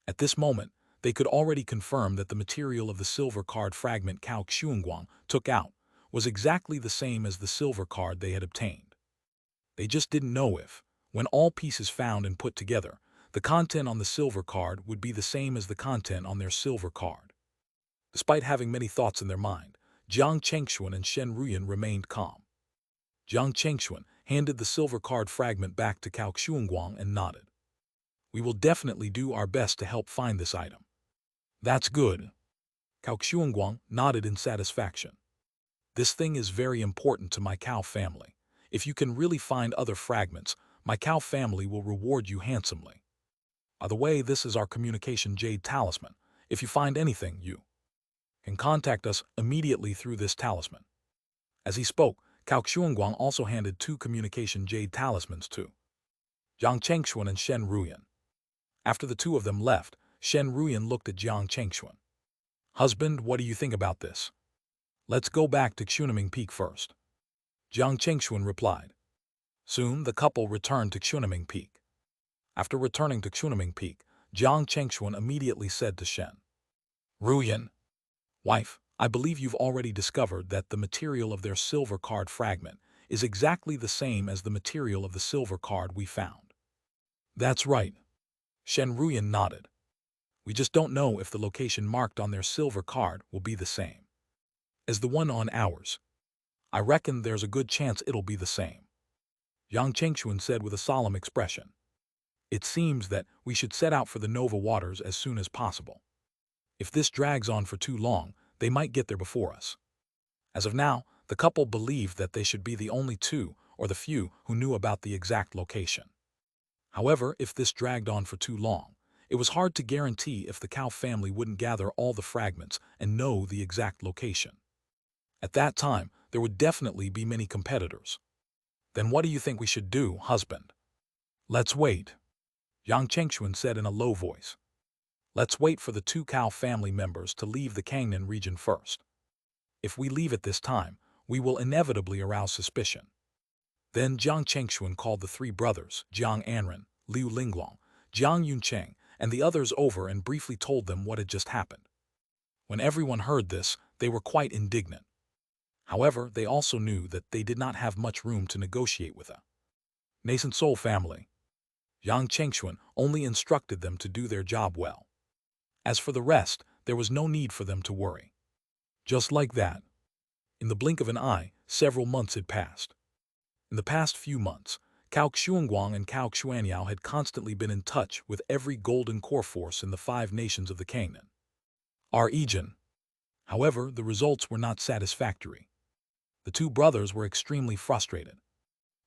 At this moment, they could already confirm that the material of the silver card fragment Cao Xuanguang took out was exactly the same as the silver card they had obtained. They just didn't know if, when all pieces found and put together, the content on the silver card would be the same as the content on their silver card. Despite having many thoughts in their mind, Jiang Chengxuan and Shen Ruyan remained calm. Jiang Chengxuan handed the silver card fragment back to Cao Xuanguang and nodded. "We will definitely do our best to help find this item." "That's good." Cao Xuanguang nodded in satisfaction. "This thing is very important to my Cao family. If you can really find other fragments, my Cao family will reward you handsomely. By the way, this is our communication Jade talisman. If you find anything, you can contact us immediately through this talisman." As he spoke, Cao Xuanguang also handed 2 communication Jade talismans to Jiang Chengxuan and Shen Ruyan. After the 2 of them left, Shen Ruyan looked at Jiang Chengxuan. "Husband, what do you think about this?" "Let's go back to Xunaming Peak first," Jiang Chengxuan replied. Soon, the couple returned to Xunaming Peak. After returning to Xunaming Peak, Jiang Chengxuan immediately said to Shen Ruyan, "Wife, I believe you've already discovered that the material of their silver card fragment is exactly the same as the material of the silver card we found." "That's right." Shen Ruyan nodded. "We just don't know if the location marked on their silver card will be the same as the one on ours. I reckon there's a good chance it'll be the same," Jiang Chengxuan said with a solemn expression. "It seems that we should set out for the Nova waters as soon as possible. If this drags on for too long, they might get there before us." As of now, the couple believed that they should be the only 2 or the few who knew about the exact location. However, if this dragged on for too long, it was hard to guarantee if the Cao family wouldn't gather all the fragments and know the exact location. At that time, there would definitely be many competitors. "Then what do you think we should do, husband?" "Let's wait," Yang Chengxuan said in a low voice. "Let's wait for the 2 Cao family members to leave the Kangnan region first. If we leave at this time, we will inevitably arouse suspicion." Then Jiang Chengxuan called the 3 brothers, Jiang Anren, Liu Linglong, Jiang Yuncheng, and the others over and briefly told them what had just happened. When everyone heard this, they were quite indignant. However, they also knew that they did not have much room to negotiate with a nascent soul family. Yang Chengxuan only instructed them to do their job well. As for the rest, there was no need for them to worry. Just like that, in the blink of an eye, several months had passed. In the past few months, Cao Xuanguang and Cao Xuanyao had constantly been in touch with every golden core force in the 5 nations of the Kangnan region. However, the results were not satisfactory. The 2 brothers were extremely frustrated.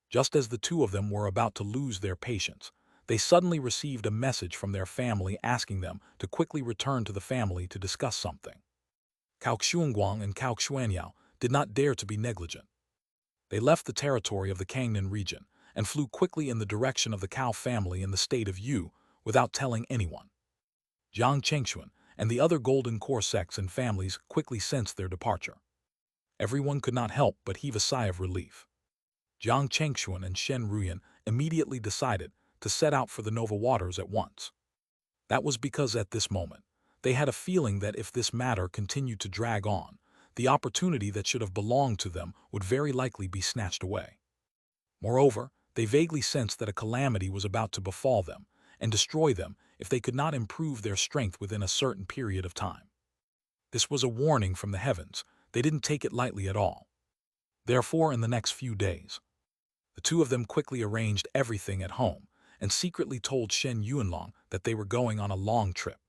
Just as the 2 of them were about to lose their patience, they suddenly received a message from their family asking them to quickly return to the family to discuss something. Cao Xuanguang and Cao Xuanyao did not dare to be negligent. They left the territory of the Kangnan region and flew quickly in the direction of the Cao family in the state of Yu without telling anyone. Jiang Chengxuan and the other golden core sects and families quickly sensed their departure. Everyone could not help but heave a sigh of relief. Jiang Chengxuan and Shen Ruyan immediately decided to set out for the Nova waters at once. That was because at this moment, they had a feeling that if this matter continued to drag on, the opportunity that should have belonged to them would very likely be snatched away. Moreover, they vaguely sensed that a calamity was about to befall them and destroy them if they could not improve their strength within a certain period of time. This was a warning from the heavens. They didn't take it lightly at all. Therefore, in the next few days, the 2 of them quickly arranged everything at home and secretly told Shen Yunlong that they were going on a long trip.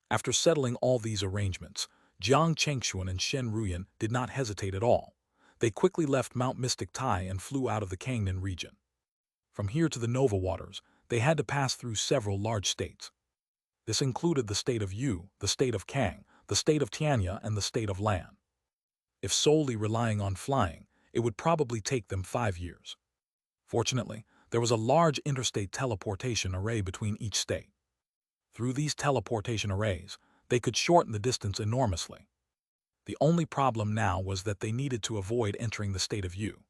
After settling all these arrangements, Jiang Chengxuan and Shen Ruyan did not hesitate at all. They quickly left Mount Mystic Tai and flew out of the Kangnan region. From here to the Nova waters, they had to pass through several large states. This included the state of Yu, the state of Kang, the state of Tianya, and the state of Lan. If solely relying on flying, it would probably take them 5 years. Fortunately, there was a large interstate teleportation array between each state. Through these teleportation arrays, they could shorten the distance enormously. The only problem now was that they needed to avoid entering the state of Yu.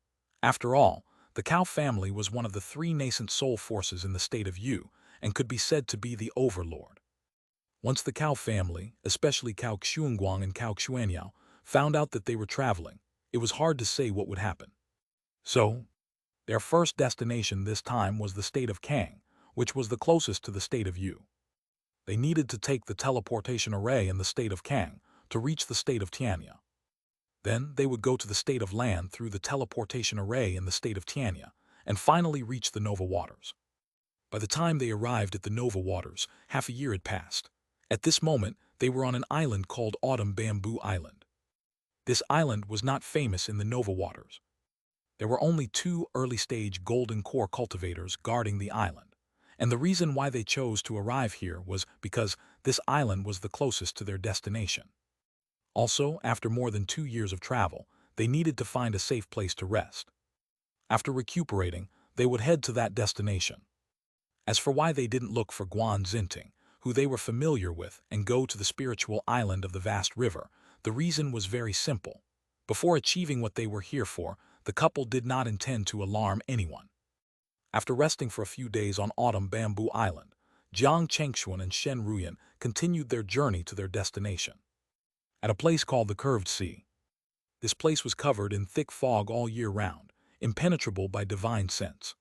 After all, the Cao family was one of the 3 nascent soul forces in the state of Yu and could be said to be the overlord. Once the Cao family, especially Cao Xianguang and Cao Xuanyao, found out that they were traveling, it was hard to say what would happen. So, their first destination this time was the state of Kang, which was the closest to the state of Yu. They needed to take the teleportation array in the state of Kang to reach the state of Tianya. Then they would go to the state of Land through the teleportation array in the state of Tianya, and finally reach the Nova Waters. By the time they arrived at the Nova Waters, half a year had passed. At this moment, they were on an island called Autumn Bamboo Island. This island was not famous in the Nova Waters. There were only 2 early-stage golden core cultivators guarding the island, and the reason why they chose to arrive here was because this island was the closest to their destination. Also, after more than 2 years of travel, they needed to find a safe place to rest. After recuperating, they would head to that destination. As for why they didn't look for Guan Xinting, who they were familiar with, and go to the spiritual island of the vast river, the reason was very simple. Before achieving what they were here for, the couple did not intend to alarm anyone. After resting for a few days on Autumn Bamboo Island, Jiang Chengxuan and Shen Ruyan continued their journey to their destination. At a place called the Curved Sea. This place was covered in thick fog all year round, impenetrable by divine sense.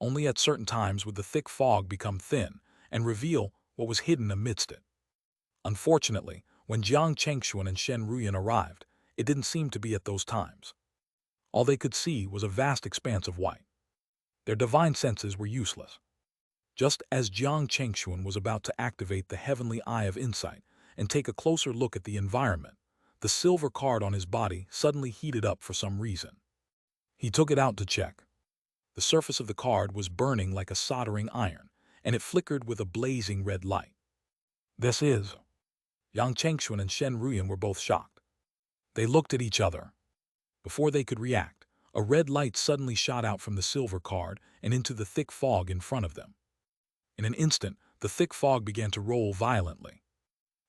Only at certain times would the thick fog become thin and reveal what was hidden amidst it. Unfortunately, when Jiang Chengxuan and Shen Ruyan arrived, it didn't seem to be at those times. All they could see was a vast expanse of white. Their divine senses were useless. Just as Jiang Chengxuan was about to activate the heavenly eye of insight and take a closer look at the environment, the silver card on his body suddenly heated up for some reason. He took it out to check. The surface of the card was burning like a soldering iron, and it flickered with a blazing red light. This is... Yang Chengxuan and Shen Ruyan were both shocked. They looked at each other. Before they could react, a red light suddenly shot out from the silver card and into the thick fog in front of them. In an instant, the thick fog began to roll violently.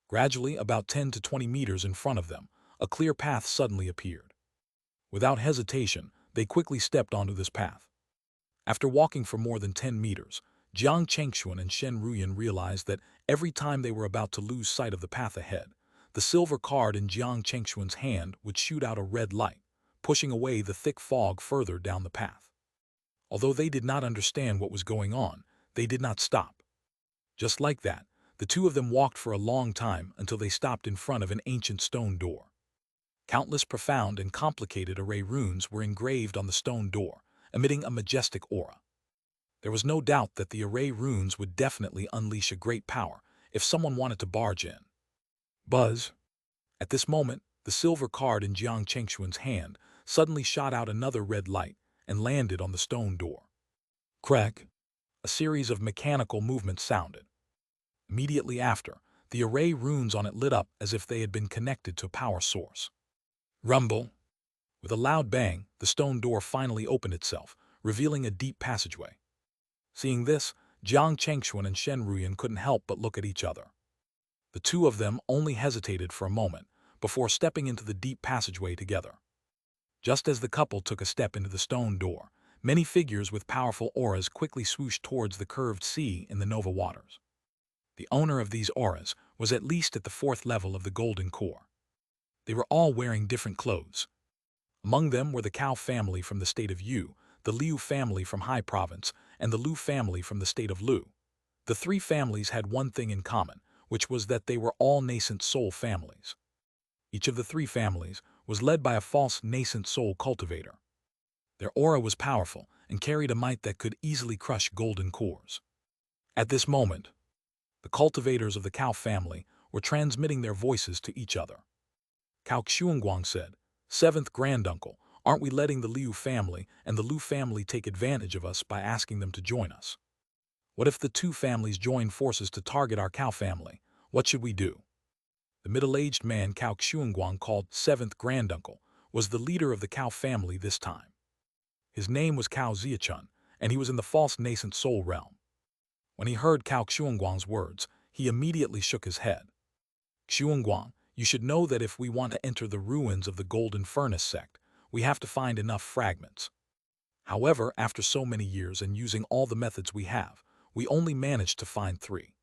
Gradually, about 10 to 20 meters in front of them, a clear path suddenly appeared. Without hesitation, they quickly stepped onto this path. After walking for more than 10 meters, Jiang Chengxuan and Shen Ruyan realized that every time they were about to lose sight of the path ahead, the silver card in Jiang Chengxuan's hand would shoot out a red light, pushing away the thick fog further down the path. Although they did not understand what was going on, they did not stop. Just like that, the two of them walked for a long time until they stopped in front of an ancient stone door. Countless profound and complicated array runes were engraved on the stone door, emitting a majestic aura. There was no doubt that the array runes would definitely unleash a great power if someone wanted to barge in. Buzz! At this moment, the silver card in Jiang Chengxuan's hand suddenly shot out another red light and landed on the stone door. Crack! A series of mechanical movements sounded. Immediately after, the array runes on it lit up as if they had been connected to a power source. Rumble! With a loud bang, the stone door finally opened itself, revealing a deep passageway. Seeing this, Jiang Chengxuan and Shen Ruyan couldn't help but look at each other. The two of them only hesitated for a moment before stepping into the deep passageway together. Just as the couple took a step into the stone door, many figures with powerful auras quickly swooshed towards the curved sea in the Nova Waters. The owner of these auras was at least at the 4th level of the Golden Core. They were all wearing different clothes. Among them were the Cao family from the state of Yu, the Liu family from Hai Province, and the Lu family from the state of Lu. The 3 families had one thing in common, which was that they were all nascent soul families. Each of the 3 families was led by a false nascent soul cultivator. Their aura was powerful and carried a might that could easily crush golden cores. At this moment, the cultivators of the Cao family were transmitting their voices to each other. Cao Xuanguang said, "7th granduncle, aren't we letting the Liu family and the Lu family take advantage of us by asking them to join us? What if the 2 families join forces to target our Cao family? What should we do?" The middle-aged man Cao Xuanguang, called 7th granduncle, was the leader of the Cao family this time. His name was Cao Ziachun, and he was in the false nascent soul realm. When he heard Cao Xuanguang's words, he immediately shook his head. "Xuanguang, you should know that if we want to enter the ruins of the Golden Furnace sect, we have to find enough fragments. However, after so many years and using all the methods we have, we only managed to find 3.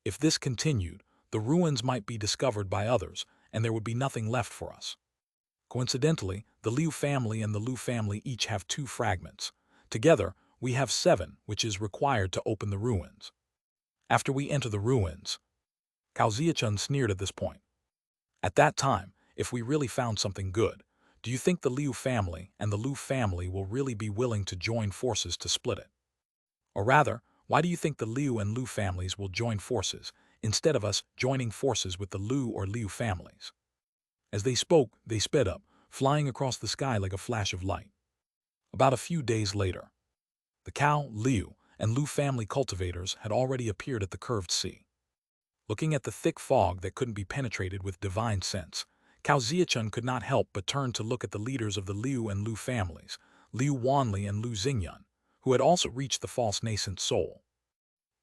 If this continued, the ruins might be discovered by others, and there would be nothing left for us. Coincidentally, the Liu family and the Lu family each have 2 fragments. Together, we have 7, which is required to open the ruins. After we enter the ruins, Cao Zichun sneered at this point. At that time, if we really found something good, do you think the Liu family and the Lu family will really be willing to join forces to split it? Or rather, why do you think the Liu and Lu families will join forces, instead of us joining forces with the Lu or Liu families? As they spoke, they sped up, flying across the sky like a flash of light. About a few days later, the Cao, Liu, and Lu family cultivators had already appeared at the curved sea. Looking at the thick fog that couldn't be penetrated with divine sense, Cao Zichun could not help but turn to look at the leaders of the Liu and Lu families, Liu Wanli and Lu Xingyun, who had also reached the false nascent soul.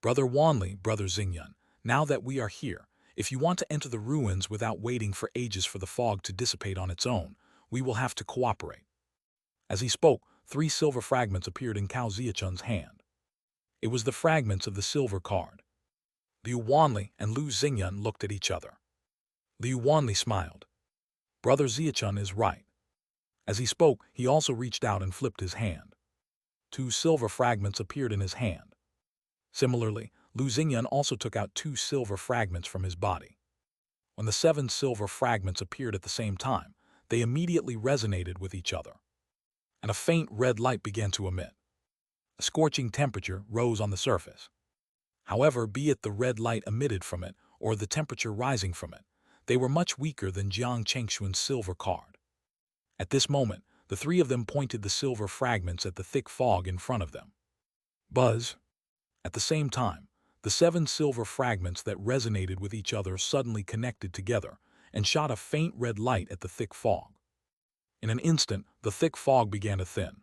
Brother Wanli, Brother Xingyun, now that we are here, if you want to enter the ruins without waiting for ages for the fog to dissipate on its own, we will have to cooperate. As he spoke, 3 silver fragments appeared in Cao Zichun's hand. It was the fragments of the silver card. Liu Wanli and Lu Xingyun looked at each other. Liu Wanli smiled. Brother Zichun is right. As he spoke, he also reached out and flipped his hand. 2 silver fragments appeared in his hand. Similarly, Lu Xingyun also took out 2 silver fragments from his body. When the 7 silver fragments appeared at the same time, they immediately resonated with each other, and a faint red light began to emit. A scorching temperature rose on the surface. However, be it the red light emitted from it or the temperature rising from it, they were much weaker than Jiang Chengxuan's silver card. At this moment, the 3 of them pointed the silver fragments at the thick fog in front of them. Buzz! At the same time, the 7 silver fragments that resonated with each other suddenly connected together and shot a faint red light at the thick fog. In an instant, the thick fog began to thin.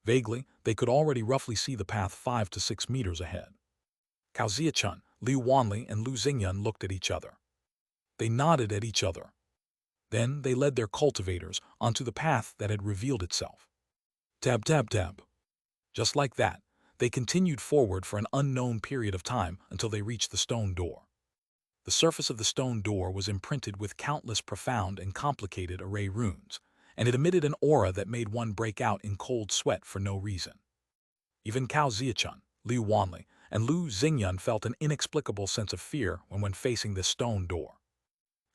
Vaguely, they could already roughly see the path 5 to 6 meters ahead. Cao Zichun, Liu Wanli, and Lu Xingyun looked at each other. They nodded at each other. Then they led their cultivators onto the path that had revealed itself. Tab, tab, tab. Just like that, they continued forward for an unknown period of time until they reached the stone door. The surface of the stone door was imprinted with countless profound and complicated array runes, and it emitted an aura that made one break out in cold sweat for no reason. Even Cao Zichun, Liu Wanli, and Lu Xingyun felt an inexplicable sense of fear when facing this stone door.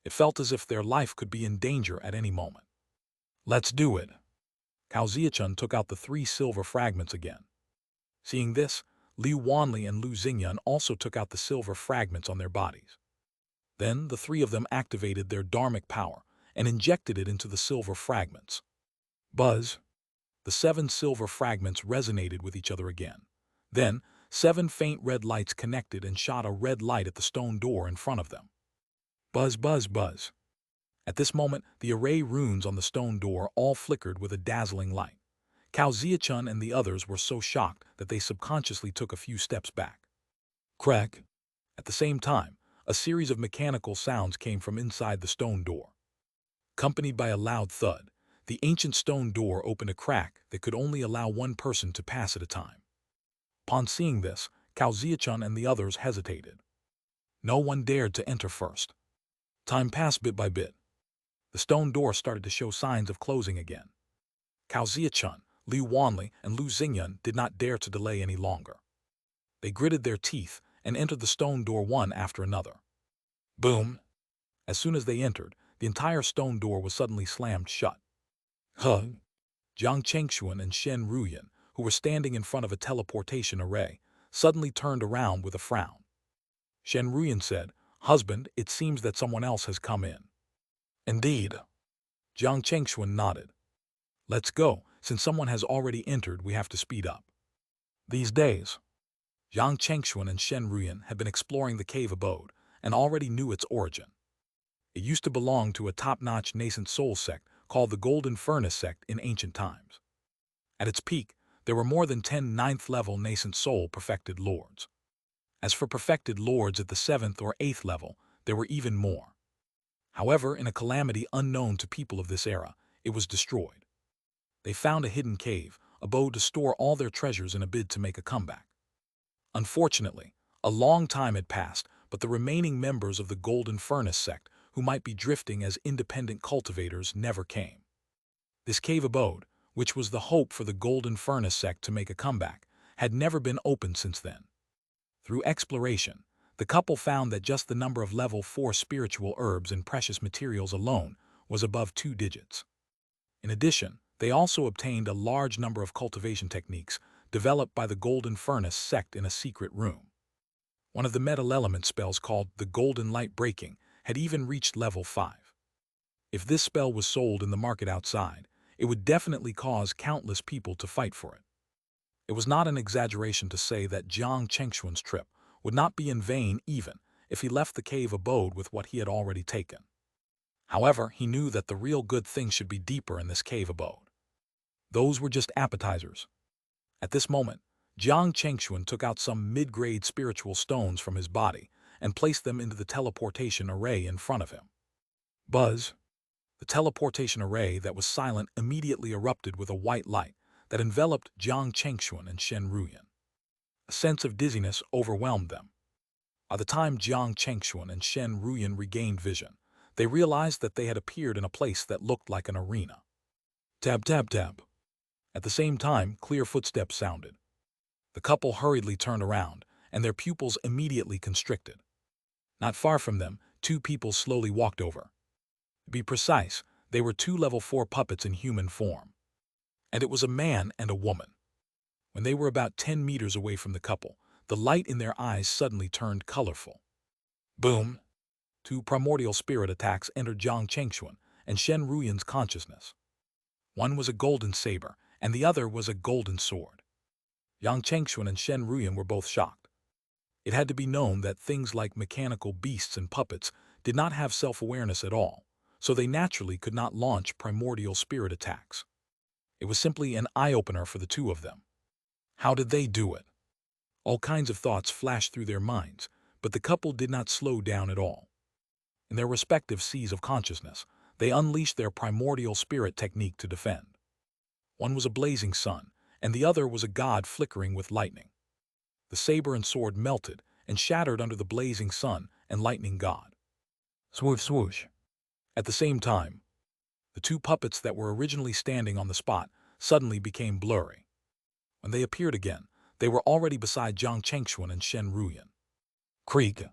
It felt as if their life could be in danger at any moment. Let's do it. Cao Zichun took out the 3 silver fragments again. Seeing this, Liu Wanli and Lu Xingyun also took out the silver fragments on their bodies. Then the 3 of them activated their dharmic power and injected it into the silver fragments. Buzz! The 7 silver fragments resonated with each other again. Then, 7 faint red lights connected and shot a red light at the stone door in front of them. Buzz, buzz, buzz. At this moment, the array runes on the stone door all flickered with a dazzling light. Cao Zichun and the others were so shocked that they subconsciously took a few steps back. Crack! At the same time, a series of mechanical sounds came from inside the stone door. Accompanied by a loud thud, the ancient stone door opened a crack that could only allow one person to pass at a time. Upon seeing this, Cao Zichun and the others hesitated. No one dared to enter first. Time passed bit by bit. The stone door started to show signs of closing again. Cao Zichun, Liu Wanli, and Lu Xingyun did not dare to delay any longer. They gritted their teeth and entered the stone door one after another. Boom! As soon as they entered, the entire stone door was suddenly slammed shut. Huh! Jiang Chengxuan and Shen Ruyan, who were standing in front of a teleportation array, suddenly turned around with a frown. Shen Ruyan said, "Husband, it seems that someone else has come in." Indeed. Jiang Chengxuan nodded. Let's go. Since someone has already entered, we have to speed up. These days, Jiang Chengxuan and Shen Ruyan had been exploring the cave abode and already knew its origin. It used to belong to a top-notch nascent soul sect called the Golden Furnace sect in ancient times. At its peak, there were more than 10 ninth-level nascent soul perfected lords. As for perfected lords at the 7th or 8th level, there were even more. However, in a calamity unknown to people of this era, it was destroyed. They found a hidden cave, abode to store all their treasures in a bid to make a comeback. Unfortunately, a long time had passed, but but the remaining members of the Golden Furnace sect who might be drifting as independent cultivators never came. This cave abode, which was the hope for the Golden Furnace sect to make a comeback, had never been opened since then. Through exploration, the couple found that just the number of level 4 spiritual herbs and precious materials alone was above 2 digits. In addition, they also obtained a large number of cultivation techniques developed by the Golden Furnace sect in a secret room. One of the metal element spells called the Golden Light Breaking had even reached level 5. If this spell was sold in the market outside, it would definitely cause countless people to fight for it. It was not an exaggeration to say that Jiang Chengxuan's trip would not be in vain even if he left the cave abode with what he had already taken. However, he knew that the real good thing should be deeper in this cave abode. Those were just appetizers. At this moment, Jiang Chengxuan took out some mid-grade spiritual stones from his body and placed them into the teleportation array in front of him. Buzz! The teleportation array that was silent immediately erupted with a white light that enveloped Jiang Chengxuan and Shen Ruyan. A sense of dizziness overwhelmed them. By the time Jiang Chengxuan and Shen Ruyan regained vision, they realized that they had appeared in a place that looked like an arena. Tab, tab, tab. At the same time, clear footsteps sounded. The couple hurriedly turned around, and their pupils immediately constricted. Not far from them, 2 people slowly walked over. To be precise, they were 2 level 4 puppets in human form. And it was a man and a woman. When they were about 10 meters away from the couple, the light in their eyes suddenly turned colorful. Boom! 2 primordial spirit attacks entered Jiang Chengxuan and Shen Ruyan's consciousness. One was a golden saber, and the other was a golden sword. Jiang Chengxuan and Shen Ruyan were both shocked. It had to be known that things like mechanical beasts and puppets did not have self-awareness at all, so they naturally could not launch primordial spirit attacks. It was simply an eye-opener for the 2 of them. How did they do it? All kinds of thoughts flashed through their minds, but the couple did not slow down at all. In their respective seas of consciousness, they unleashed their primordial spirit technique to defend. One was a blazing sun, and the other was a god flickering with lightning. The saber and sword melted and shattered under the blazing sun and lightning god. Swoosh, swoosh. At the same time, the 2 puppets that were originally standing on the spot suddenly became blurry. When they appeared again, they were already beside Jiang Chengxuan and Shen Ruyan. Creak!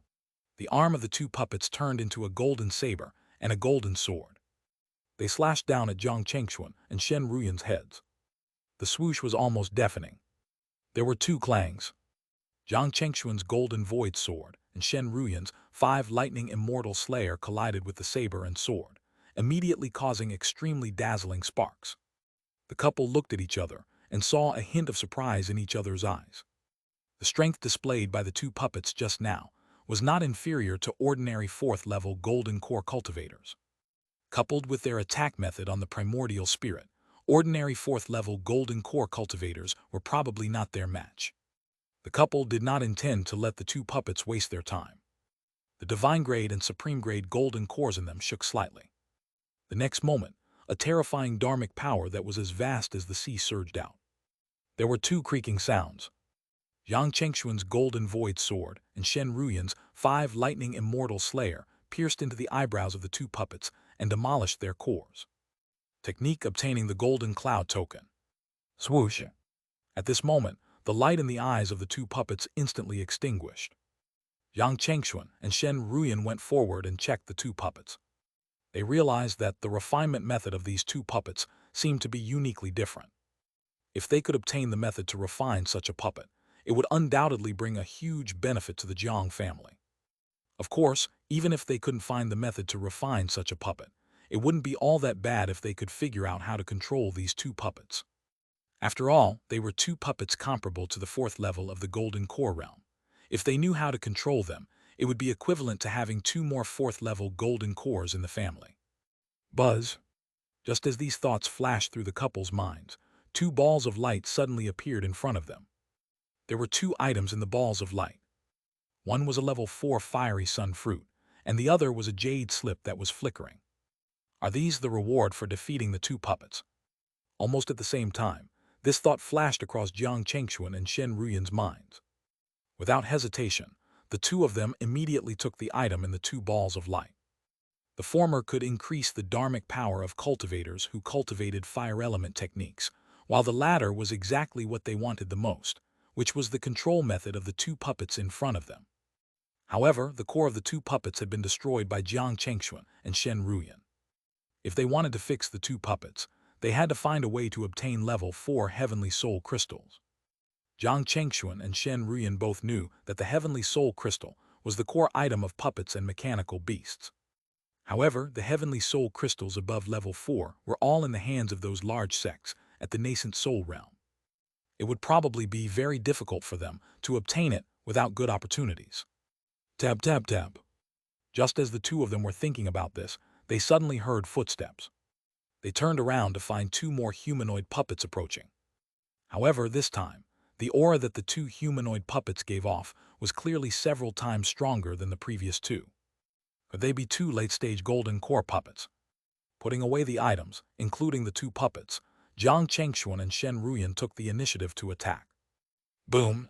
The arm of the 2 puppets turned into a golden saber and a golden sword. They slashed down at Jiang Chengxuan and Shen Ruyan's heads. The swoosh was almost deafening. There were 2 clangs. Jiang Chengxuan's golden void sword and Shen Ruyan's 5 lightning immortal slayer collided with the saber and sword, immediately causing extremely dazzling sparks. The couple looked at each other and saw a hint of surprise in each other's eyes. The strength displayed by the 2 puppets just now was not inferior to ordinary 4th-level golden core cultivators. Coupled with their attack method on the primordial spirit, ordinary 4th-level golden core cultivators were probably not their match. The couple did not intend to let the 2 puppets waste their time. The divine grade and supreme grade golden cores in them shook slightly. The next moment, a terrifying dharmic power that was as vast as the sea surged out. There were 2 creaking sounds. Jiang Chengxuan's golden void sword and Shen Ruyan's 5 lightning immortal slayer pierced into the eyebrows of the 2 puppets and demolished their cores. Technique obtaining the golden cloud token. Swoosh! At this moment, the light in the eyes of the 2 puppets instantly extinguished. Jiang Chengxuan and Shen Ruyan went forward and checked the 2 puppets. They realized that the refinement method of these 2 puppets seemed to be uniquely different. If they could obtain the method to refine such a puppet, it would undoubtedly bring a huge benefit to the Jiang family. Of course, even if they couldn't find the method to refine such a puppet, it wouldn't be all that bad if they could figure out how to control these 2 puppets. After all, they were 2 puppets comparable to the 4th level of the Golden Core realm. If they knew how to control them, it would be equivalent to having 2 more 4th-level Golden Cores in the family. Buzz! Just as these thoughts flashed through the couple's minds, 2 balls of light suddenly appeared in front of them. There were 2 items in the balls of light. One was a level 4 fiery sun fruit, and the other was a jade slip that was flickering. Are these the reward for defeating the 2 puppets? Almost at the same time, this thought flashed across Jiang Chengxuan and Shen Ruyan's minds. Without hesitation, The two of them immediately took the item in the two balls of light. The former could increase the dharmic power of cultivators who cultivated fire element techniques, while the latter was exactly what they wanted the most, which was the control method of the two puppets in front of them. However, the core of the two puppets had been destroyed by Jiang Chengxuan and Shen Ruyan. If they wanted to fix the two puppets, they had to find a way to obtain level 4 heavenly soul crystals. Jiang Chengxuan and Shen Ruyan both knew that the heavenly soul crystal was the core item of puppets and mechanical beasts. However, the heavenly soul crystals above level 4 were all in the hands of those large sects at the nascent soul realm. It would probably be very difficult for them to obtain it without good opportunities. Tab, tab, tab. Just as the two of them were thinking about this, they suddenly heard footsteps. They turned around to find two more humanoid puppets approaching. However, this time, the aura that the two humanoid puppets gave off was clearly several times stronger than the previous two. Could they be two late-stage golden core puppets? Putting away the items, including the two puppets, Jiang Chengxuan and Shen Ruyan took the initiative to attack. Boom!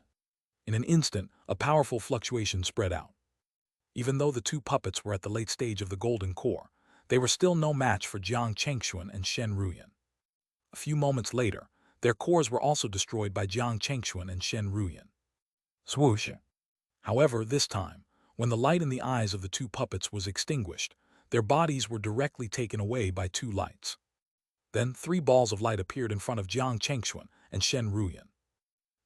In an instant, a powerful fluctuation spread out. Even though the two puppets were at the late stage of the golden core, they were still no match for Jiang Chengxuan and Shen Ruyan. A few moments later, their cores were also destroyed by Jiang Chengxuan and Shen Ruyan. Swoosh! However, this time, when the light in the eyes of the two puppets was extinguished, their bodies were directly taken away by two lights. Then 3 balls of light appeared in front of Jiang Chengxuan and Shen Ruyan.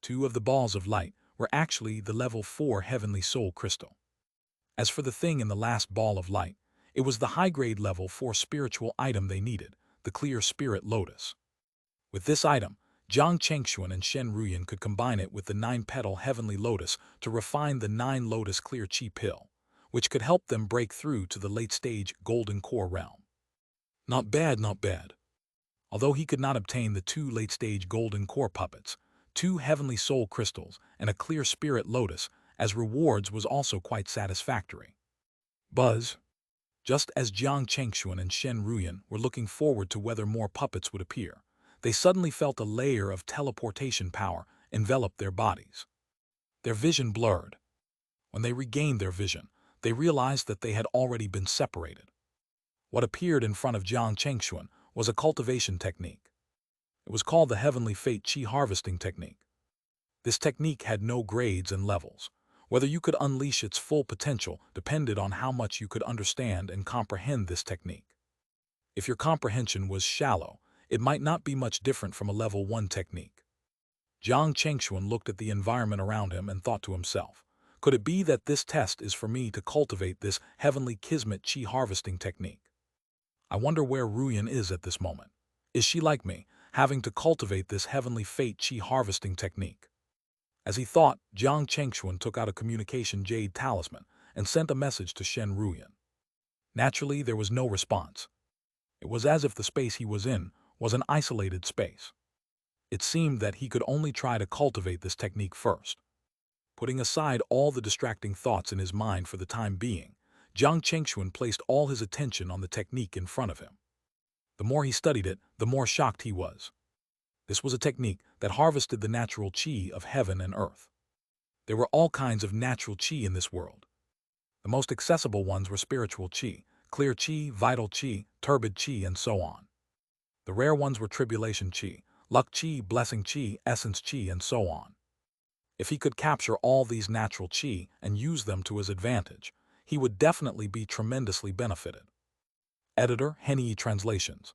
2 of the balls of light were actually the level 4 heavenly soul crystal. As for the thing in the last ball of light, it was the high-grade level 4 spiritual item they needed, the clear spirit lotus. With this item, Jiang Chengxuan and Shen Ruyan could combine it with the 9-petal heavenly lotus to refine the 9 lotus clear chi pill, which could help them break through to the late-stage golden core realm. Not bad, not bad. Although he could not obtain the 2 late-stage golden core puppets, 2 heavenly soul crystals, and a clear spirit lotus as rewards was also quite satisfactory. Buzz. Just as Jiang Chengxuan and Shen Ruyan were looking forward to whether more puppets would appear, they suddenly felt a layer of teleportation power envelop their bodies. Their vision blurred. When they regained their vision, they realized that they had already been separated. What appeared in front of Jiang Chengxuan was a cultivation technique. It was called the Heavenly Fate Chi Harvesting Technique. This technique had no grades and levels. Whether you could unleash its full potential depended on how much you could understand and comprehend this technique. If your comprehension was shallow, it might not be much different from a level 1 technique. Jiang Chengxuan looked at the environment around him and thought to himself, could it be that this test is for me to cultivate this heavenly kismet chi harvesting technique? I wonder where Ruyan is at this moment. Is she like me, having to cultivate this heavenly fate chi harvesting technique? As he thought, Jiang Chengxuan took out a communication Jade talisman and sent a message to Shen Ruyan. Naturally, there was no response. It was as if the space he was in was an isolated space. It seemed that he could only try to cultivate this technique first. Putting aside all the distracting thoughts in his mind for the time being, Jiang Chengxuan placed all his attention on the technique in front of him. The more he studied it, the more shocked he was. This was a technique that harvested the natural chi of heaven and earth. There were all kinds of natural chi in this world. The most accessible ones were spiritual chi, clear chi, vital chi, turbid chi, and so on. The rare ones were tribulation chi, luck chi, blessing chi, essence chi, and so on. If he could capture all these natural chi and use them to his advantage, he would definitely be tremendously benefited. Editor, Henny Translations.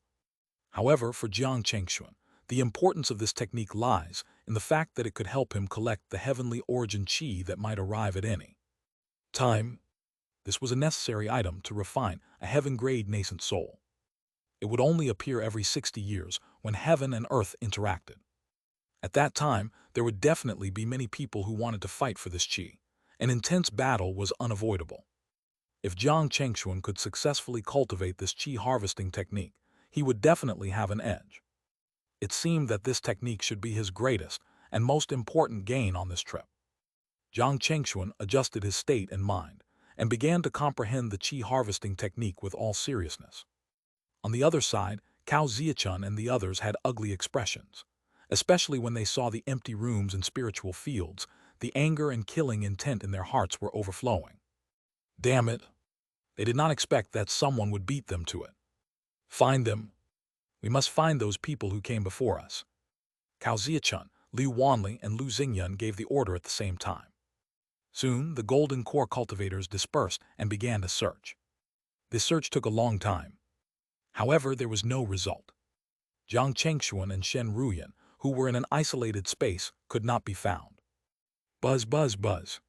However, for Jiang Chengxuan, the importance of this technique lies in the fact that it could help him collect the heavenly origin chi that might arrive at any time. This was a necessary item to refine a heaven-grade nascent soul. It would only appear every 60 years when heaven and earth interacted. At that time, there would definitely be many people who wanted to fight for this chi. An intense battle was unavoidable. If Jiang Chengxuan could successfully cultivate this chi harvesting technique, he would definitely have an edge. It seemed that this technique should be his greatest and most important gain on this trip. Jiang Chengxuan adjusted his state and mind and began to comprehend the chi harvesting technique with all seriousness. On the other side, Cao Ziachun and the others had ugly expressions. Especially when they saw the empty rooms and spiritual fields, The anger and killing intent in their hearts were overflowing. Damn it! They did not expect that someone would beat them to it. Find them. We must find those people who came before us. Cao Ziachun, Liu Wanli, and Lu Xingyun gave the order at the same time. Soon, the golden core cultivators dispersed and began to search. This search took a long time. However, there was no result. Jiang Chengxuan and Shen Ruyan, who were in an isolated space, could not be found. Buzz, buzz, buzz.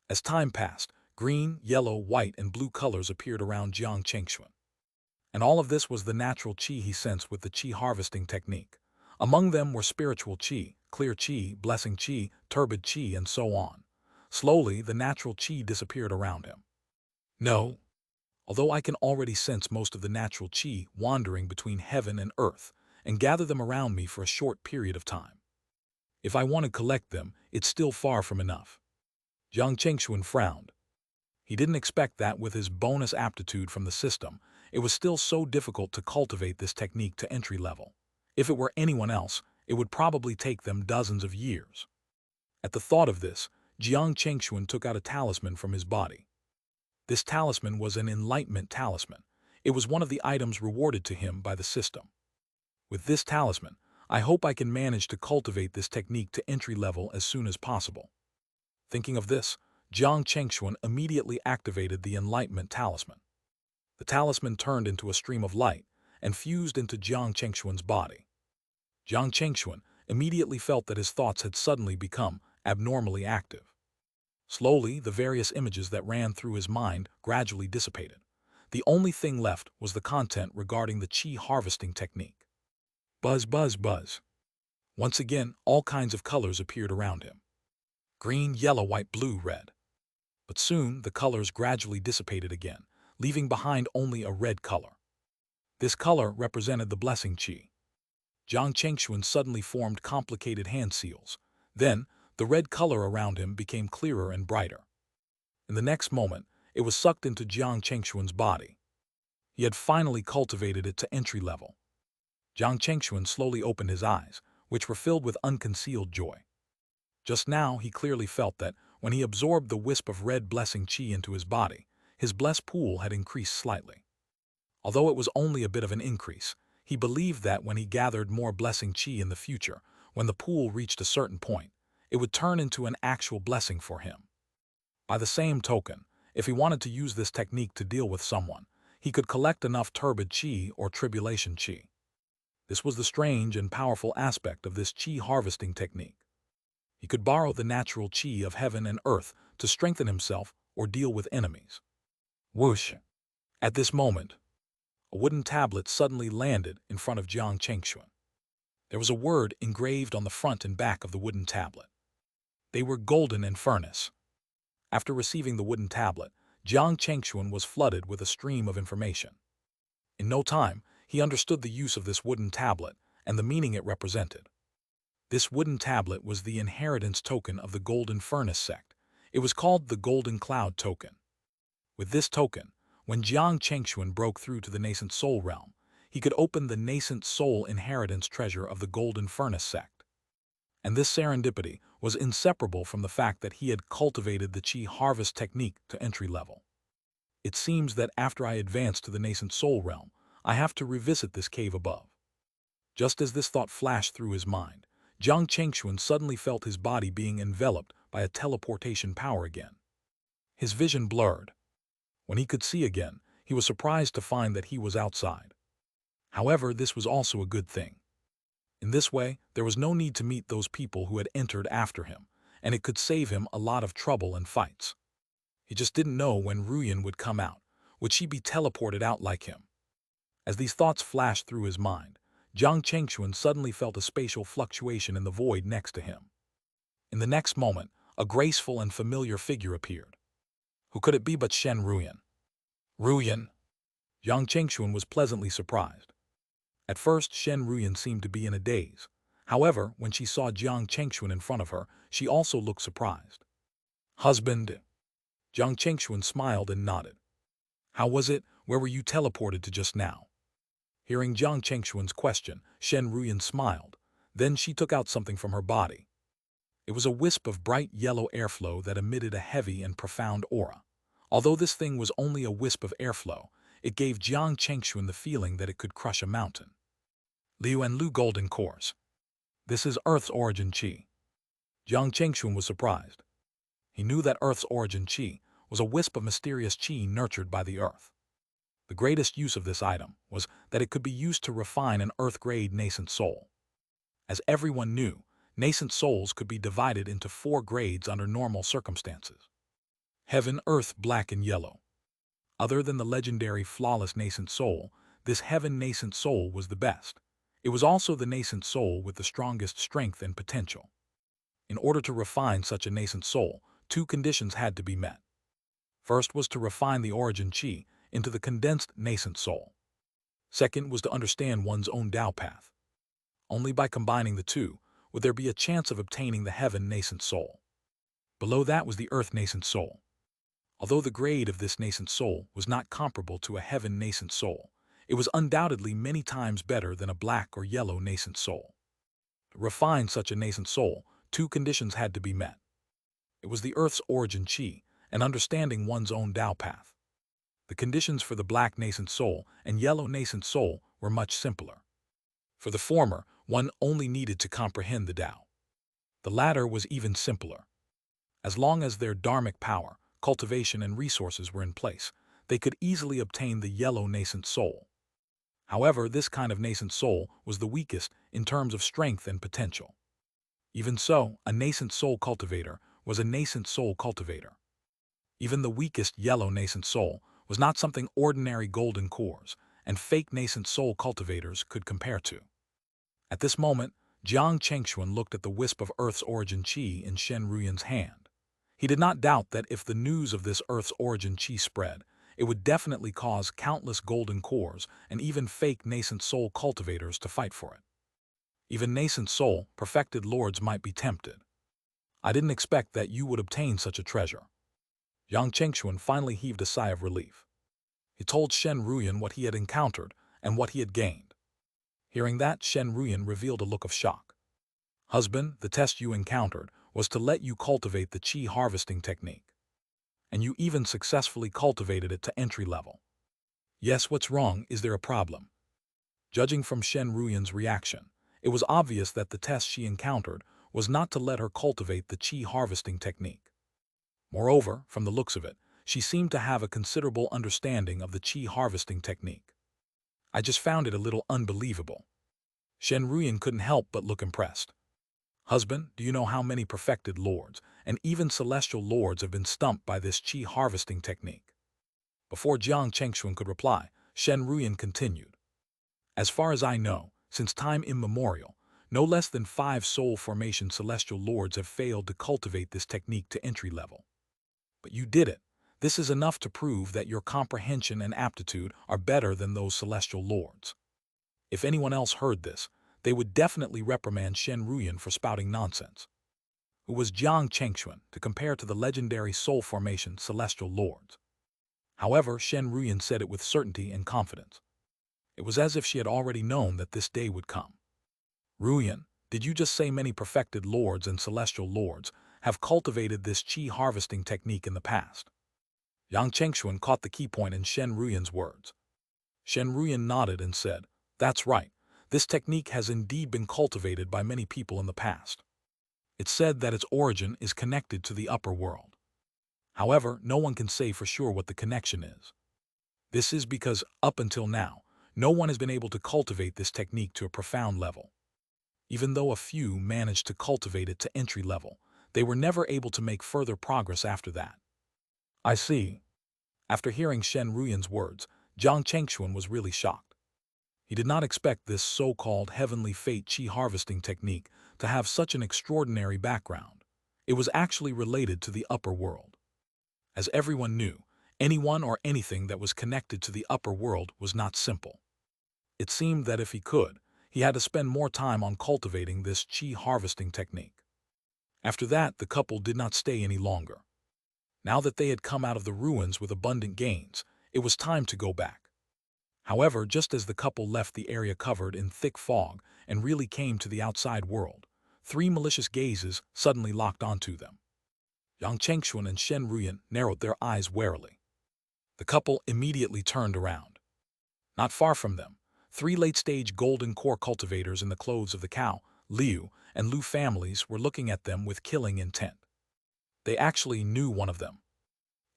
As time passed, green, yellow, white, and blue colors appeared around Jiang Chengxuan. And all of this was the natural qi he sensed with the qi harvesting technique. Among them were spiritual qi, clear qi, blessing qi, turbid qi, and so on. Slowly, the natural qi disappeared around him. No. Although I can already sense most of the natural qi wandering between heaven and earth and gather them around me for a short period of time. If I want to collect them, it's still far from enough. Jiang Chengxuan frowned. He didn't expect that with his bonus aptitude from the system, it was still so difficult to cultivate this technique to entry level. If it were anyone else, it would probably take them dozens of years. At the thought of this, Jiang Chengxuan took out a talisman from his body. This talisman was an enlightenment talisman. It was one of the items rewarded to him by the system. With this talisman, I hope I can manage to cultivate this technique to entry level as soon as possible. Thinking of this, Jiang Chengxuan immediately activated the enlightenment talisman. The talisman turned into a stream of light and fused into Jiang Chengxuan's body. Jiang Chengxuan immediately felt that his thoughts had suddenly become abnormally active. Slowly, the various images that ran through his mind gradually dissipated. The only thing left was the content regarding the qi harvesting technique. Buzz, buzz, buzz. Once again, all kinds of colors appeared around him. Green, yellow, white, blue, red. But soon, the colors gradually dissipated again, leaving behind only a red color. This color represented the blessing qi. Jiang Chengxuan suddenly formed complicated hand seals. Then, the red color around him became clearer and brighter. In the next moment, it was sucked into Jiang Chengxuan's body. He had finally cultivated it to entry level. Jiang Chengxuan slowly opened his eyes, which were filled with unconcealed joy. Just now, he clearly felt that, when he absorbed the wisp of red blessing qi into his body, his blessed pool had increased slightly. Although it was only a bit of an increase, he believed that when he gathered more blessing qi in the future, when the pool reached a certain point, it would turn into an actual blessing for him. By the same token, if he wanted to use this technique to deal with someone, he could collect enough turbid qi or tribulation qi. This was the strange and powerful aspect of this qi harvesting technique. He could borrow the natural qi of heaven and earth to strengthen himself or deal with enemies. Whoosh! At this moment, a wooden tablet suddenly landed in front of Jiang Chengxuan. There was a word engraved on the front and back of the wooden tablet. They were golden and furnace. After receiving the wooden tablet, Jiang Chengxuan was flooded with a stream of information. In no time, he understood the use of this wooden tablet and the meaning it represented. This wooden tablet was the inheritance token of the Golden Furnace sect. It was called the Golden Cloud token. With this token, when Jiang Chengxuan broke through to the nascent soul realm, he could open the nascent soul inheritance treasure of the Golden Furnace sect. And this serendipity was inseparable from the fact that he had cultivated the qi harvest technique to entry level. It seems that after I advance to the nascent soul realm, I have to revisit this cave above. Just as this thought flashed through his mind, Jiang Chengxuan suddenly felt his body being enveloped by a teleportation power again. His vision blurred. When he could see again, he was surprised to find that he was outside. However, this was also a good thing. In this way, there was no need to meet those people who had entered after him, and it could save him a lot of trouble and fights. He just didn't know when Ruyan would come out. Would she be teleported out like him? As these thoughts flashed through his mind, Jiang Chengxuan suddenly felt a spatial fluctuation in the void next to him. In the next moment, a graceful and familiar figure appeared. Who could it be but Shen Ruyan? Ruyan! Jiang Chengxuan was pleasantly surprised. At first, Shen Ruyan seemed to be in a daze. However, when she saw Jiang Chengxuan in front of her, she also looked surprised. Husband! Jiang Chengxuan smiled and nodded. How was it? Where were you teleported to just now? Hearing Jiang Chengxuan's question, Shen Ruyan smiled. Then she took out something from her body. It was a wisp of bright yellow airflow that emitted a heavy and profound aura. Although this thing was only a wisp of airflow, it gave Jiang Chengxuan the feeling that it could crush a mountain. Liu and Lu Golden Cores. This is Earth's origin Qi. Jiang Chengxuan was surprised. He knew that Earth's origin Qi was a wisp of mysterious Qi nurtured by the Earth. The greatest use of this item was that it could be used to refine an Earth-grade nascent soul. As everyone knew, nascent souls could be divided into 4 grades under normal circumstances. Heaven, Earth, Black, and Yellow. Other than the legendary flawless nascent soul, this heaven nascent soul was the best. It was also the nascent soul with the strongest strength and potential. In order to refine such a nascent soul, 2 conditions had to be met. First was to refine the origin Qi into the condensed nascent soul. Second was to understand one's own Tao path. Only by combining the 2 would there be a chance of obtaining the heaven nascent soul. Below that was the earth nascent soul. Although the grade of this nascent soul was not comparable to a heaven nascent soul, it was undoubtedly many times better than a black or yellow nascent soul. To refine such a nascent soul, 2 conditions had to be met. It was the earth's origin Qi and understanding one's own Tao path. The conditions for the black nascent soul and yellow nascent soul were much simpler. For the former, one only needed to comprehend the Tao. The latter was even simpler. As long as their dharmic power, cultivation, and resources were in place, they could easily obtain the yellow nascent soul. However, this kind of nascent soul was the weakest in terms of strength and potential. Even so, a nascent soul cultivator was a nascent soul cultivator. Even the weakest yellow nascent soul was not something ordinary golden cores and fake nascent soul cultivators could compare to. At this moment, Jiang Chengxuan looked at the wisp of Earth's origin Qi in Shen Ruyan's hand. He did not doubt that if the news of this Earth's origin Qi spread, it would definitely cause countless golden cores and even fake nascent soul cultivators to fight for it. Even nascent soul, perfected lords might be tempted. I didn't expect that you would obtain such a treasure. Jiang Chengxuan finally heaved a sigh of relief. He told Shen Ruyan what he had encountered and what he had gained. Hearing that, Shen Ruyan revealed a look of shock. Husband, the test you encountered was to let you cultivate the Qi harvesting technique. And you even successfully cultivated it to entry level. Yes, what's wrong? Is there a problem? Judging from Shen Ruyan's reaction, it was obvious that the test she encountered was not to let her cultivate the Qi harvesting technique. Moreover, from the looks of it, she seemed to have a considerable understanding of the Qi harvesting technique. I just found it a little unbelievable. Shen Ruyan couldn't help but look impressed. Husband, do you know how many perfected lords and even celestial lords have been stumped by this Qi harvesting technique? Before Jiang Chengxuan could reply, Shen Ruyan continued. As far as I know, since time immemorial, no less than 5 soul formation celestial lords have failed to cultivate this technique to entry level. But you did it. This is enough to prove that your comprehension and aptitude are better than those celestial lords. If anyone else heard this, they would definitely reprimand Shen Ruyan for spouting nonsense. Who was Jiang Chengxuan to compare to the legendary soul formation celestial lords? However, Shen Ruyan said it with certainty and confidence. It was as if she had already known that this day would come. Ruyan, did you just say many perfected lords and celestial lords have cultivated this Qi harvesting technique in the past? Jiang Chengxuan caught the key point in Shen Ruyan's words. Shen Ruyan nodded and said, "That's right. This technique has indeed been cultivated by many people in the past. It's said that its origin is connected to the upper world. However, no one can say for sure what the connection is. This is because, up until now, no one has been able to cultivate this technique to a profound level. Even though a few managed to cultivate it to entry level, they were never able to make further progress after that." I see. After hearing Shen Ruyan's words, Jiang Chengxuan was really shocked. He did not expect this so-called heavenly fate Qi harvesting technique to have such an extraordinary background. It was actually related to the upper world. As everyone knew, anyone or anything that was connected to the upper world was not simple. It seemed that if he could, he had to spend more time on cultivating this Qi harvesting technique. After that, the couple did not stay any longer. Now that they had come out of the ruins with abundant gains, it was time to go back. However, just as the couple left the area covered in thick fog and really came to the outside world, Three malicious gazes suddenly locked onto them. Yang Chengxuan and Shen Ruyan narrowed their eyes warily. The couple immediately turned around. Not far from them, three late-stage golden core cultivators in the clothes of the Cao, Liu, and Lu families were looking at them with killing intent. They actually knew one of them.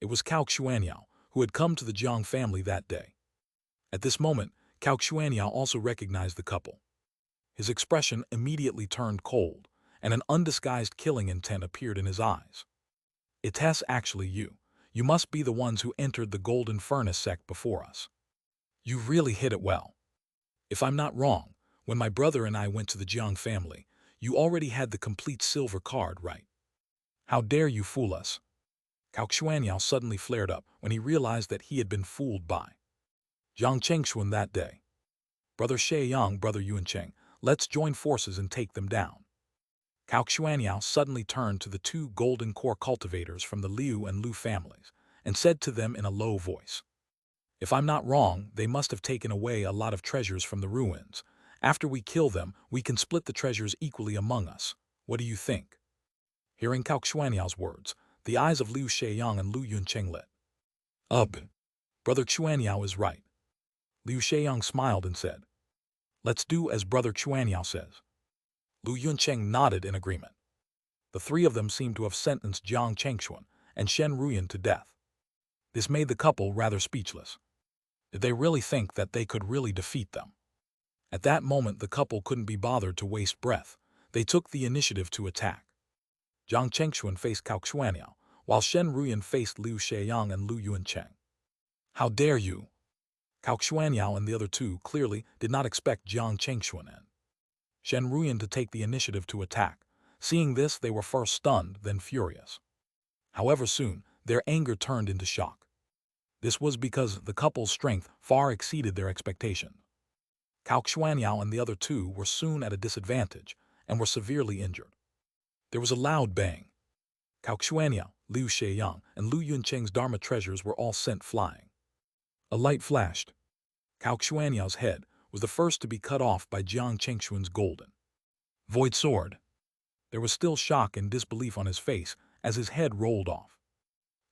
It was Cao Xuanyao, who had come to the Jiang family that day. At this moment, Cao Xuanyao also recognized the couple. His expression immediately turned cold, and an undisguised killing intent appeared in his eyes. "It's actually you. You must be the ones who entered the Golden Furnace sect before us. You really hit it well. If I'm not wrong, when my brother and I went to the Jiang family, you already had the complete silver card, right? How dare you fool us?" Cao Xuanyao suddenly flared up when he realized that he had been fooled by Jiang Chengxuan that day. "Brother Shaiyang, brother Yuancheng, let's join forces and take them down." Cao Xuanyao suddenly turned to the two golden core cultivators from the Liu and Lu families and said to them in a low voice, "If I'm not wrong, they must have taken away a lot of treasures from the ruins. After we kill them, we can split the treasures equally among us. What do you think?" Hearing Cao Xuanyao words, the eyes of Liu Shaiyang and Lu Yuncheng lit up. "Brother Xuanyao is right." Liu Shaiyang smiled and said, "Let's do as Brother Xuanyao says." Lu Yuncheng nodded in agreement. The three of them seemed to have sentenced Jiang Chengxuan and Shen Ruyan to death. This made the couple rather speechless. Did they really think that they could really defeat them? At that moment, the couple couldn't be bothered to waste breath. They took the initiative to attack. Jiang Chengxuan faced Cao Xuanyao, while Shen Ruyan faced Liu Shaiyang and Lu Yuncheng. "How dare you?" Cao Xuanyao and the other two clearly did not expect Jiang Chengxuan and Shen Ruyan to take the initiative to attack. Seeing this, they were first stunned, then furious. However, soon, their anger turned into shock. This was because the couple's strength far exceeded their expectation. Cao Xuanyao and the other two were soon at a disadvantage and were severely injured. There was a loud bang. Cao Xuanyao, Liu Shaiyang, and Lu Yuncheng's Dharma treasures were all sent flying. A light flashed. Cao Xuanyao's head was the first to be cut off by Jiang Chengxuan's golden void sword. There was still shock and disbelief on his face as his head rolled off,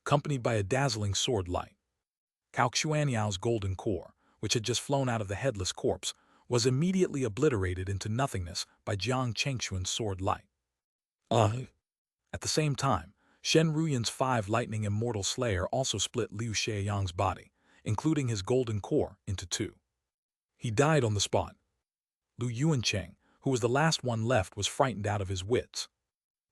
accompanied by a dazzling sword light. Cao Xuanyao's golden core, which had just flown out of the headless corpse, was immediately obliterated into nothingness by Jiang Chengxuan's sword light. At the same time, Shen Ruyan's 5 lightning immortal slayer also split Liu Shaiyang's body, including his golden core, into 2. He died on the spot. Lu Yuancheng, who was the last one left, was frightened out of his wits.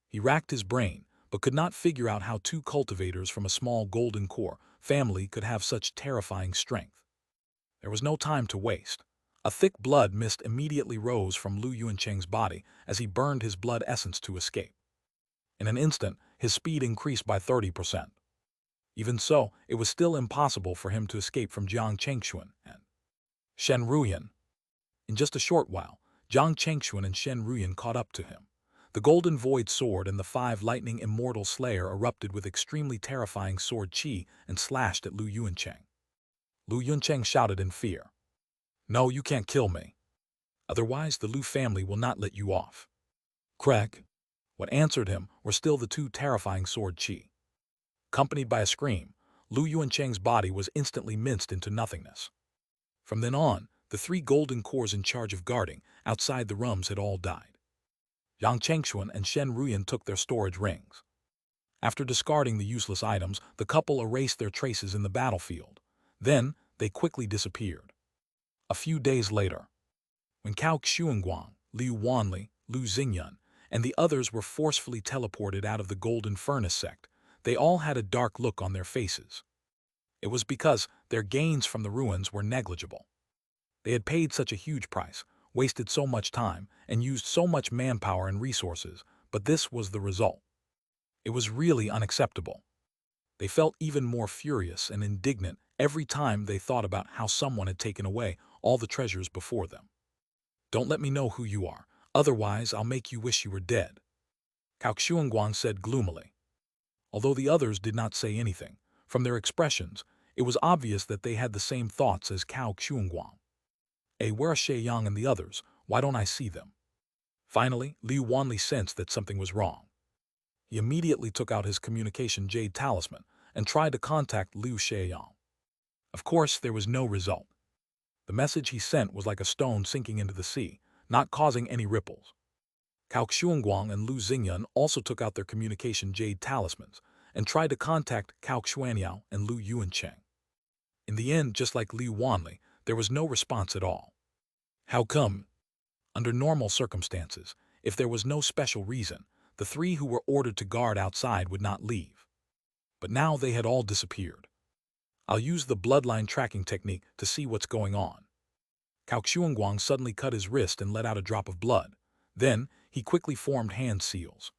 He racked his brain, but could not figure out how 2 cultivators from a small golden core family could have such terrifying strength. There was no time to waste. A thick blood mist immediately rose from Lu Yuancheng's body as he burned his blood essence to escape. In an instant, his speed increased by 30%. Even so, it was still impossible for him to escape from Jiang Chengxuan and Shen Ruyan. In just a short while, Jiang Chengxuan and Shen Ruyan caught up to him. The golden void sword and the 5 lightning immortal slayer erupted with extremely terrifying sword chi and slashed at Lu Yuancheng. Lu Yuncheng shouted in fear, "No, you can't kill me. Otherwise, the Lu family will not let you off." Crack! What answered him were still the 2 terrifying sword chi. Accompanied by a scream, Lu Yuancheng's body was instantly minced into nothingness. From then on, the 3 golden cores in charge of guarding outside the rooms had all died. Jiang Chengxuan and Shen Ruyan took their storage rings. After discarding the useless items, the couple erased their traces in the battlefield. Then, they quickly disappeared. A few days later, when Cao Xuanguang, Liu Wanli, Lu Xingyun, and the others were forcefully teleported out of the Golden Furnace sect, they all had a dark look on their faces. It was because their gains from the ruins were negligible. They had paid such a huge price, wasted so much time, and used so much manpower and resources, but this was the result. It was really unacceptable. They felt even more furious and indignant every time they thought about how someone had taken away all the treasures before them. "Don't let me know who you are, otherwise I'll make you wish you were dead," Cao Xuanguang said gloomily. Although the others did not say anything, from their expressions, it was obvious that they had the same thoughts as Cao Xuanguang. "Where are Shaiyang and the others? Why don't I see them?" Finally, Liu Wanli sensed that something was wrong. He immediately took out his communication Jade talisman and tried to contact Liu Xianyang. Of course, there was no result. The message he sent was like a stone sinking into the sea, not causing any ripples. Cao Xuanguang and Lu Xingyan also took out their communication Jade talismans and tried to contact Cao Xuanyao and Lu Yuancheng. In the end, just like Liu Wanli, there was no response at all. How come? Under normal circumstances, if there was no special reason, the three who were ordered to guard outside would not leave. But now they had all disappeared. I'll use the bloodline tracking technique to see what's going on. Cao Xuanguang suddenly cut his wrist and let out a drop of blood. Then, he quickly formed hand seals.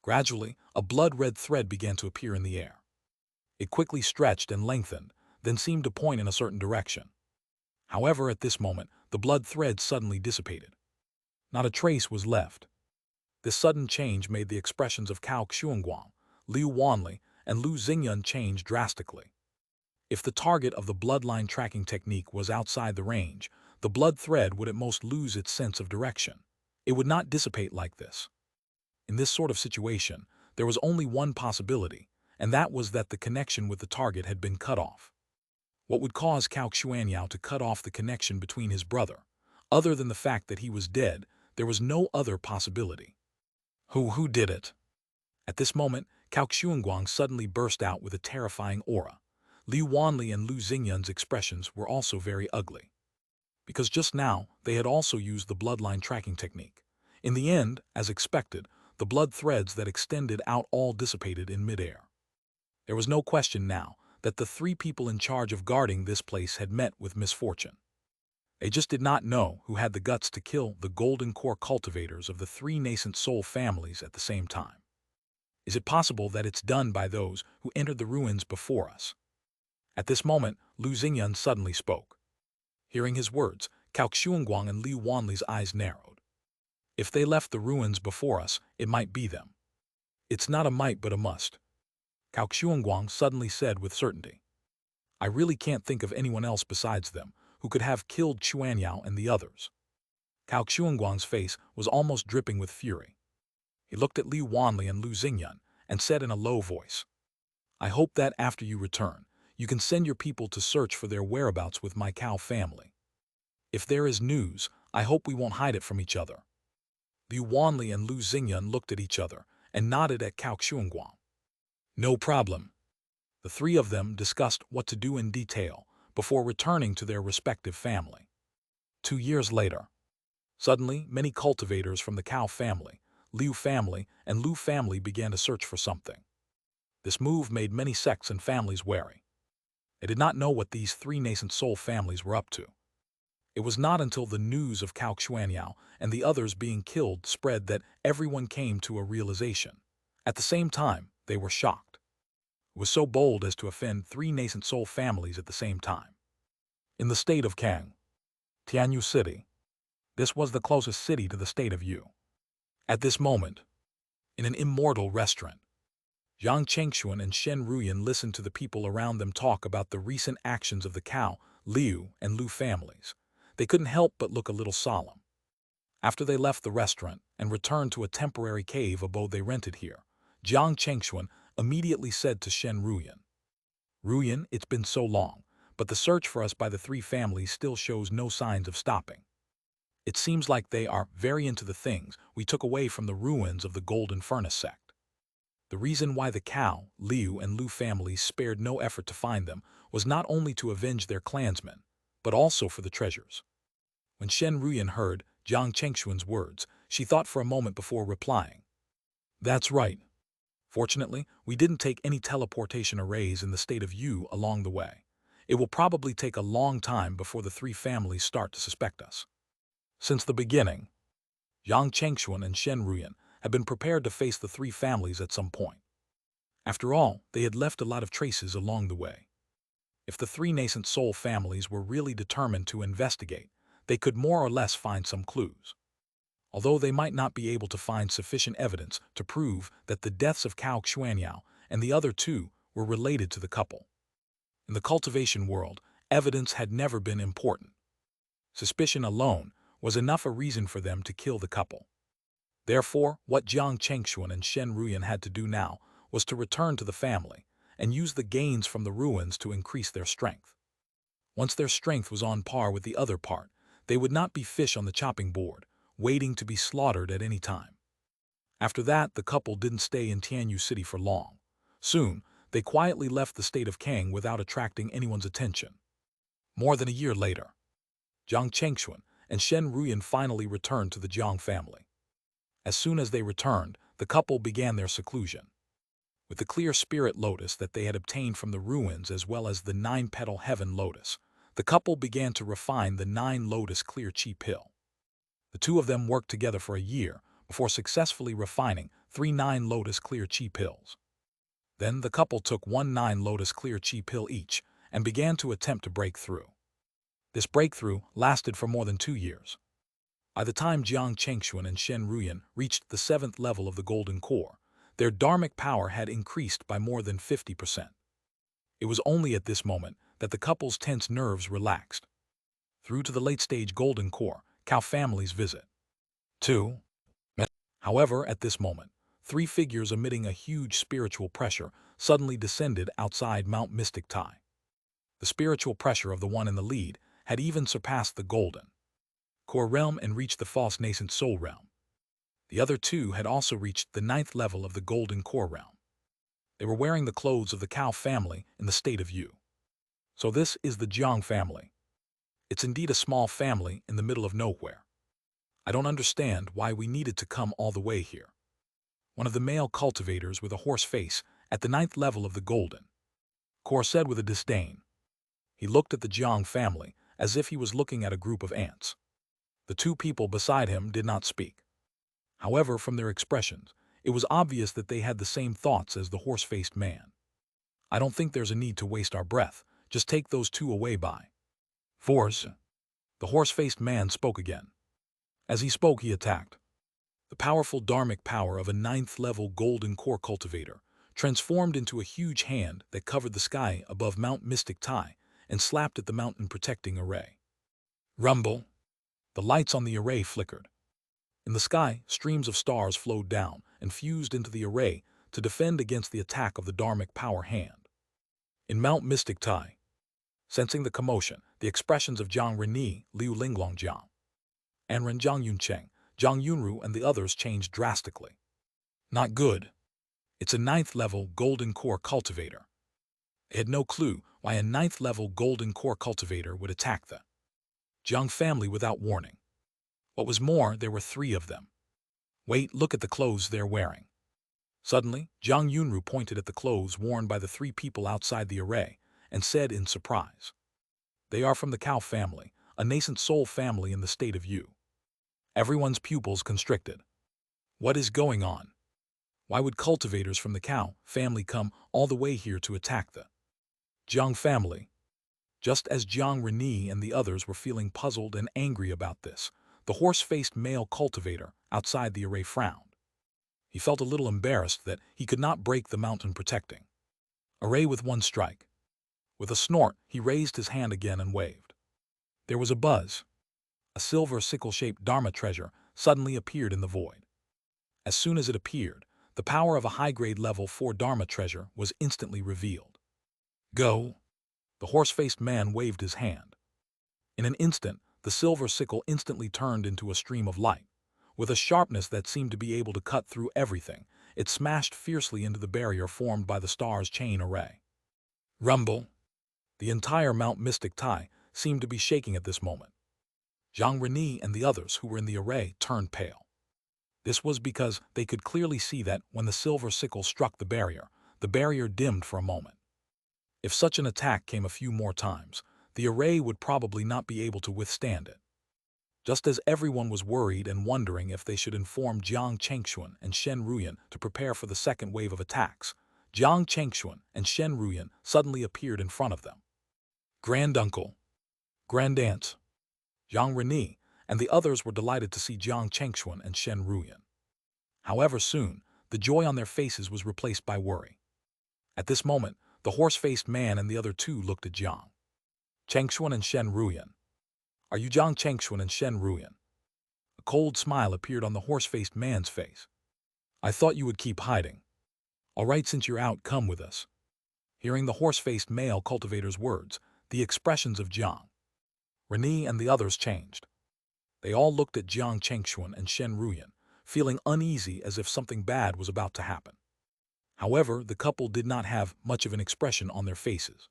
Gradually, a blood-red thread began to appear in the air. It quickly stretched and lengthened, then seemed to point in a certain direction. However, at this moment, the blood thread suddenly dissipated. Not a trace was left. This sudden change made the expressions of Cao Xuanguang, Liu Wanli, and Lu Xingyan change drastically. If the target of the bloodline tracking technique was outside the range, the blood thread would at most lose its sense of direction. It would not dissipate like this. In this sort of situation, there was only one possibility, and that was that the connection with the target had been cut off. What would cause Cao Xuanyao to cut off the connection between his brother? Other than the fact that he was dead, there was no other possibility. Who did it? At this moment, Cao Xuanguang suddenly burst out with a terrifying aura. Liu Wanli and Lu Xingyan's expressions were also very ugly. Because just now, they had also used the bloodline tracking technique. In the end, as expected, the blood threads that extended out all dissipated in midair. There was no question now that the three people in charge of guarding this place had met with misfortune. They just did not know who had the guts to kill the golden core cultivators of the three nascent soul families at the same time. Is it possible that it's done by those who entered the ruins before us? At this moment, Lu Xingyan suddenly spoke. Hearing his words, Cao Xuanguang and Liu Wanli's eyes narrowed. If they left the ruins before us, it might be them. It's not a might but a must. Cao Xuanguang suddenly said with certainty. I really can't think of anyone else besides them who could have killed Xuanyao and the others. Cao Xuanguang's face was almost dripping with fury. He looked at Liu Wanli and Lu Xingyan and said in a low voice, I hope that after you return, you can send your people to search for their whereabouts with my Cao family. If there is news, I hope we won't hide it from each other. Liu Wanli and Lu Xingyan looked at each other and nodded at Cao Xuanguang. No problem. The three of them discussed what to do in detail before returning to their respective family. 2 years later, suddenly many cultivators from the Cao family, Liu family, and Lu family began to search for something. This move made many sects and families wary. They did not know what these three nascent soul families were up to. It was not until the news of Cao Xuanyao and the others being killed spread that everyone came to a realization. At the same time, they were shocked. It was so bold as to offend three nascent soul families at the same time. In the state of Kang, Tianyu City, this was the closest city to the state of Yu. At this moment, in an immortal restaurant, Zhang Chengxuan and Shen Ruyan listened to the people around them talk about the recent actions of the Cao, Liu, and Lu families. They couldn't help but look a little solemn. After they left the restaurant and returned to a temporary cave abode they rented here, Zhang Chengxuan immediately said to Shen Ruyan, Ruyan, it's been so long, but the search for us by the three families still shows no signs of stopping. It seems like they are very into the things we took away from the ruins of the Golden Furnace sect. The reason why the Cao, Liu, and Lu families spared no effort to find them was not only to avenge their clansmen, but also for the treasures. When Shen Ruyan heard Zhang Chengxuan's words, she thought for a moment before replying. That's right. Fortunately, we didn't take any teleportation arrays in the state of Yu along the way. It will probably take a long time before the three families start to suspect us. Since the beginning, Zhang Chengxuan and Shen Ruyan had been prepared to face the three families at some point. After all, they had left a lot of traces along the way. If the three nascent soul families were really determined to investigate, they could more or less find some clues. Although they might not be able to find sufficient evidence to prove that the deaths of Cao Xuanyao and the other two were related to the couple. In the cultivation world, evidence had never been important. Suspicion alone was enough a reason for them to kill the couple. Therefore, what Jiang Chengxuan and Shen Ruyan had to do now was to return to the family and use the gains from the ruins to increase their strength. Once their strength was on par with the other part, they would not be fish on the chopping board, waiting to be slaughtered at any time. After that, the couple didn't stay in Tianyu City for long. Soon, they quietly left the state of Kang without attracting anyone's attention. More than a year later, Jiang Chengxuan and Shen Ruyan finally returned to the Jiang family. As soon as they returned, the couple began their seclusion. With the clear spirit lotus that they had obtained from the ruins as well as the 9-petal heaven lotus, the couple began to refine the 9-lotus clear chi pill. The two of them worked together for a year before successfully refining 3 9-lotus clear chi pills. Then the couple took 1 9-lotus clear chi pill each and began to attempt to break through. This breakthrough lasted for more than 2 years. By the time Jiang Chengxuan and Shen Ruyan reached the 7th level of the golden core, their dharmic power had increased by more than 50%. It was only at this moment that the couple's tense nerves relaxed. Through to the late-stage golden core, Cao family's visit. 2. However, at this moment, 3 figures emitting a huge spiritual pressure suddenly descended outside Mount Mystic Tai. The spiritual pressure of the one in the lead had even surpassed the golden core realm and reached the false nascent soul realm. The other 2 had also reached the 9th level of the golden core realm. They were wearing the clothes of the Cao family in the state of Yu. So this is the Jiang family. It's indeed a small family in the middle of nowhere. I don't understand why we needed to come all the way here. One of the male cultivators with a horse face at the 9th level of the golden core said with a disdain. He looked at the Jiang family as if he was looking at a group of ants. The 2 people beside him did not speak. However, from their expressions, it was obvious that they had the same thoughts as the horse-faced man. I don't think there's a need to waste our breath. Just take those 2 away by force. The horse-faced man spoke again. As he spoke, he attacked. The powerful dharmic power of a 9th-level golden core cultivator transformed into a huge hand that covered the sky above Mount Mystic Tai and slapped at the mountain protecting array. Rumble! The lights on the array flickered. In the sky, streams of stars flowed down and fused into the array to defend against the attack of the dharmic power hand. In Mount Mystic Tai, sensing the commotion, the expressions of Zhang Renyi, Liu Linglongjiang, Anren Zhang Yuncheng, Zhang Yunru, and the others changed drastically. Not good. It's a 9th-level golden core cultivator. They had no clue why a 9th-level golden core cultivator would attack the Jiang family without warning. What was more, there were 3 of them. Wait, look at the clothes they're wearing. Suddenly, Zhang Yunru pointed at the clothes worn by the 3 people outside the array and said in surprise, "They are from the Cao family, a nascent soul family in the state of Yu." Everyone's pupils constricted. What is going on? Why would cultivators from the Cao family come all the way here to attack the Jiang family? Just as Zhang Renyi and the others were feeling puzzled and angry about this, the horse-faced male cultivator outside the array frowned. He felt a little embarrassed that he could not break the mountain protecting array with one strike. With a snort, he raised his hand again and waved. There was a buzz. A silver sickle-shaped Dharma treasure suddenly appeared in the void. As soon as it appeared, the power of a high-grade level 4 Dharma treasure was instantly revealed. Go! The horse-faced man waved his hand. In an instant, the silver sickle instantly turned into a stream of light. With a sharpness that seemed to be able to cut through everything, it smashed fiercely into the barrier formed by the star's chain array. Rumble! The entire Mount Mystic Tai seemed to be shaking at this moment. Zhang Renyi and the others who were in the array turned pale. This was because they could clearly see that when the silver sickle struck the barrier dimmed for a moment. If such an attack came a few more times, the array would probably not be able to withstand it. Just as everyone was worried and wondering if they should inform Jiang Chengxuan and Shen Ruyan to prepare for the second wave of attacks, Jiang Chengxuan and Shen Ruyan suddenly appeared in front of them. Granduncle, Grandaunt, Zhang Renyi, and the others were delighted to see Jiang Chengxuan and Shen Ruyan. However, soon, the joy on their faces was replaced by worry. At this moment, the horse-faced man and the other 2 looked at Jiang Chengxuan and Shen Ruyan. Are you Jiang Chengxuan and Shen Ruyan? A cold smile appeared on the horse-faced man's face. "I thought you would keep hiding. All right, since you're out, come with us." Hearing the horse-faced male cultivator's words, the expressions of Jiang, Renee, and the others changed. They all looked at Jiang Chengxuan and Shen Ruyan, feeling uneasy as if something bad was about to happen. However, the couple did not have much of an expression on their faces.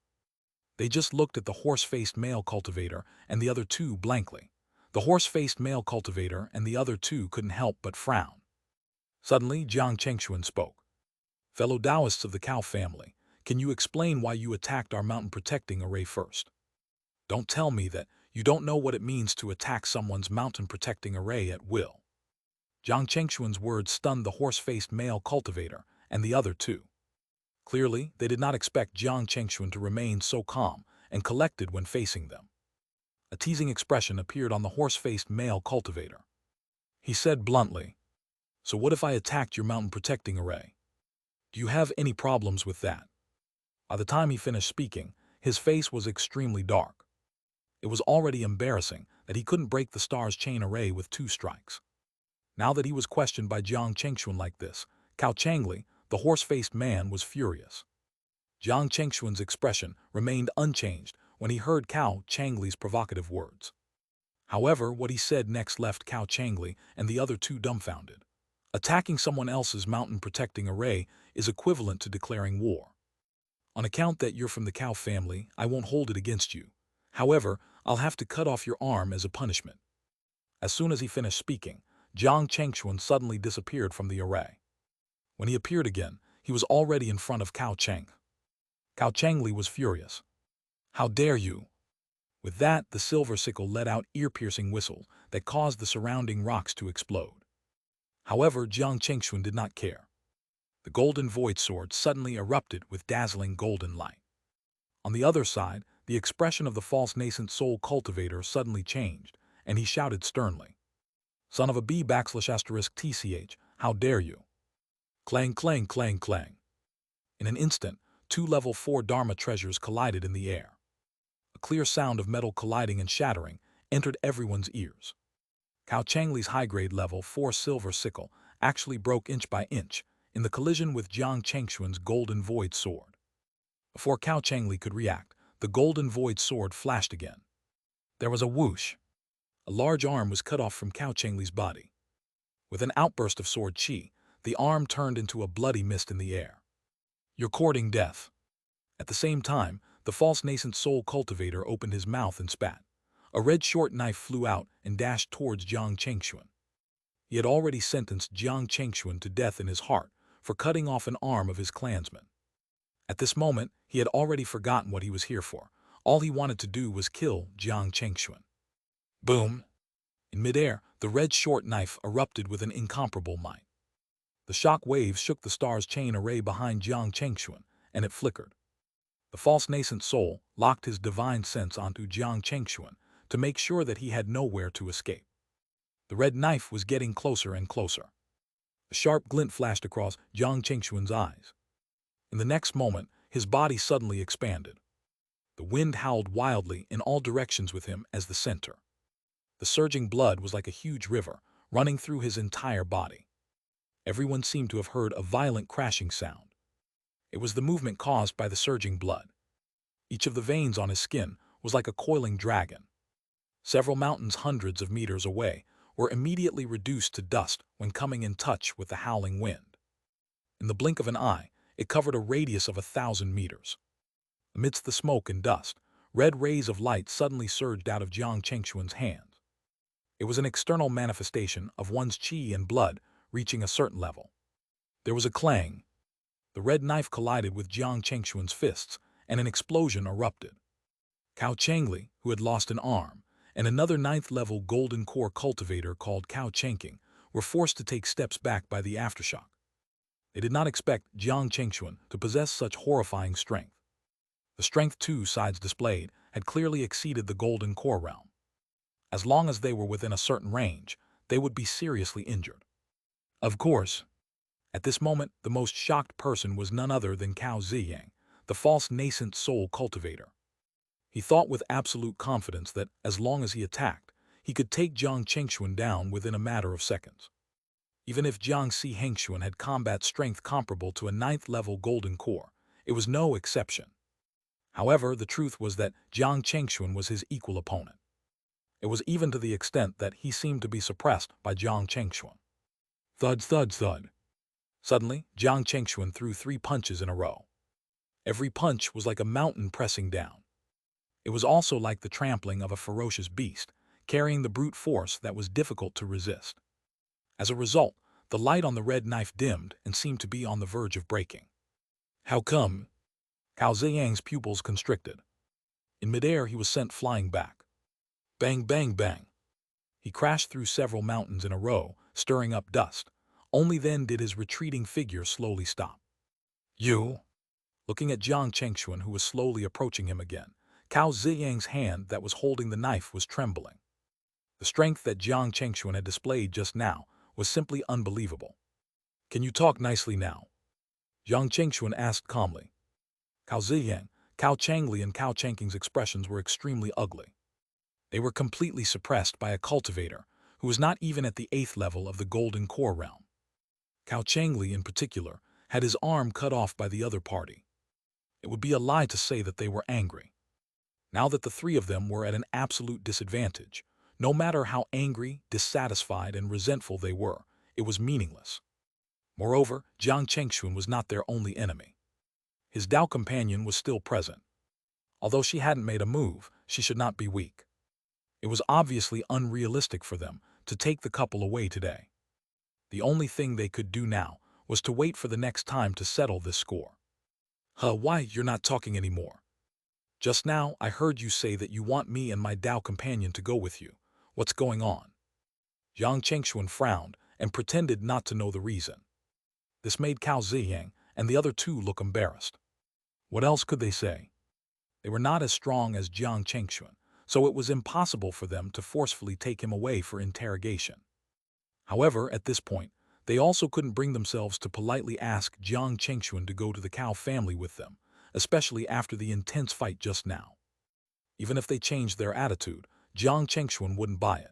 They just looked at the horse-faced male cultivator and the other two blankly. The horse-faced male cultivator and the other two couldn't help but frown. Suddenly, Jiang Chengxuan spoke. "Fellow Taoists of the cow family, can you explain why you attacked our mountain protecting array first? Don't tell me that you don't know what it means to attack someone's mountain protecting array at will." Jiang Chengxuan's words stunned the horse-faced male cultivator and the other two. Clearly, they did not expect Jiang Chengxuan to remain so calm and collected when facing them. A teasing expression appeared on the horse-faced male cultivator. He said bluntly, "So what if I attacked your mountain protecting array? Do you have any problems with that?" By the time he finished speaking, his face was extremely dark. It was already embarrassing that he couldn't break the star's chain array with 2 strikes. Now that he was questioned by Jiang Chengxuan like this, Cao Changli, the horse-faced man, was furious. Jiang Chengxuan's expression remained unchanged when he heard Cao Changli's provocative words. However, what he said next left Cao Changli and the other two dumbfounded. Attacking someone else's mountain protecting array is equivalent to declaring war. On account that you're from the cow family, I won't hold it against you. However, I'll have to cut off your arm as a punishment. As soon as he finished speaking, Jiang Chengxuan suddenly disappeared from the array. When he appeared again, he was already in front of Cao Cheng. Cao Chengli was furious. "How dare you!" With that, the silver sickle let out ear-piercing whistle that caused the surrounding rocks to explode. However, Jiang Chengxuan did not care. The golden void sword suddenly erupted with dazzling golden light. On the other side, the expression of the false nascent soul cultivator suddenly changed, and he shouted sternly, "Son of a b \tch, how dare you!" Clang, clang, clang, clang. In an instant, 2 level 4 Dharma treasures collided in the air. A clear sound of metal colliding and shattering entered everyone's ears. Cao Changli's high-grade level 4 silver sickle actually broke inch by inch in the collision with Jiang Chengxuan's golden void sword. Before Cao Chengli could react, the golden void sword flashed again. There was a whoosh. A large arm was cut off from Cao Chengli's body. With an outburst of sword chi, the arm turned into a bloody mist in the air. "You're courting death." At the same time, the false nascent soul cultivator opened his mouth and spat. A red short knife flew out and dashed towards Jiang Chengxuan. He had already sentenced Jiang Chengxuan to death in his heart for cutting off an arm of his clansman. At this moment, he had already forgotten what he was here for. All he wanted to do was kill Jiang Chengxuan. Boom! In midair, the red short knife erupted with an incomparable might. The shock waves shook the star's chain array behind Jiang Chengxuan, and it flickered. The false nascent soul locked his divine sense onto Jiang Chengxuan to make sure that he had nowhere to escape. The red knife was getting closer and closer. A sharp glint flashed across Jiang Chengxuan's eyes. In the next moment, his body suddenly expanded. The wind howled wildly in all directions with him as the center. The surging blood was like a huge river, running through his entire body. Everyone seemed to have heard a violent crashing sound. It was the movement caused by the surging blood. Each of the veins on his skin was like a coiling dragon. Several mountains hundreds of meters away were immediately reduced to dust when coming in touch with the howling wind. In the blink of an eye, it covered a radius of 1,000 meters. Amidst the smoke and dust, red rays of light suddenly surged out of Jiang Chengxuan's hands. It was an external manifestation of one's qi and blood reaching a certain level. There was a clang. The red knife collided with Jiang Chengxuan's fists, and an explosion erupted. Cao Changli, who had lost an arm, and another 9th-level golden core cultivator called Cao Chengking were forced to take steps back by the aftershock. They did not expect Jiang Chengxuan to possess such horrifying strength. The strength 2 sides displayed had clearly exceeded the golden core realm. As long as they were within a certain range, they would be seriously injured. Of course, at this moment, the most shocked person was none other than Cao Ziyang, the false nascent soul cultivator. He thought with absolute confidence that, as long as he attacked, he could take Jiang Chengxuan down within a matter of seconds. Even if Jiang Hengxuan had combat strength comparable to a 9th-level golden core, it was no exception. However, the truth was that Jiang Chengxuan was his equal opponent. It was even to the extent that he seemed to be suppressed by Jiang Chengxuan. Thud, thud, thud. Suddenly, Jiang Chengxuan threw 3 punches in a row. Every punch was like a mountain pressing down. It was also like the trampling of a ferocious beast, carrying the brute force that was difficult to resist. As a result, the light on the red knife dimmed and seemed to be on the verge of breaking. How come? Cao Ziyang's pupils constricted. In midair, he was sent flying back. Bang, bang, bang. He crashed through several mountains in a row, stirring up dust. Only then did his retreating figure slowly stop. You? Looking at Jiang Chengxuan, who was slowly approaching him again, Cao Ziyang's hand that was holding the knife was trembling. The strength that Jiang Chengxuan had displayed just now was simply unbelievable. Can you talk nicely now? Jiang Chengxuan asked calmly. Cao Ziyang, Cao Changli and Cao Changqing's expressions were extremely ugly. They were completely suppressed by a cultivator who was not even at the 8th level of the golden core realm. Cao Changli, in particular, had his arm cut off by the other party. It would be a lie to say that they were angry. Now that the 3 of them were at an absolute disadvantage, no matter how angry, dissatisfied, and resentful they were, it was meaningless. Moreover, Jiang Chengxuan was not their only enemy. His Dao companion was still present. Although she hadn't made a move, she should not be weak. It was obviously unrealistic for them to take the couple away today. The only thing they could do now was to wait for the next time to settle this score. Why, you're not talking anymore? Just now, I heard you say that you want me and my Dao companion to go with you. What's going on? Jiang Chengxuan frowned and pretended not to know the reason. This made Cao Ziyang and the other 2 look embarrassed. What else could they say? They were not as strong as Jiang Chengxuan, so it was impossible for them to forcefully take him away for interrogation. However, at this point, they also couldn't bring themselves to politely ask Jiang Chengxuan to go to the Cao family with them, especially after the intense fight just now. Even if they changed their attitude, Jiang Chengxuan wouldn't buy it.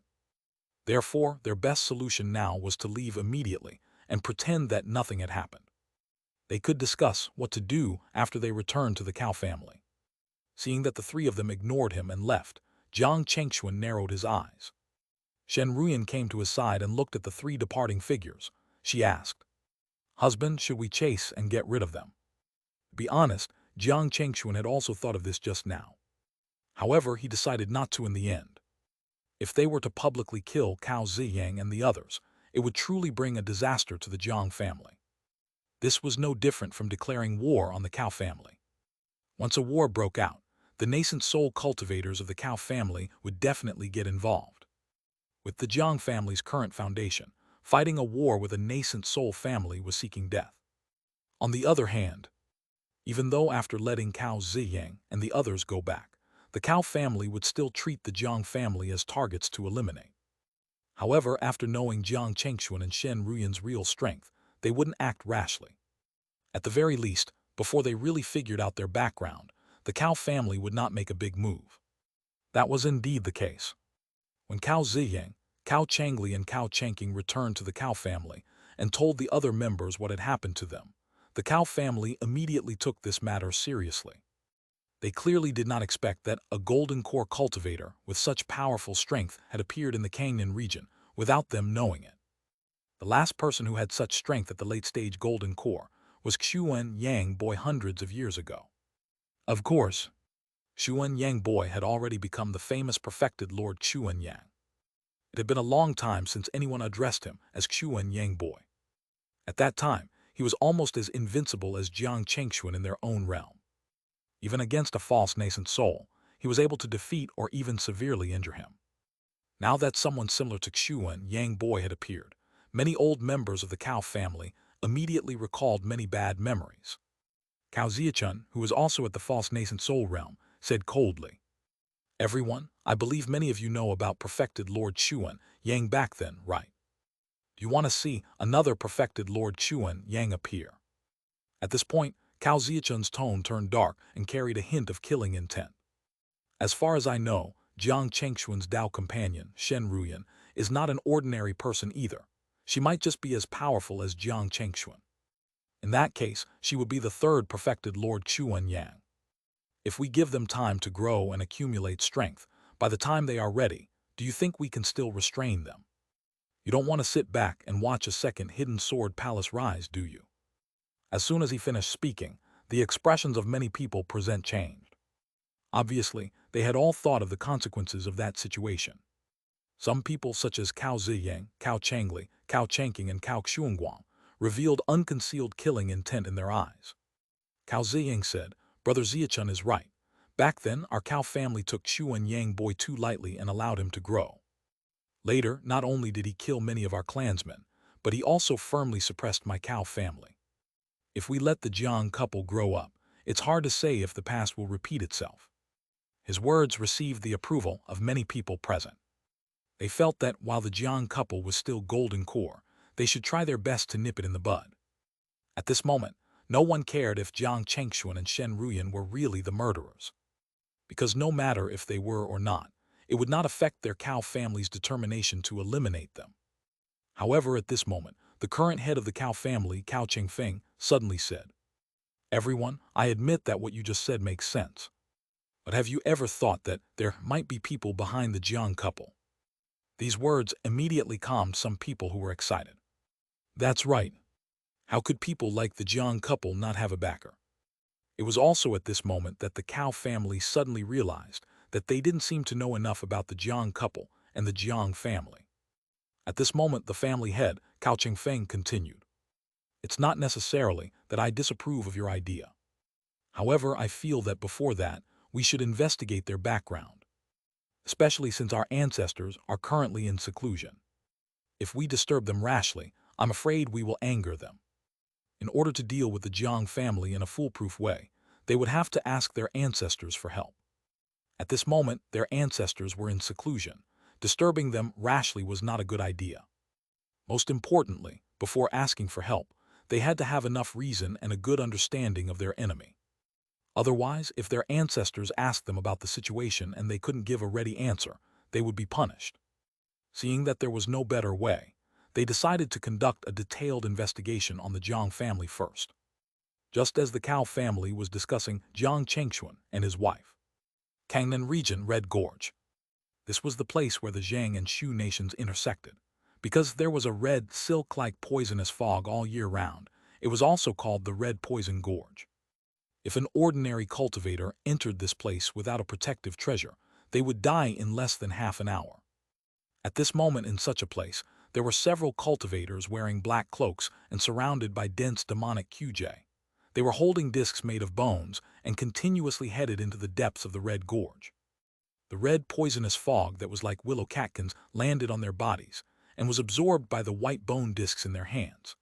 Therefore, their best solution now was to leave immediately and pretend that nothing had happened. They could discuss what to do after they returned to the Cao family. Seeing that the 3 of them ignored him and left, Jiang Chengxuan narrowed his eyes. Shen Ruyan came to his side and looked at the 3 departing figures. She asked, "Husband, should we chase and get rid of them?" To be honest, Jiang Chengxuan had also thought of this just now. However, he decided not to in the end. If they were to publicly kill Cao Ziyang and the others, it would truly bring a disaster to the Jiang family. This was no different from declaring war on the Cao family. Once a war broke out, the nascent soul cultivators of the Cao family would definitely get involved. With the Jiang family's current foundation, fighting a war with a nascent soul family was seeking death. On the other hand, even though after letting Cao Ziyang and the others go back, the Cao family would still treat the Jiang family as targets to eliminate. However, after knowing Jiang Chengxuan and Shen Ruyan's real strength, they wouldn't act rashly. At the very least, before they really figured out their background, the Cao family would not make a big move. That was indeed the case. When Cao Ziyang, Cao Changli and Cao Changqing returned to the Cao family and told the other members what had happened to them, the Cao family immediately took this matter seriously. They clearly did not expect that a golden core cultivator with such powerful strength had appeared in the Kangnan region without them knowing it. The last person who had such strength at the late-stage golden core was Xuan Yang Boy hundreds of years ago. Of course, Xuan Yang Boy had already become the famous perfected Lord Xuan Yang. It had been a long time since anyone addressed him as Xuan Yang Boy. At that time, he was almost as invincible as Jiang Chengxuan in their own realm. Even against a false nascent soul, he was able to defeat or even severely injure him. Now that someone similar to Xuan Yang Boy had appeared, many old members of the Cao family immediately recalled many bad memories. Cao Zichun, who was also at the false nascent soul realm, said coldly, "Everyone, I believe many of you know about perfected Lord Xuan Yang back then, right? Do you want to see another perfected Lord Xuan Yang appear?" At this point, Cao Zichun's tone turned dark and carried a hint of killing intent. "As far as I know, Jiang Chengxuan's Dao companion, Shen Ruyan, is not an ordinary person either. She might just be as powerful as Jiang Chengxuan. In that case, she would be the third perfected Lord Chuanyang. If we give them time to grow and accumulate strength, by the time they are ready, do you think we can still restrain them? You don't want to sit back and watch a second hidden sword palace rise, do you? As soon as he finished speaking, the expressions of many people present changed. Obviously, they had all thought of the consequences of that situation. Some people such as Cao Ziyang, Cao Changli, Cao Changqing, and Cao Xuanguang revealed unconcealed killing intent in their eyes. Cao Ziyang said, "Brother Ziachun is right. Back then, our Cao family took Chuanyang boy too lightly and allowed him to grow. Later, not only did he kill many of our clansmen, but he also firmly suppressed my Cao family. If we let the Jiang couple grow up, it's hard to say if the past will repeat itself." His words received the approval of many people present. They felt that while the Jiang couple was still golden core, they should try their best to nip it in the bud. At this moment, no one cared if Jiang Chengxuan and Shen Ruyan were really the murderers. Because no matter if they were or not, it would not affect their Cao family's determination to eliminate them. However, at this moment, the current head of the Cao family, Cao Chengfeng, suddenly said, "Everyone, I admit that what you just said makes sense. But have you ever thought that there might be people behind the Jiang couple?" These words immediately calmed some people who were excited. That's right. How could people like the Jiang couple not have a backer? It was also at this moment that the Cao family suddenly realized that they didn't seem to know enough about the Jiang couple and the Jiang family. At this moment, the family head, Cao Chengfeng, continued, "It's not necessarily that I disapprove of your idea. However, I feel that before that, we should investigate their background, especially since our ancestors are currently in seclusion. If we disturb them rashly, I'm afraid we will anger them. In order to deal with the Jiang family in a foolproof way, they would have to ask their ancestors for help. At this moment, their ancestors were in seclusion. Disturbing them rashly was not a good idea. Most importantly, before asking for help, they had to have enough reason and a good understanding of their enemy. Otherwise, if their ancestors asked them about the situation and they couldn't give a ready answer, they would be punished. Seeing that there was no better way, they decided to conduct a detailed investigation on the Jiang family first. Just as the Cao family was discussing Jiang Chengxuan and his wife. Kangnan region, Red Gorge. This was the place where the Zhang and Shu nations intersected. Because there was a red, silk-like poisonous fog all year round, it was also called the Red Poison Gorge. If an ordinary cultivator entered this place without a protective treasure, they would die in less than half an hour. At this moment in such a place, there were several cultivators wearing black cloaks and surrounded by dense demonic QJ. They were holding discs made of bones and continuously headed into the depths of the Red Gorge. The red poisonous fog that was like willow catkins landed on their bodies and was absorbed by the white bone discs in their hands.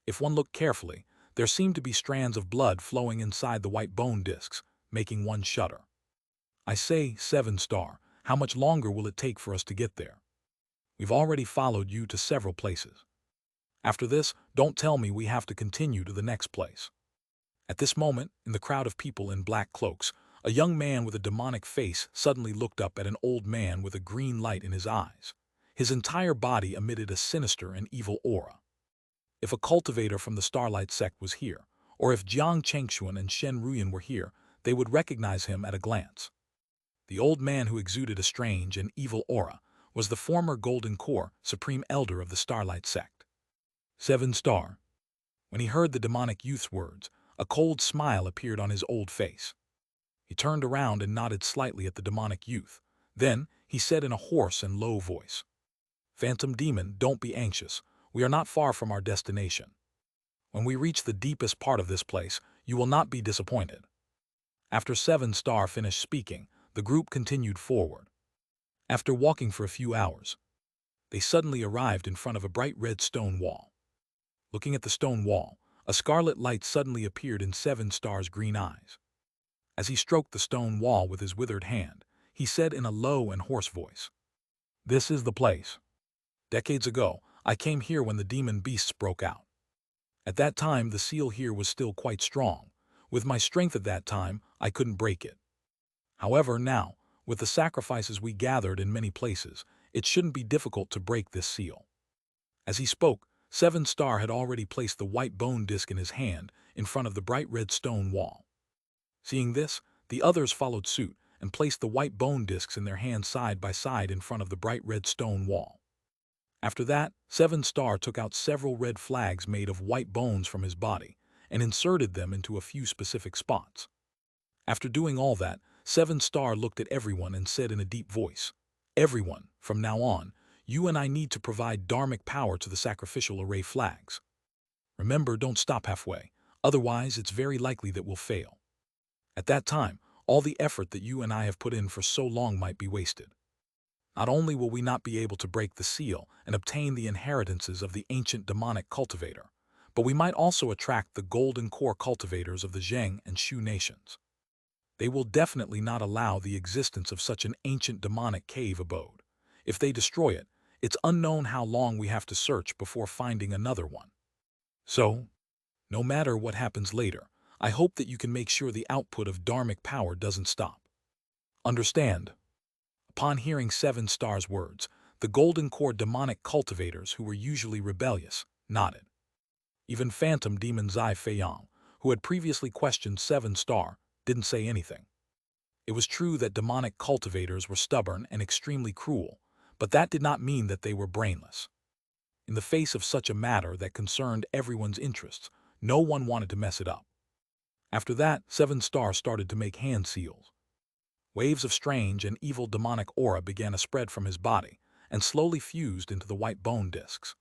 If one looked carefully, there seemed to be strands of blood flowing inside the white bone discs, making one shudder. I say, 7-star, how much longer will it take for us to get there? We've already followed you to several places. After this, don't tell me we have to continue to the next place. At this moment, in the crowd of people in black cloaks, a young man with a demonic face suddenly looked up at an old man with a green light in his eyes. His entire body emitted a sinister and evil aura. If a cultivator from the Starlight sect was here, or if Jiang Chengxuan and Shen Ruyan were here, they would recognize him at a glance. The old man who exuded a strange and evil aura was the former Golden Core Supreme Elder of the Starlight sect. 7-star. When he heard the demonic youth's words, a cold smile appeared on his old face. He turned around and nodded slightly at the demonic youth. Then, he said in a hoarse and low voice, "Phantom Demon, don't be anxious. We are not far from our destination. When we reach the deepest part of this place, you will not be disappointed." After 7-star finished speaking, the group continued forward. After walking for a few hours, they suddenly arrived in front of a bright red stone wall. Looking at the stone wall, a scarlet light suddenly appeared in 7-star's green eyes. As he stroked the stone wall with his withered hand, he said in a low and hoarse voice, "This is the place. Decades ago, I came here when the demon beasts broke out. At that time, the seal here was still quite strong. With my strength at that time, I couldn't break it. However, now, With the sacrifices we gathered in many places, it shouldn't be difficult to break this seal." As he spoke, Seven Star had already placed the white bone disc in his hand in front of the bright red stone wall. Seeing this, the others followed suit and placed the white bone discs in their hands side by side in front of the bright red stone wall. After that, Seven Star took out several red flags made of white bones from his body and inserted them into a few specific spots. After doing all that, Seven Star looked at everyone and said in a deep voice, "Everyone, from now on, you and I need to provide dharmic power to the sacrificial array flags. Remember, don't stop halfway, otherwise it's very likely that we'll fail. At that time, all the effort that you and I have put in for so long might be wasted. Not only will we not be able to break the seal and obtain the inheritances of the ancient demonic cultivator, but we might also attract the golden core cultivators of the Zheng and Shu nations. They will definitely not allow the existence of such an ancient demonic cave abode. If they destroy it, it's unknown how long we have to search before finding another one. So, no matter what happens later, I hope that you can make sure the output of dharmic power doesn't stop. Understand?" Upon hearing Seven Star's words, the golden core demonic cultivators, who were usually rebellious, nodded. Even Phantom Demon Zai Feiyang, who had previously questioned Seven Star, didn't say anything. It was true that demonic cultivators were stubborn and extremely cruel, but that did not mean that they were brainless. In the face of such a matter that concerned everyone's interests, no one wanted to mess it up. After that, Seven Star started to make hand seals. Waves of strange and evil demonic aura began to spread from his body and slowly fused into the white bone discs.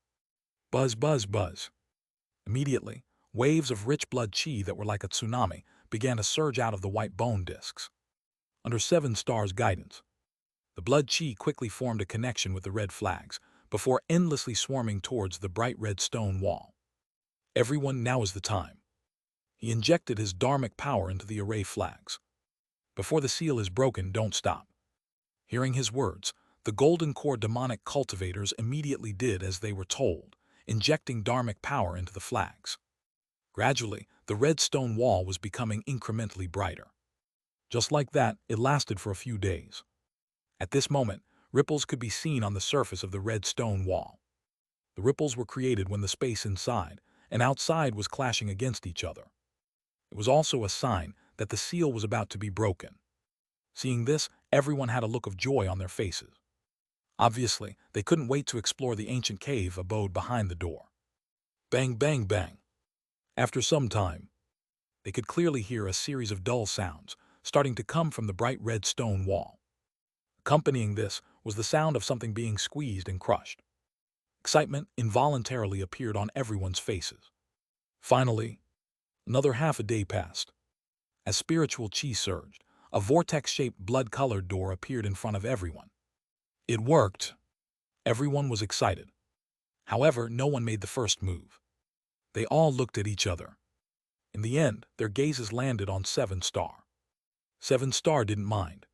Buzz, buzz, buzz. Immediately, waves of rich blood chi that were like a tsunami began to surge out of the white bone discs. Under Seven Star's guidance, the blood chi quickly formed a connection with the red flags before endlessly swarming towards the bright red stone wall. "Everyone, now is the time." He injected his dharmic power into the array flags. "Before the seal is broken, don't stop." Hearing his words, the golden core demonic cultivators immediately did as they were told, injecting dharmic power into the flags. Gradually, the red stone wall was becoming incrementally brighter. Just like that, it lasted for a few days. At this moment, ripples could be seen on the surface of the red stone wall. The ripples were created when the space inside and outside was clashing against each other. It was also a sign that the seal was about to be broken. Seeing this, everyone had a look of joy on their faces. Obviously, they couldn't wait to explore the ancient cave abode behind the door. Bang, bang, bang. After some time, they could clearly hear a series of dull sounds starting to come from the bright red stone wall. Accompanying this was the sound of something being squeezed and crushed. Excitement involuntarily appeared on everyone's faces. Finally, another half a day passed. As spiritual chi surged, a vortex-shaped blood-colored door appeared in front of everyone. It worked. Everyone was excited. However, no one made the first move. They all looked at each other. In the end, their gazes landed on Seven Star. Seven Star didn't mind.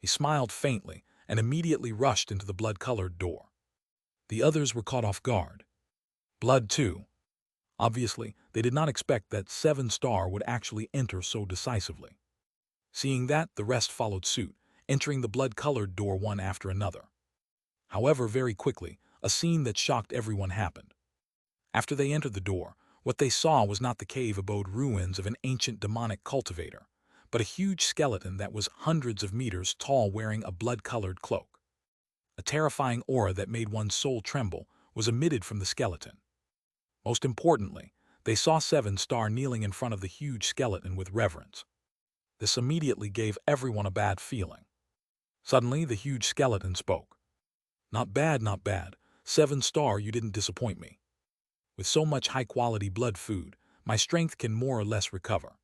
He smiled faintly and immediately rushed into the blood-colored door. The others were caught off guard. Blood too. Obviously, they did not expect that Seven Star would actually enter so decisively. Seeing that, the rest followed suit, entering the blood-colored door one after another. However, very quickly, a scene that shocked everyone happened. After they entered the door, what they saw was not the cave abode ruins of an ancient demonic cultivator, but a huge skeleton that was hundreds of meters tall wearing a blood-colored cloak. A terrifying aura that made one's soul tremble was emitted from the skeleton. Most importantly, they saw Seven Star kneeling in front of the huge skeleton with reverence. This immediately gave everyone a bad feeling. Suddenly, the huge skeleton spoke. "Not bad, not bad. Seven Star, you didn't disappoint me. With so much high-quality blood food, my strength can more or less recover.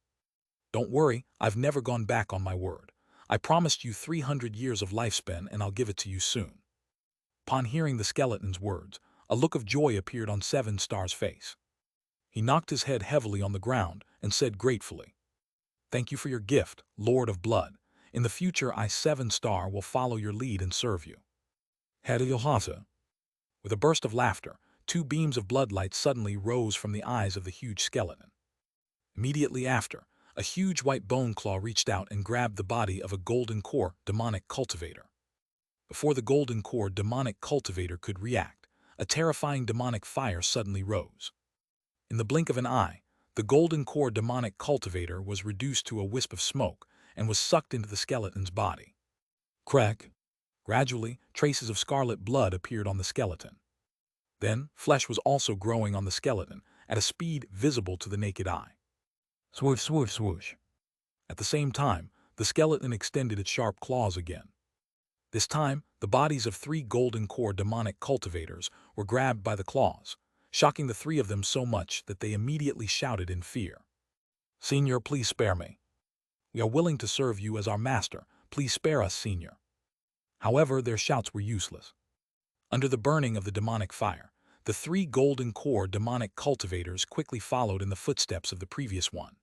Don't worry, I've never gone back on my word. I promised you 300 years of lifespan and I'll give it to you soon." Upon hearing the skeleton's words, a look of joy appeared on Seven Star's face. He knocked his head heavily on the ground and said gratefully, "Thank you for your gift, Lord of Blood. In the future, I, Seven Star, will follow your lead and serve you." Hadayahasa. With a burst of laughter, two beams of bloodlight suddenly rose from the eyes of the huge skeleton. Immediately after, A huge white bone claw reached out and grabbed the body of a golden core demonic cultivator. Before the golden core demonic cultivator could react, a terrifying demonic fire suddenly rose. In the blink of an eye, the golden core demonic cultivator was reduced to a wisp of smoke and was sucked into the skeleton's body. Crack! Gradually, traces of scarlet blood appeared on the skeleton. Then, flesh was also growing on the skeleton at a speed visible to the naked eye. Swoosh, swoosh, swoosh. At the same time, the skeleton extended its sharp claws again. This time, the bodies of 3 golden core demonic cultivators were grabbed by the claws, shocking the 3 of them so much that they immediately shouted in fear. "Senior, please spare me. We are willing to serve you as our master. Please spare us, Senior." However, their shouts were useless. Under the burning of the demonic fire, the 3 golden core demonic cultivators quickly followed in the footsteps of the previous one.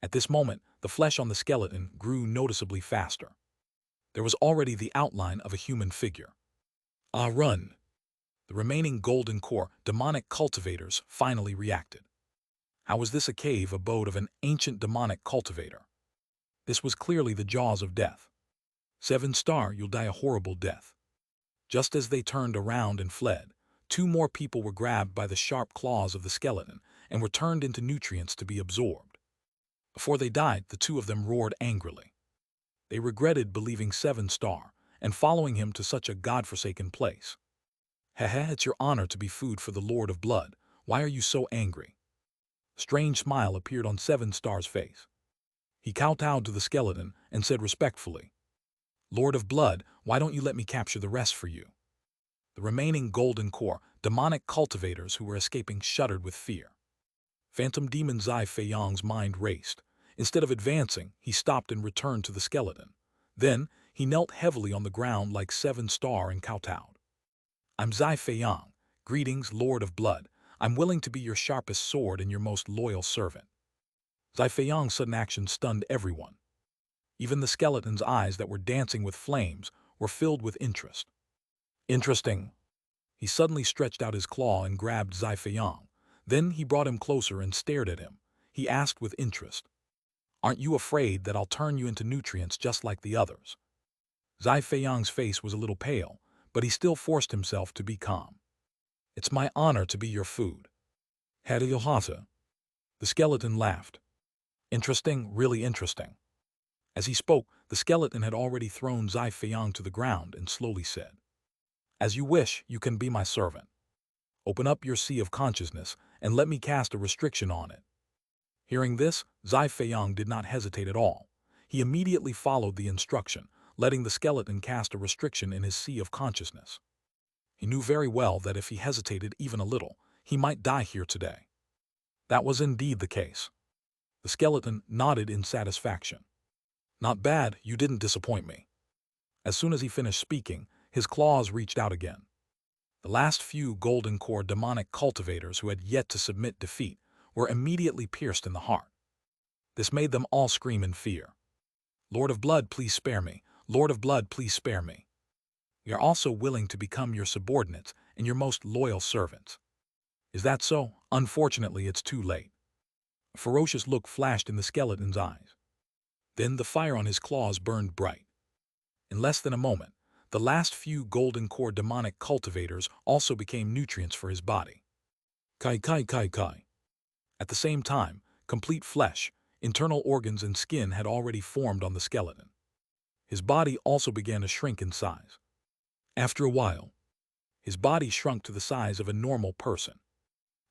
At this moment, the flesh on the skeleton grew noticeably faster. There was already the outline of a human figure. Ah, run! The remaining golden core demonic cultivators finally reacted. How was this a cave abode of an ancient demonic cultivator? This was clearly the jaws of death. 7-star, you'll die a horrible death. Just as they turned around and fled, 2 more people were grabbed by the sharp claws of the skeleton and were turned into nutrients to be absorbed. Before they died, the 2 of them roared angrily. They regretted believing 7-star and following him to such a godforsaken place. Heh, it's your honor to be food for the Lord of Blood. Why are you so angry? A strange smile appeared on 7-star's face. He kowtowed to the skeleton and said respectfully, "Lord of Blood, why don't you let me capture the rest for you?" The remaining golden core demonic cultivators who were escaping shuddered with fear. Phantom demon Zai Feiyang's mind raced. Instead of advancing, he stopped and returned to the skeleton. Then, he knelt heavily on the ground like 7-star and kowtowed. "I'm Zai Feiyang. Greetings, Lord of Blood. I'm willing to be your sharpest sword and your most loyal servant." Zai Feiyang's sudden action stunned everyone. Even the skeleton's eyes that were dancing with flames were filled with interest. "Interesting." He suddenly stretched out his claw and grabbed Zai Feiyang. Then he brought him closer and stared at him. He asked with interest, "Aren't you afraid that I'll turn you into nutrients just like the others?" Zai Feiyang's face was a little pale, but he still forced himself to be calm. "It's my honor to be your food." "Hadayahata." The skeleton laughed. "Interesting, really interesting." As he spoke, the skeleton had already thrown Zai Feiyang to the ground and slowly said, "As you wish, you can be my servant. Open up your sea of consciousness and let me cast a restriction on it." Hearing this, Zai Feiyang did not hesitate at all. He immediately followed the instruction, letting the skeleton cast a restriction in his sea of consciousness. He knew very well that if he hesitated even a little, he might die here today. That was indeed the case. The skeleton nodded in satisfaction. "Not bad, you didn't disappoint me." As soon as he finished speaking, his claws reached out again. The last few golden core demonic cultivators who had yet to submit defeat were immediately pierced in the heart. This made them all scream in fear. "Lord of Blood, please spare me. Lord of Blood, please spare me. We are also willing to become your subordinates and your most loyal servants." "Is that so? Unfortunately, it's too late." A ferocious look flashed in the skeleton's eyes. Then the fire on his claws burned bright. In less than a moment, the last few golden core demonic cultivators also became nutrients for his body. Kai kai kai kai. At the same time, complete flesh, internal organs and skin had already formed on the skeleton. His body also began to shrink in size. After a while, his body shrunk to the size of a normal person.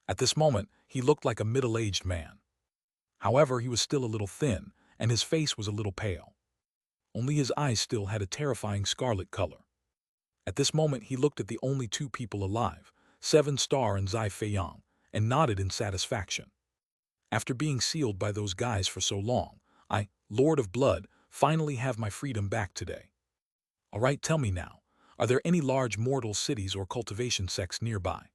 At this moment, he looked like a middle-aged man. However, he was still a little thin, and his face was a little pale. Only his eyes still had a terrifying scarlet color. At this moment, he looked at the only 2 people alive, 7-star and Zai Feiyang, and nodded in satisfaction. "After being sealed by those guys for so long, I, Lord of Blood, finally have my freedom back today. All right, tell me now, are there any large mortal cities or cultivation sects nearby?"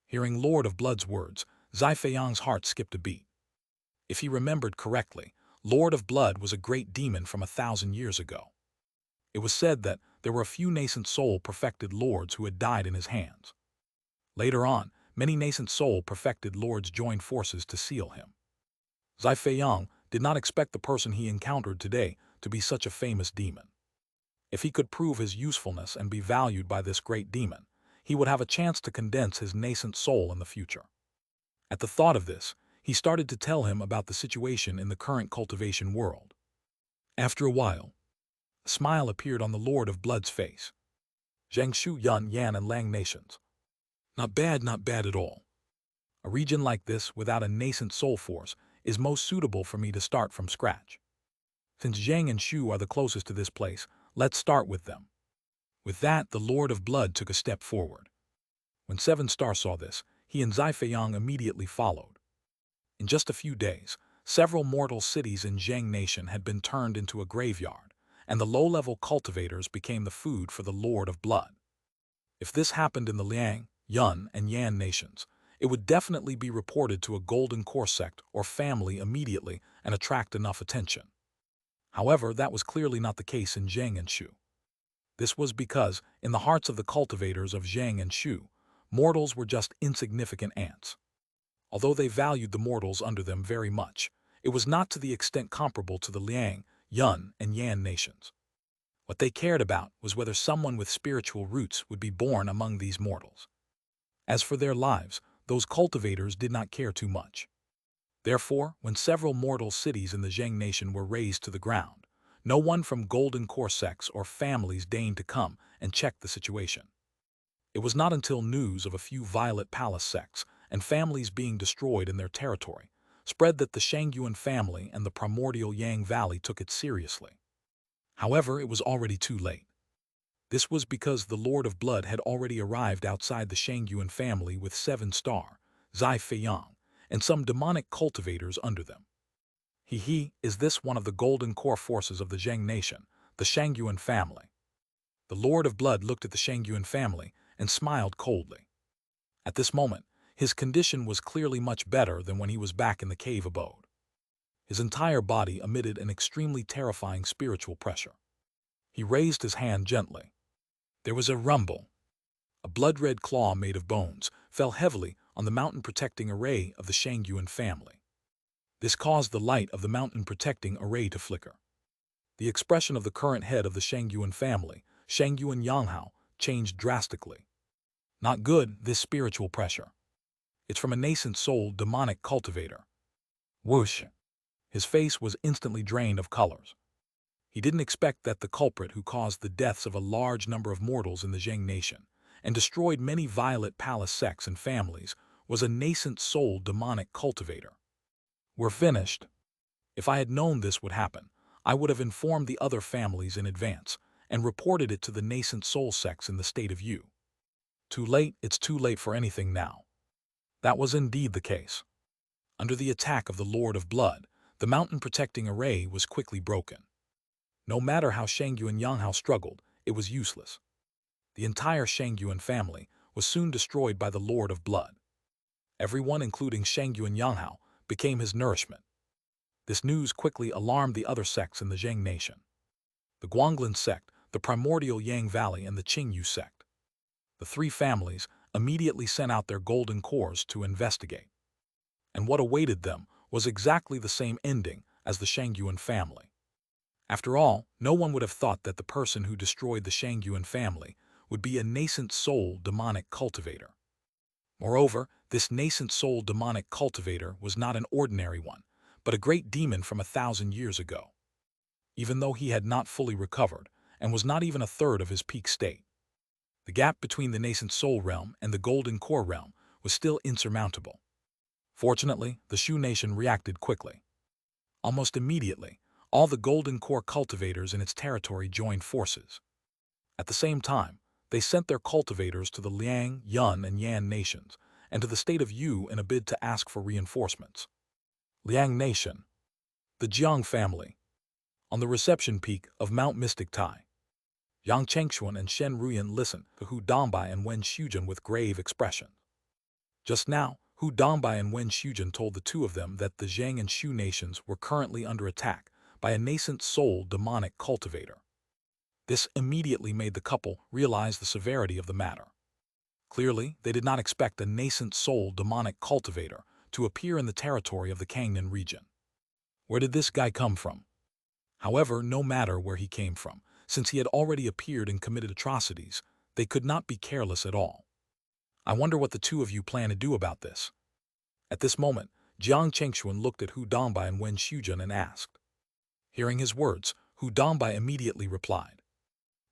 Hearing Lord of Blood's words, Zai Feiyang's heart skipped a beat. If he remembered correctly, Lord of Blood was a great demon from 1,000 years ago. It was said that there were a few nascent soul-perfected lords who had died in his hands. Later on, many nascent soul-perfected lords joined forces to seal him. Zai Feiyang did not expect the person he encountered today to be such a famous demon. If he could prove his usefulness and be valued by this great demon, he would have a chance to condense his nascent soul in the future. At the thought of this, he started to tell him about the situation in the current cultivation world. After a while, a smile appeared on the Lord of Blood's face. Jiangsu, Yun, Yan, and Lang nations. Not bad at all. A region like this, without a nascent soul force, is most suitable for me to start from scratch. Since Zhang and Shu are the closest to this place, let's start with them. With that, the Lord of Blood took a step forward. When Seven Star saw this, he and Zai Feiyang immediately followed. In just a few days, several mortal cities in Zhang Nation had been turned into a graveyard, and the low-level cultivators became the food for the Lord of Blood. If this happened in the Liang, Yun, and Yan nations, it would definitely be reported to a golden core sect or family immediately and attract enough attention. However, that was clearly not the case in Zhang and Shu. This was because, in the hearts of the cultivators of Zhang and Shu, mortals were just insignificant ants. Although they valued the mortals under them very much, it was not to the extent comparable to the Liang, Yun, and Yan nations. What they cared about was whether someone with spiritual roots would be born among these mortals. As for their lives, those cultivators did not care too much. Therefore, when several mortal cities in the Zhang nation were razed to the ground, no one from golden core sects or families deigned to come and check the situation. It was not until news of a few Violet Palace sects and families being destroyed in their territory spread that the Shangyuan family and the primordial Yang Valley took it seriously. However, it was already too late. This was because the Lord of Blood had already arrived outside the Shangyuan family with 7 Star, Zai Feiyang, and some demonic cultivators under them. Is this one of the golden core forces of the Zhang nation, the Shangyuan family? The Lord of Blood looked at the Shangyuan family and smiled coldly. At this moment, his condition was clearly much better than when he was back in the cave abode. His entire body emitted an extremely terrifying spiritual pressure. He raised his hand gently. There was a rumble. A blood-red claw made of bones fell heavily on the mountain-protecting array of the Shangyuan family. This caused the light of the mountain-protecting array to flicker. The expression of the current head of the Shangyuan family, Shangyuan Yanghao, changed drastically. Not good, this spiritual pressure. It's from a nascent soul demonic cultivator. Whoosh! His face was instantly drained of colors. He didn't expect that the culprit who caused the deaths of a large number of mortals in the Zhang nation and destroyed many Violet Palace sects and families was a nascent soul demonic cultivator. We're finished. If I had known this would happen, I would have informed the other families in advance and reported it to the nascent soul sects in the state of Yu. Too late, it's too late for anything now. That was indeed the case. Under the attack of the Lord of Blood, the mountain-protecting array was quickly broken. No matter how Shangyuan Yanghao struggled, it was useless. The entire Shangyuan family was soon destroyed by the Lord of Blood. Everyone, including Shangyuan Yanghao, became his nourishment. This news quickly alarmed the other sects in the Zhang nation. The Guanglin sect, the primordial Yang Valley, and the Qingyu sect. The 3 families immediately sent out their golden cores to investigate. And what awaited them was exactly the same ending as the Shangyuan family. After all, no one would have thought that the person who destroyed the Shangyuan family would be a nascent soul demonic cultivator. Moreover, this nascent soul demonic cultivator was not an ordinary one, but a great demon from 1,000 years ago. Even though he had not fully recovered, and was not even a third of his peak state, the gap between the nascent soul realm and the golden core realm was still insurmountable. Fortunately, the Shu nation reacted quickly. Almost immediately, all the golden core cultivators in its territory joined forces. At the same time, they sent their cultivators to the Liang, Yun, and Yan nations, and to the state of Yu in a bid to ask for reinforcements. Liang Nation. The Jiang family. On the reception peak of Mount Mystic Tai, Yang Chengxuan and Shen Ruyan listened to Hu Dongbai and Wen Shujun with grave expression. Just now, Hu Dongbai and Wen Shujun told the two of them that the Zhang and Shu nations were currently under attack by a nascent soul demonic cultivator. This immediately made the couple realize the severity of the matter. Clearly, they did not expect a nascent soul demonic cultivator to appear in the territory of the Kangnan region. Where did this guy come from? However, no matter where he came from, since he had already appeared and committed atrocities, they could not be careless at all. I wonder what the two of you plan to do about this. At this moment, Jiang Chengxuan looked at Hu Dongbai and Wen Shujun and asked. Hearing his words, Hu Dongbai immediately replied.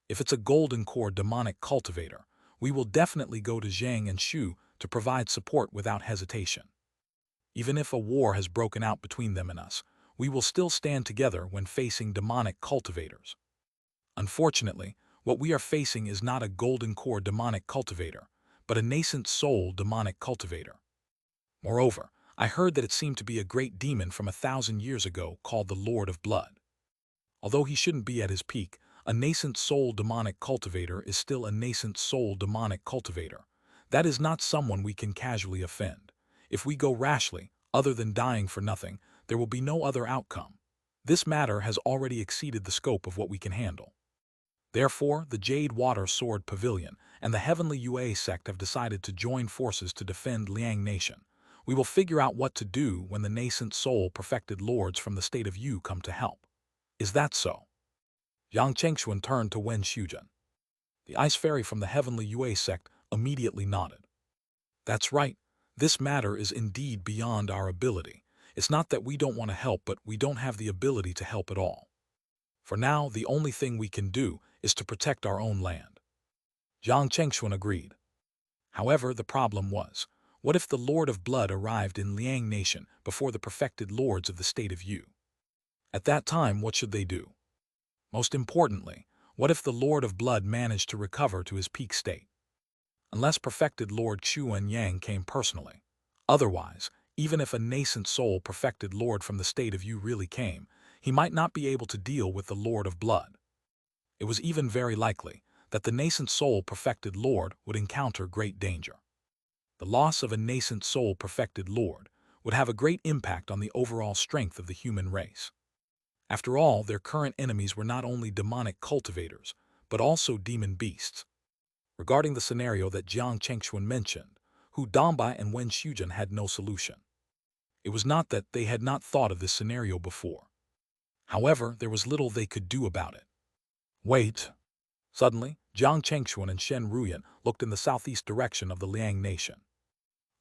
If it's a golden core demonic cultivator, we will definitely go to Zhang and Shu to provide support without hesitation. Even if a war has broken out between them and us, we will still stand together when facing demonic cultivators. Unfortunately, what we are facing is not a golden core demonic cultivator, but a nascent soul demonic cultivator. Moreover, I heard that it seemed to be a great demon from 1,000 years ago called the Lord of Blood. Although he shouldn't be at his peak, a nascent soul demonic cultivator is still a nascent soul demonic cultivator. That is not someone we can casually offend. If we go rashly, other than dying for nothing, there will be no other outcome. This matter has already exceeded the scope of what we can handle. Therefore, the Jade Water Sword Pavilion and the Heavenly Yue sect have decided to join forces to defend Liang Nation. We will figure out what to do when the nascent soul perfected lords from the state of Yu come to help. Is that so? Yang Chengxuan turned to Wen Shujun. The ice fairy from the Heavenly Yue sect immediately nodded. That's right. This matter is indeed beyond our ability. It's not that we don't want to help, but we don't have the ability to help at all. For now, the only thing we can do is to protect our own land. Jiang Chengxuan agreed. However, the problem was, what if the Lord of Blood arrived in Liang Nation before the perfected lords of the state of Yu? At that time, what should they do? Most importantly, what if the Lord of Blood managed to recover to his peak state? Unless perfected Lord Xu and Yang came personally. Otherwise, even if a nascent soul perfected Lord from the state of Yu really came, he might not be able to deal with the Lord of Blood. It was even very likely that the nascent soul perfected Lord would encounter great danger. The loss of a nascent soul perfected Lord would have a great impact on the overall strength of the human race. After all, their current enemies were not only demonic cultivators, but also demon beasts. Regarding the scenario that Jiang Chengxuan mentioned, Hu Dongbai and Wen Shujun had no solution. It was not that they had not thought of this scenario before. However, there was little they could do about it. Wait. Suddenly, Jiang Chengxuan and Shen Ruyan looked in the southeast direction of the Liang Nation.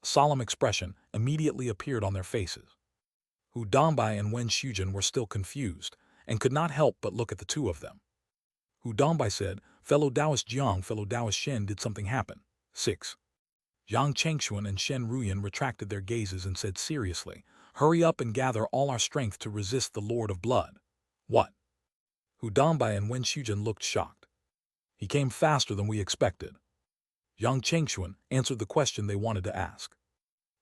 A solemn expression immediately appeared on their faces. Hu Dongbai and Wen Shujun were still confused and could not help but look at the two of them. Hu Dongbai said, Fellow Taoist Jiang, fellow Taoist Shen, did something happen? 6. Jiang Chengxuan and Shen Ruyan retracted their gazes and said seriously, Hurry up and gather all our strength to resist the Lord of Blood. What? Hu Dongbai and Wen Shujun looked shocked. He came faster than we expected. Jiang Chengxuan answered the question they wanted to ask.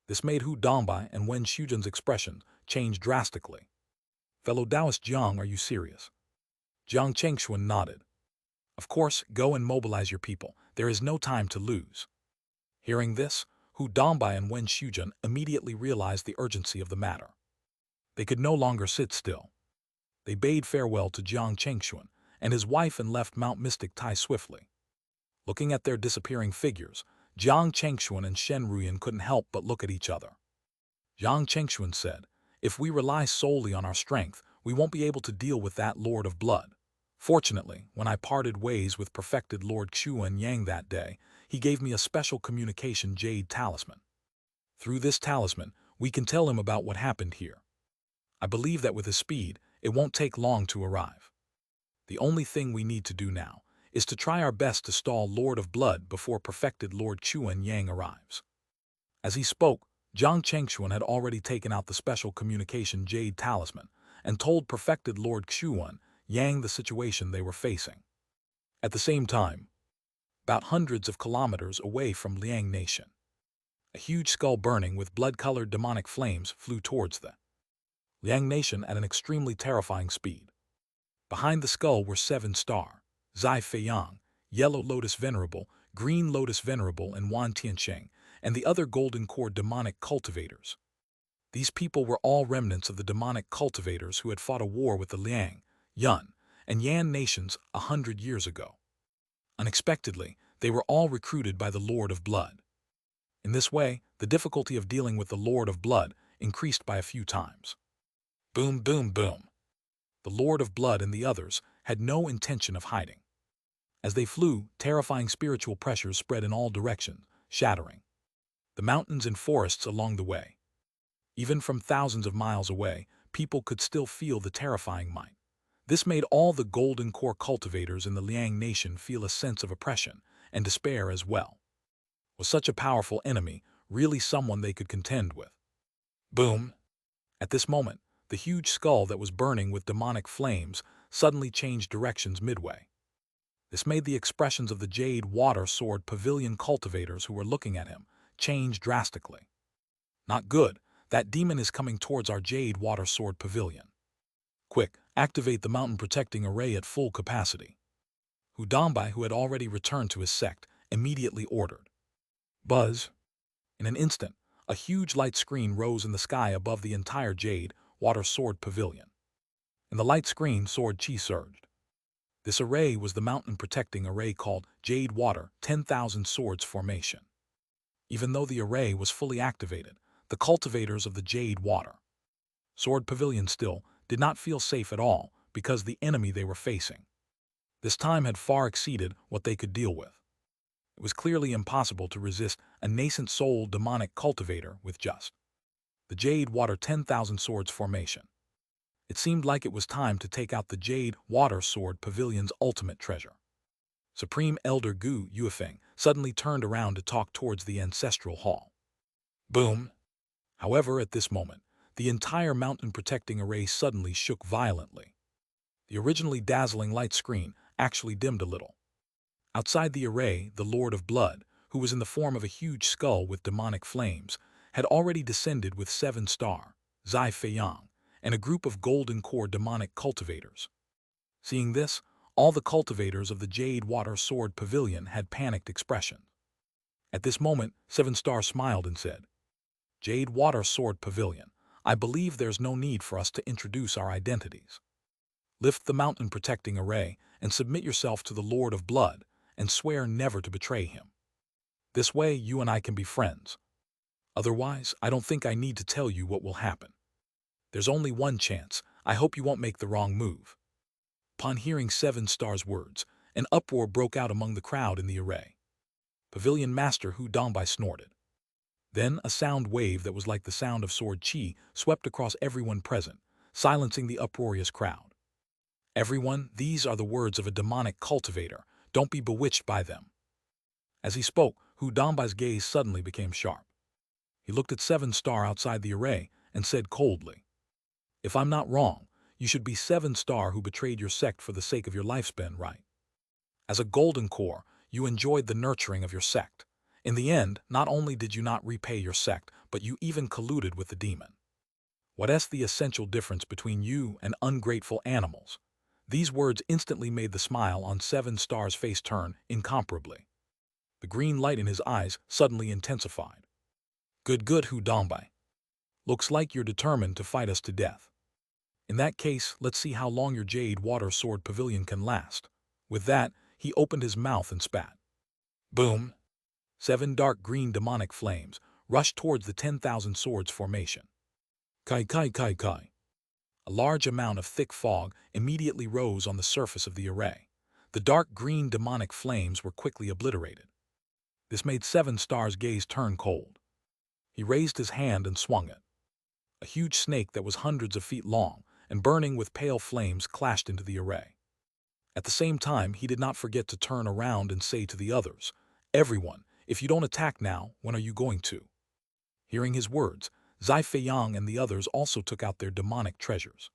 This made Hu Dongbai and Wen Shujun's expression change drastically. Fellow Taoist Jiang, are you serious? Jiang Chengxuan nodded. Of course, go and mobilize your people. There is no time to lose. Hearing this, Hu Dongbai and Wen Shujun immediately realized the urgency of the matter. They could no longer sit still. They bade farewell to Jiang Chengxuan and his wife and left Mount Mystic Tai swiftly. Looking at their disappearing figures, Jiang Chengxuan and Shen Ruyan couldn't help but look at each other. Jiang Chengxuan said, If we rely solely on our strength, we won't be able to deal with that Lord of Blood. Fortunately, when I parted ways with perfected Lord Xu and Yang that day, he gave me a special communication Jade talisman. Through this talisman, we can tell him about what happened here. I believe that with his speed, it won't take long to arrive. The only thing we need to do now is to try our best to stall Lord of Blood before perfected Lord Xu and Yang arrives. As he spoke, Jiang Chengxuan had already taken out the special communication Jade talisman and told perfected Lord Xu and Yang the situation they were facing. At the same time, about hundreds of kilometers away from Liang Nation, a huge skull burning with blood-colored demonic flames flew towards the Liang Nation at an extremely terrifying speed. Behind the skull were 7 star, Zai Feiyang, Yellow Lotus Venerable, Green Lotus Venerable, and Wan Tiansheng, and the other golden core demonic cultivators. These people were all remnants of the demonic cultivators who had fought a war with the Liang, Yun, and Yan nations 100 years ago. Unexpectedly, they were all recruited by the Lord of Blood. In this way, the difficulty of dealing with the Lord of Blood increased by a few times. Boom, boom, boom. The Lord of Blood and the others had no intention of hiding. As they flew, terrifying spiritual pressures spread in all directions, shattering the mountains and forests along the way. Even from thousands of miles away, people could still feel the terrifying might. This made all the golden core cultivators in the Liang nation feel a sense of oppression and despair as well. Was such a powerful enemy really someone they could contend with? Boom! At this moment, the huge skull that was burning with demonic flames suddenly changed directions midway. This made the expressions of the Jade Water Sword Pavilion cultivators who were looking at him change drastically. Not good. That demon is coming towards our Jade Water Sword Pavilion. Quick, activate the mountain protecting array at full capacity. Hudambai, who had already returned to his sect, immediately ordered. Buzz! In an instant, a huge light screen rose in the sky above the entire Jade Water Sword Pavilion. In the light screen, sword chi surged. This array was the mountain protecting array called Jade Water 10,000 Swords Formation. Even though the array was fully activated, the cultivators of the Jade Water Sword Pavilion still did not feel safe at all because the enemy they were facing this time had far exceeded what they could deal with. It was clearly impossible to resist a nascent soul demonic cultivator with just the Jade Water 10,000 Swords Formation. It seemed like it was time to take out the Jade Water Sword Pavilion's ultimate treasure. Supreme Elder Gu Yuefeng suddenly turned around to talk towards the ancestral hall. Boom! However, at this moment, the entire mountain protecting array suddenly shook violently. The originally dazzling light screen actually dimmed a little. Outside the array, the Lord of Blood, who was in the form of a huge skull with demonic flames, had already descended with 7-star, Zai Feiyang, and a group of golden core demonic cultivators. Seeing this, all the cultivators of the Jade Water Sword Pavilion had panicked expressions. At this moment, 7-star smiled and said, Jade Water Sword Pavilion, I believe there's no need for us to introduce our identities. Lift the mountain protecting array and submit yourself to the Lord of Blood and swear never to betray him. This way you and I can be friends. Otherwise, I don't think I need to tell you what will happen. There's only one chance. I hope you won't make the wrong move. Upon hearing 7-star's words, an uproar broke out among the crowd in the array. Pavilion Master Hu Dongbai snorted. Then a sound wave that was like the sound of sword chi swept across everyone present, silencing the uproarious crowd. Everyone, these are the words of a demonic cultivator. Don't be bewitched by them. As he spoke, Hu Dongbai's gaze suddenly became sharp. He looked at 7-star outside the array and said coldly, If I'm not wrong, you should be 7-star who betrayed your sect for the sake of your lifespan, right? As a golden core, you enjoyed the nurturing of your sect. In the end, not only did you not repay your sect, but you even colluded with the demon. What's the essential difference between you and ungrateful animals? These words instantly made the smile on 7-star's face turn incomparably. The green light in his eyes suddenly intensified. Good, Hu Dongbai. Looks like you're determined to fight us to death. In that case, let's see how long your Jade Water Sword Pavilion can last. With that, he opened his mouth and spat. Boom! 7 dark green demonic flames rushed towards the 10,000 Swords Formation. Kai. A large amount of thick fog immediately rose on the surface of the array. The dark green demonic flames were quickly obliterated. This made 7-star's gaze turn cold. He raised his hand and swung it. A huge snake that was hundreds of feet long and burning with pale flames clashed into the array. At the same time, he did not forget to turn around and say to the others, Everyone, if you don't attack now, when are you going to? Hearing his words, Zai Feiyang and the others also took out their demonic treasures.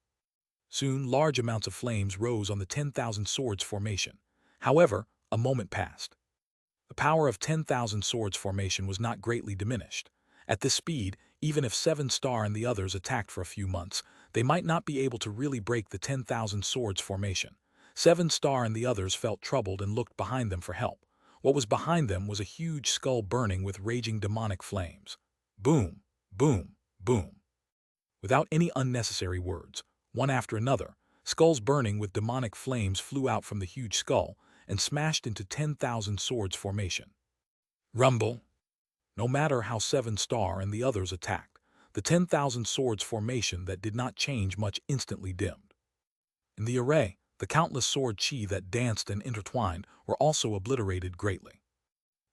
Soon, large amounts of flames rose on the 10,000 Swords Formation. However, a moment passed. The power of 10,000 Swords Formation was not greatly diminished. At this speed, even if 7-star and the others attacked for a few months, they might not be able to really break the 10,000 Swords Formation. 7-star and the others felt troubled and looked behind them for help. What was behind them was a huge skull burning with raging demonic flames. Boom, boom, boom. Without any unnecessary words, one after another, skulls burning with demonic flames flew out from the huge skull and smashed into 10,000 Swords Formation. Rumble! No matter how 7-star and the others attacked, the 10,000 swords formation that did not change much instantly dimmed. In the array, the countless sword chi that danced and intertwined were also obliterated greatly.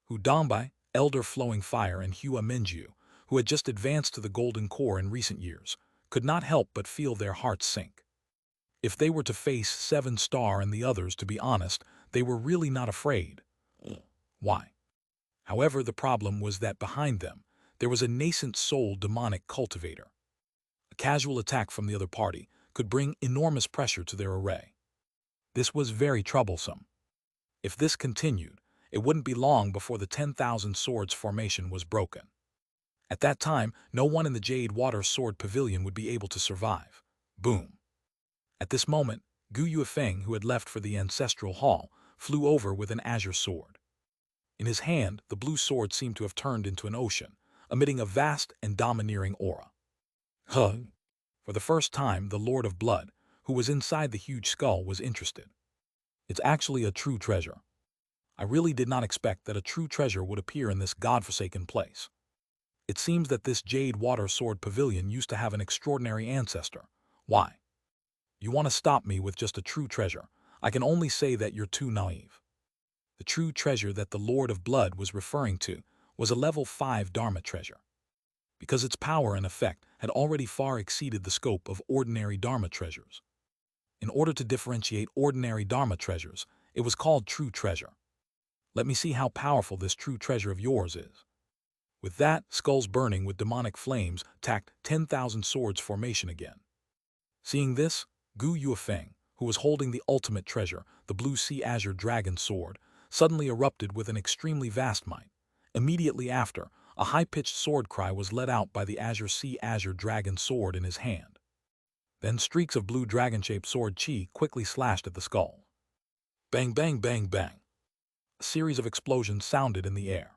Hu Dongbei, elder flowing fire, and Hua Minju, who had just advanced to the golden core in recent years, could not help but feel their hearts sink. If they were to face 7-star and the others, to be honest, they were really not afraid. Why? However, the problem was that behind them, there was a nascent soul demonic cultivator. A casual attack from the other party could bring enormous pressure to their array. This was very troublesome. If this continued, it wouldn't be long before the 10,000 swords formation was broken. At that time, no one in the Jade Water Sword Pavilion would be able to survive. Boom. At this moment, Gu Yuefeng, who had left for the ancestral hall, flew over with an azure sword. In his hand, the blue sword seemed to have turned into an ocean, emitting a vast and domineering aura. Huh. For the first time, the Lord of Blood, who was inside the huge skull, was interested. It's actually a true treasure. I really did not expect that a true treasure would appear in this godforsaken place. It seems that this Jade Water Sword Pavilion used to have an extraordinary ancestor. Why? You want to stop me with just a true treasure? I can only say that you're too naive. The true treasure that the Lord of Blood was referring to was a level 5 Dharma treasure. Because its power and effect had already far exceeded the scope of ordinary Dharma treasures. In order to differentiate ordinary Dharma treasures, it was called true treasure. Let me see how powerful this true treasure of yours is. With that, skulls burning with demonic flames attacked 10,000 swords formation again. Seeing this, Gu Yuefeng, who was holding the ultimate treasure, the blue sea azure dragon sword, suddenly erupted with an extremely vast might. Immediately after, a high-pitched sword cry was let out by the azure sea azure dragon sword in his hand. Then streaks of blue dragon-shaped sword chi quickly slashed at the skull. Bang, bang, bang, bang. A series of explosions sounded in the air.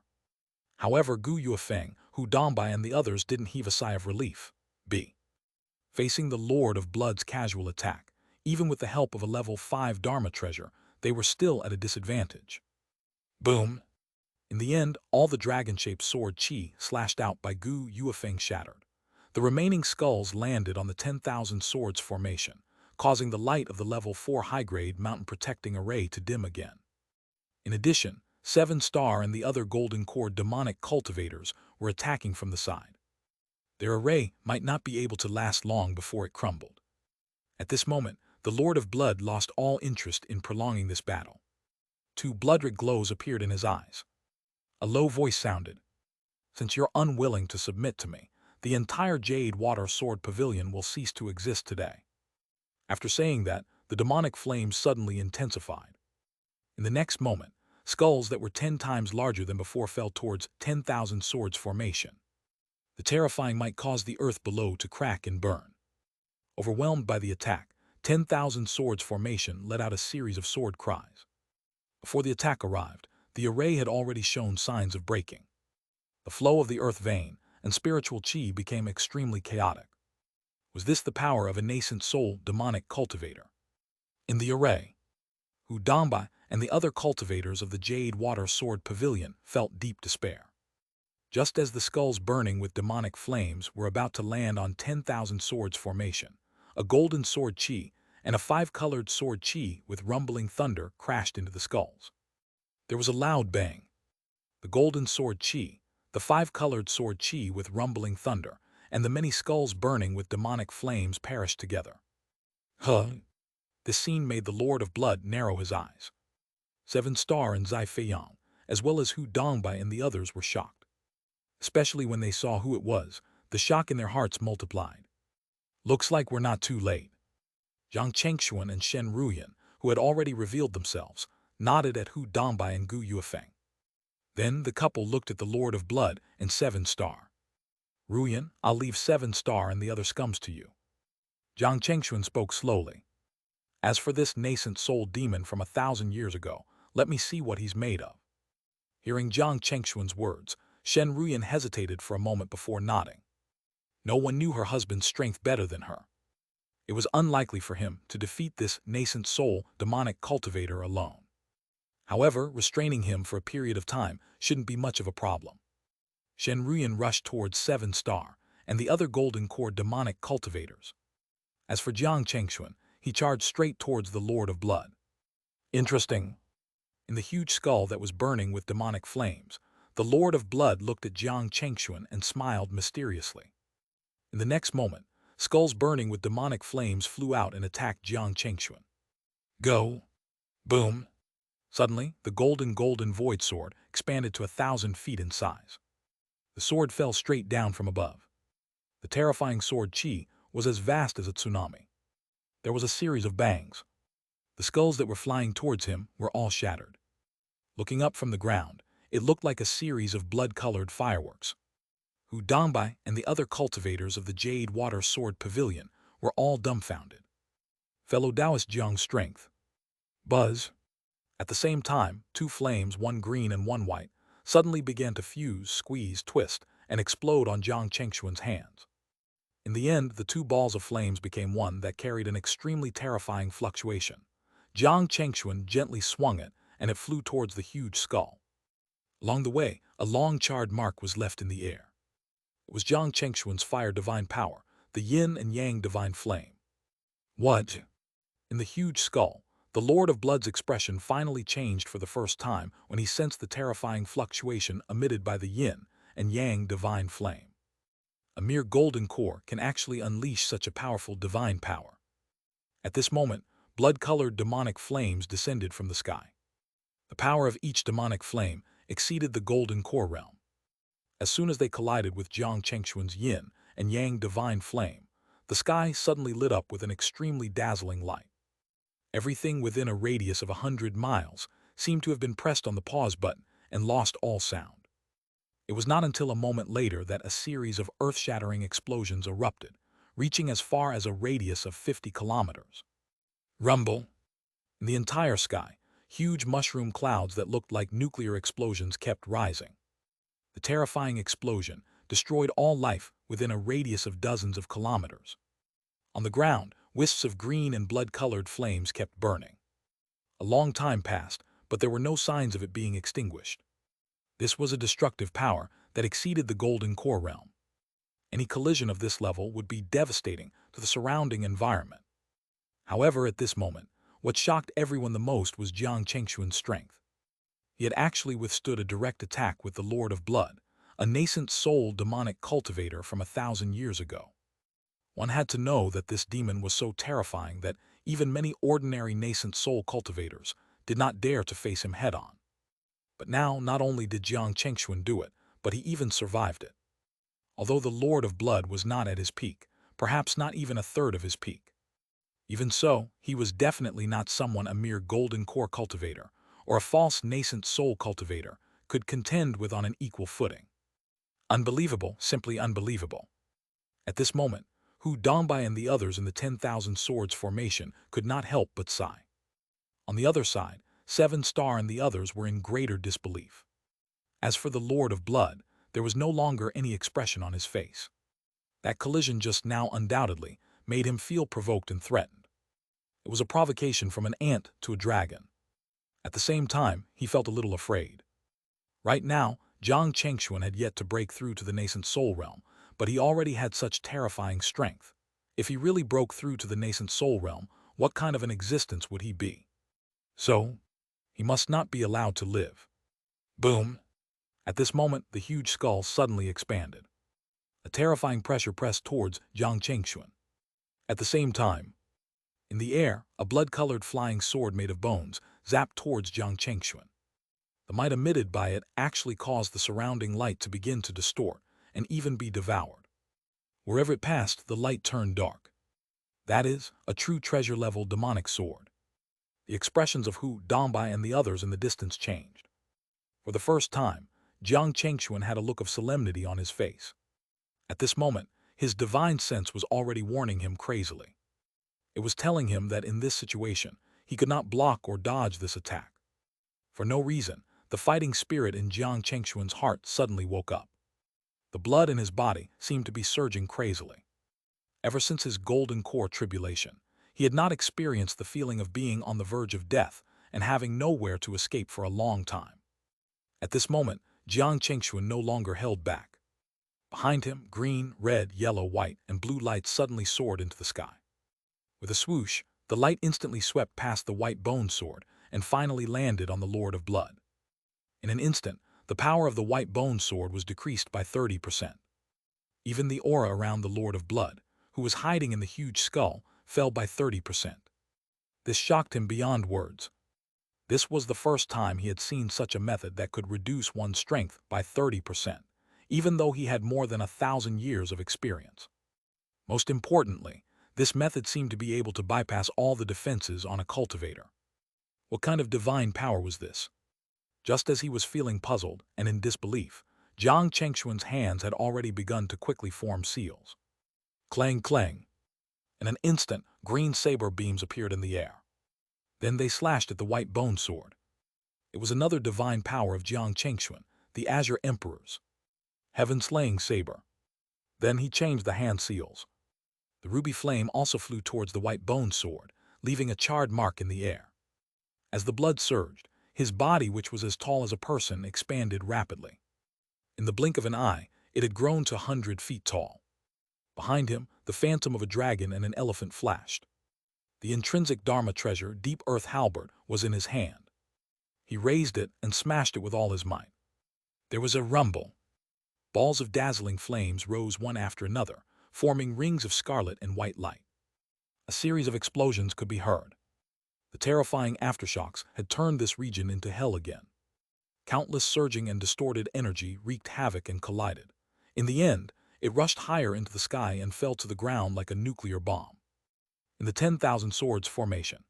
However, Gu Yuefeng, Hu Dongbei, and the others didn't heave a sigh of relief. Facing the Lord of Blood's casual attack, even with the help of a level 5 Dharma treasure, they were still at a disadvantage. Boom! In the end, all the dragon-shaped sword chi slashed out by Gu Yuefeng shattered. The remaining skulls landed on the 10,000 swords formation, causing the light of the level 4 high-grade mountain protecting array to dim again. In addition, 7-star and the other golden core demonic cultivators were attacking from the side. Their array might not be able to last long before it crumbled. At this moment, the Lord of Blood lost all interest in prolonging this battle. 2 blood-red glows appeared in his eyes. A low voice sounded. Since you're unwilling to submit to me, the entire Jade Water Sword Pavilion will cease to exist today. After saying that, the demonic flames suddenly intensified. In the next moment, skulls that were 10 times larger than before fell towards 10,000 swords formation. The terrifying might cause the earth below to crack and burn. Overwhelmed by the attack, 10,000 swords formation let out a series of sword cries. Before the attack arrived, the array had already shown signs of breaking. The flow of the earth vein and spiritual chi became extremely chaotic. Was this the power of a nascent soul demonic cultivator? In the array, Hu Dongbei and the other cultivators of the Jade Water Sword Pavilion felt deep despair. Just as the skulls burning with demonic flames were about to land on 10,000 swords formation, a golden sword chi and a 5-colored sword chi with rumbling thunder crashed into the skulls. There was a loud bang. The golden sword chi, the 5-colored sword chi with rumbling thunder, and the many skulls burning with demonic flames perished together. This scene made the Lord of Blood narrow his eyes. 7-star and Zai Feiyang, as well as Hu Dongbei and the others, were shocked. Especially when they saw who it was, the shock in their hearts multiplied. Looks like we're not too late. Zhang Chengxuan and Shen Ruyan, who had already revealed themselves, nodded at Hu Dongbei and Gu Yuefeng. Then the couple looked at the Lord of Blood and 7-star. Ruyan, I'll leave 7-star and the other scums to you. Zhang Chengxuan spoke slowly. As for this nascent soul demon from 1,000 years ago, let me see what he's made of. Hearing Zhang Chengxuan's words, Shen Ruyan hesitated for a moment before nodding. No one knew her husband's strength better than her. It was unlikely for him to defeat this nascent soul demonic cultivator alone. However, restraining him for a period of time shouldn't be much of a problem. Shen Ruyan rushed towards 7-star and the other golden core demonic cultivators. As for Jiang Chengxuan, he charged straight towards the Lord of Blood. Interesting. In the huge skull that was burning with demonic flames, the Lord of Blood looked at Jiang Chengxuan and smiled mysteriously. In the next moment, skulls burning with demonic flames flew out and attacked Jiang Chengxuan. Go! Boom! Suddenly, the golden void sword expanded to 1,000 feet in size. The sword fell straight down from above. The terrifying sword chi was as vast as a tsunami. There was a series of bangs. The skulls that were flying towards him were all shattered. Looking up from the ground, it looked like a series of blood-colored fireworks. Hu Dongbai and the other cultivators of the Jade Water Sword Pavilion were all dumbfounded. Fellow Taoist Jiang's strength. Buzz. At the same time, two flames, one green and one white, suddenly began to fuse, squeeze, twist, and explode on Jiang Chengxuan's hands. In the end, the two balls of flames became one that carried an extremely terrifying fluctuation. Jiang Chengxuan gently swung it, and it flew towards the huge skull. Along the way, a long charred mark was left in the air. It was Jiang Chengxuan's fire divine power, the yin and yang divine flame. What? In the huge skull, the Lord of Blood's expression finally changed for the first time when he sensed the terrifying fluctuation emitted by the yin and yang divine flame. A mere golden core can actually unleash such a powerful divine power. At this moment, blood-colored demonic flames descended from the sky. The power of each demonic flame exceeded the golden core realm. As soon as they collided with Jiang Chengxuan's yin and yang divine flame, the sky suddenly lit up with an extremely dazzling light. Everything within a radius of 100 miles seemed to have been pressed on the pause button and lost all sound. It was not until a moment later that a series of earth-shattering explosions erupted, reaching as far as a radius of 50 kilometers. Rumble! In the entire sky, huge mushroom clouds that looked like nuclear explosions kept rising. The terrifying explosion destroyed all life within a radius of dozens of kilometers. On the ground, wisps of green and blood-colored flames kept burning. A long time passed, but there were no signs of it being extinguished. This was a destructive power that exceeded the golden core realm. Any collision of this level would be devastating to the surrounding environment. However, at this moment, what shocked everyone the most was Jiang Chengxuan's strength. He had actually withstood a direct attack with the Lord of Blood, a nascent soul demonic cultivator from 1,000 years ago. One had to know that this demon was so terrifying that even many ordinary nascent soul cultivators did not dare to face him head-on. But now, not only did Jiang Chengxuan do it, but he even survived it. Although the Lord of Blood was not at his peak, perhaps not even a third of his peak. Even so, he was definitely not someone a mere golden core cultivator or a false nascent soul cultivator could contend with on an equal footing. Unbelievable, simply unbelievable. At this moment, Hu Dongbai and the others in the 10,000 Swords formation could not help but sigh. On the other side, 7 Star and the others were in greater disbelief. As for the Lord of Blood, there was no longer any expression on his face. That collision just now undoubtedly made him feel provoked and threatened. It was a provocation from an ant to a dragon. At the same time, he felt a little afraid. Right now, Jiang Chengxuan had yet to break through to the nascent soul realm, but he already had such terrifying strength. If he really broke through to the nascent soul realm, what kind of an existence would he be? So, he must not be allowed to live. Boom! At this moment, the huge skull suddenly expanded. A terrifying pressure pressed towards Jiang Chengxuan. At the same time, in the air, a blood-colored flying sword made of bones zapped towards Jiang Chengxuan. The might emitted by it actually caused the surrounding light to begin to distort and even be devoured. Wherever it passed, the light turned dark. That is, a true treasure-level demonic sword. The expressions of Hu Dongbai and the others in the distance changed. For the first time, Jiang Chengxuan had a look of solemnity on his face. At this moment, his divine sense was already warning him crazily. It was telling him that in this situation, he could not block or dodge this attack. For no reason, the fighting spirit in Jiang Chengxuan's heart suddenly woke up. The blood in his body seemed to be surging crazily. Ever since his golden core tribulation, he had not experienced the feeling of being on the verge of death and having nowhere to escape for a long time. At this moment, Jiang Chengxuan no longer held back. Behind him, green, red, yellow, white, and blue lights suddenly soared into the sky. With a swoosh, the light instantly swept past the white bone sword and finally landed on the Lord of Blood. In an instant, the power of the white bone sword was decreased by 30%. Even the aura around the Lord of Blood, who was hiding in the huge skull, fell by 30%. This shocked him beyond words. This was the first time he had seen such a method that could reduce one's strength by 30%, even though he had more than 1,000 years of experience. Most importantly, this method seemed to be able to bypass all the defenses on a cultivator. What kind of divine power was this? Just as he was feeling puzzled and in disbelief, Jiang Chengxuan's hands had already begun to quickly form seals. Clang, clang. In an instant, green saber beams appeared in the air. Then they slashed at the white bone sword. It was another divine power of Jiang Chengxuan, the Azure Emperor's heaven-slaying saber. Then he changed the hand seals. The ruby flame also flew towards the white bone sword, leaving a charred mark in the air. As the blood surged, his body, which was as tall as a person, expanded rapidly. In the blink of an eye, it had grown to 100 feet tall. Behind him, the phantom of a dragon and an elephant flashed. The intrinsic Dharma treasure, Deep Earth Halberd, was in his hand. He raised it and smashed it with all his might. There was a rumble. Balls of dazzling flames rose one after another, forming rings of scarlet and white light. A series of explosions could be heard. The terrifying aftershocks had turned this region into hell again. Countless surging and distorted energy wreaked havoc and collided. In the end, it rushed higher into the sky and fell to the ground like a nuclear bomb. In the 10,000 Swords formation,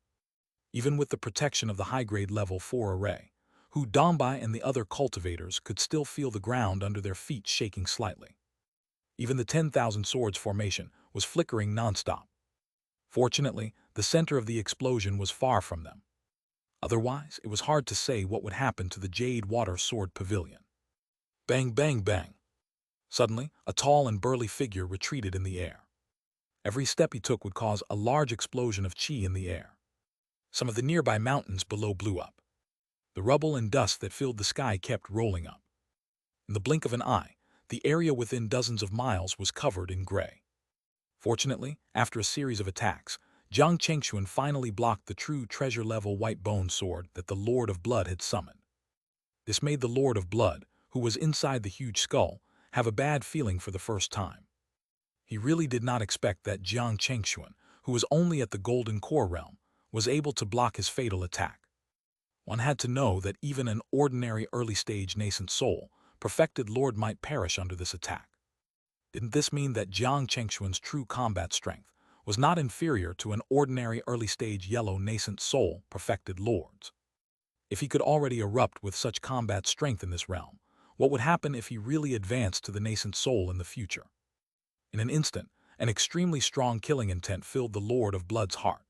even with the protection of the high-grade level 4 array, Hu Dombai and the other cultivators could still feel the ground under their feet shaking slightly. Even the 10,000 Swords formation was flickering non-stop. Fortunately, the center of the explosion was far from them. Otherwise, it was hard to say what would happen to the Jade Water Sword Pavilion. Bang, bang, bang. Suddenly, a tall and burly figure retreated in the air. Every step he took would cause a large explosion of chi in the air. Some of the nearby mountains below blew up. The rubble and dust that filled the sky kept rolling up. In the blink of an eye, the area within dozens of miles was covered in gray. Fortunately, after a series of attacks, Jiang Chengxuan finally blocked the true treasure-level white bone sword that the Lord of Blood had summoned. This made the Lord of Blood, who was inside the huge skull, have a bad feeling for the first time. He really did not expect that Jiang Chengxuan, who was only at the Golden Core realm, was able to block his fatal attack. One had to know that even an ordinary early-stage nascent soul, perfected lord, might perish under this attack. Didn't this mean that Jiang Chengxuan's true combat strength was not inferior to an ordinary early-stage yellow nascent soul perfected lord's? If he could already erupt with such combat strength in this realm, what would happen if he really advanced to the nascent soul in the future? In an instant, an extremely strong killing intent filled the Lord of Blood's heart.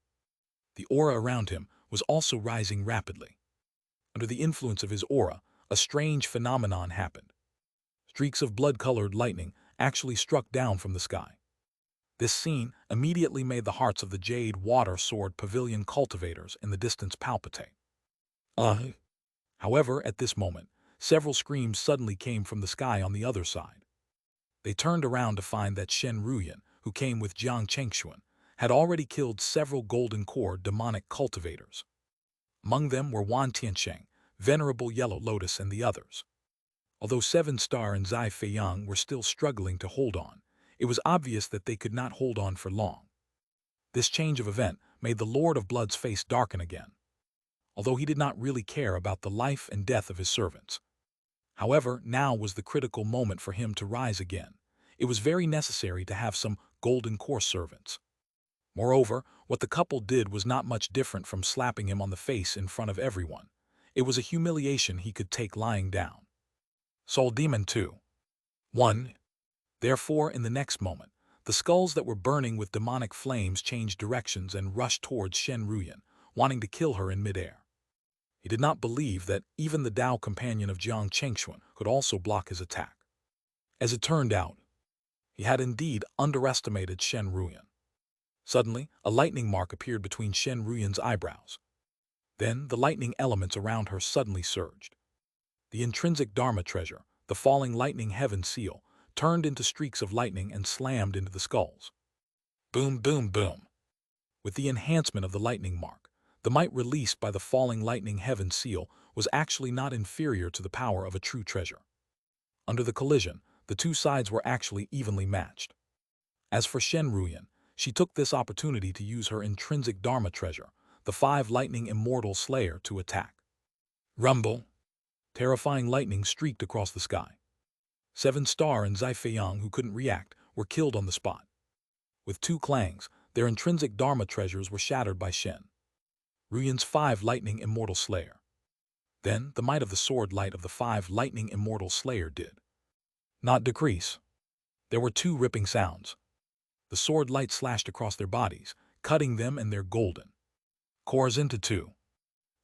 The aura around him was also rising rapidly. Under the influence of his aura, a strange phenomenon happened. Streaks of blood-colored lightning actually struck down from the sky. This scene immediately made the hearts of the Jade Water Sword Pavilion cultivators in the distance palpitate. However, at this moment, several screams suddenly came from the sky on the other side. They turned around to find that Shen Ruyan, who came with Jiang Chengxuan, had already killed several Golden Core demonic cultivators. Among them were Wan Tiansheng, Venerable Yellow Lotus, and the others. Although Seven Star and Zai Feiyang were still struggling to hold on, it was obvious that they could not hold on for long. This change of event made the Lord of Blood's face darken again, although he did not really care about the life and death of his servants. However, now was the critical moment for him to rise again. It was very necessary to have some Golden Core servants. Moreover, what the couple did was not much different from slapping him on the face in front of everyone. It was a humiliation he could take lying down. Soul Demon 2. 1. Therefore, in the next moment, the skulls that were burning with demonic flames changed directions and rushed towards Shen Ruyan, wanting to kill her in midair. He did not believe that even the Tao companion of Jiang Chengxuan could also block his attack. As it turned out, he had indeed underestimated Shen Ruyan. Suddenly, a lightning mark appeared between Shen Ruyan's eyebrows. Then, the lightning elements around her suddenly surged. The intrinsic Dharma treasure, the falling lightning heaven seal, turned into streaks of lightning and slammed into the skulls. Boom, boom, boom. With the enhancement of the lightning mark, the might released by the falling lightning heaven seal was actually not inferior to the power of a true treasure. Under the collision, the two sides were actually evenly matched. As for Shen Ruyan, she took this opportunity to use her intrinsic Dharma treasure, the 5 lightning immortal slayer, to attack. Rumble! Terrifying lightning streaked across the sky. 7-star and Zai Feiyang, who couldn't react, were killed on the spot. With 2 clangs, their intrinsic Dharma treasures were shattered by Shen Ruyan's 5 lightning immortal slayer. Then the might of the sword light of the 5 lightning immortal slayer did not decrease. There were 2 ripping sounds. The sword light slashed across their bodies, cutting them and their golden cores into 2.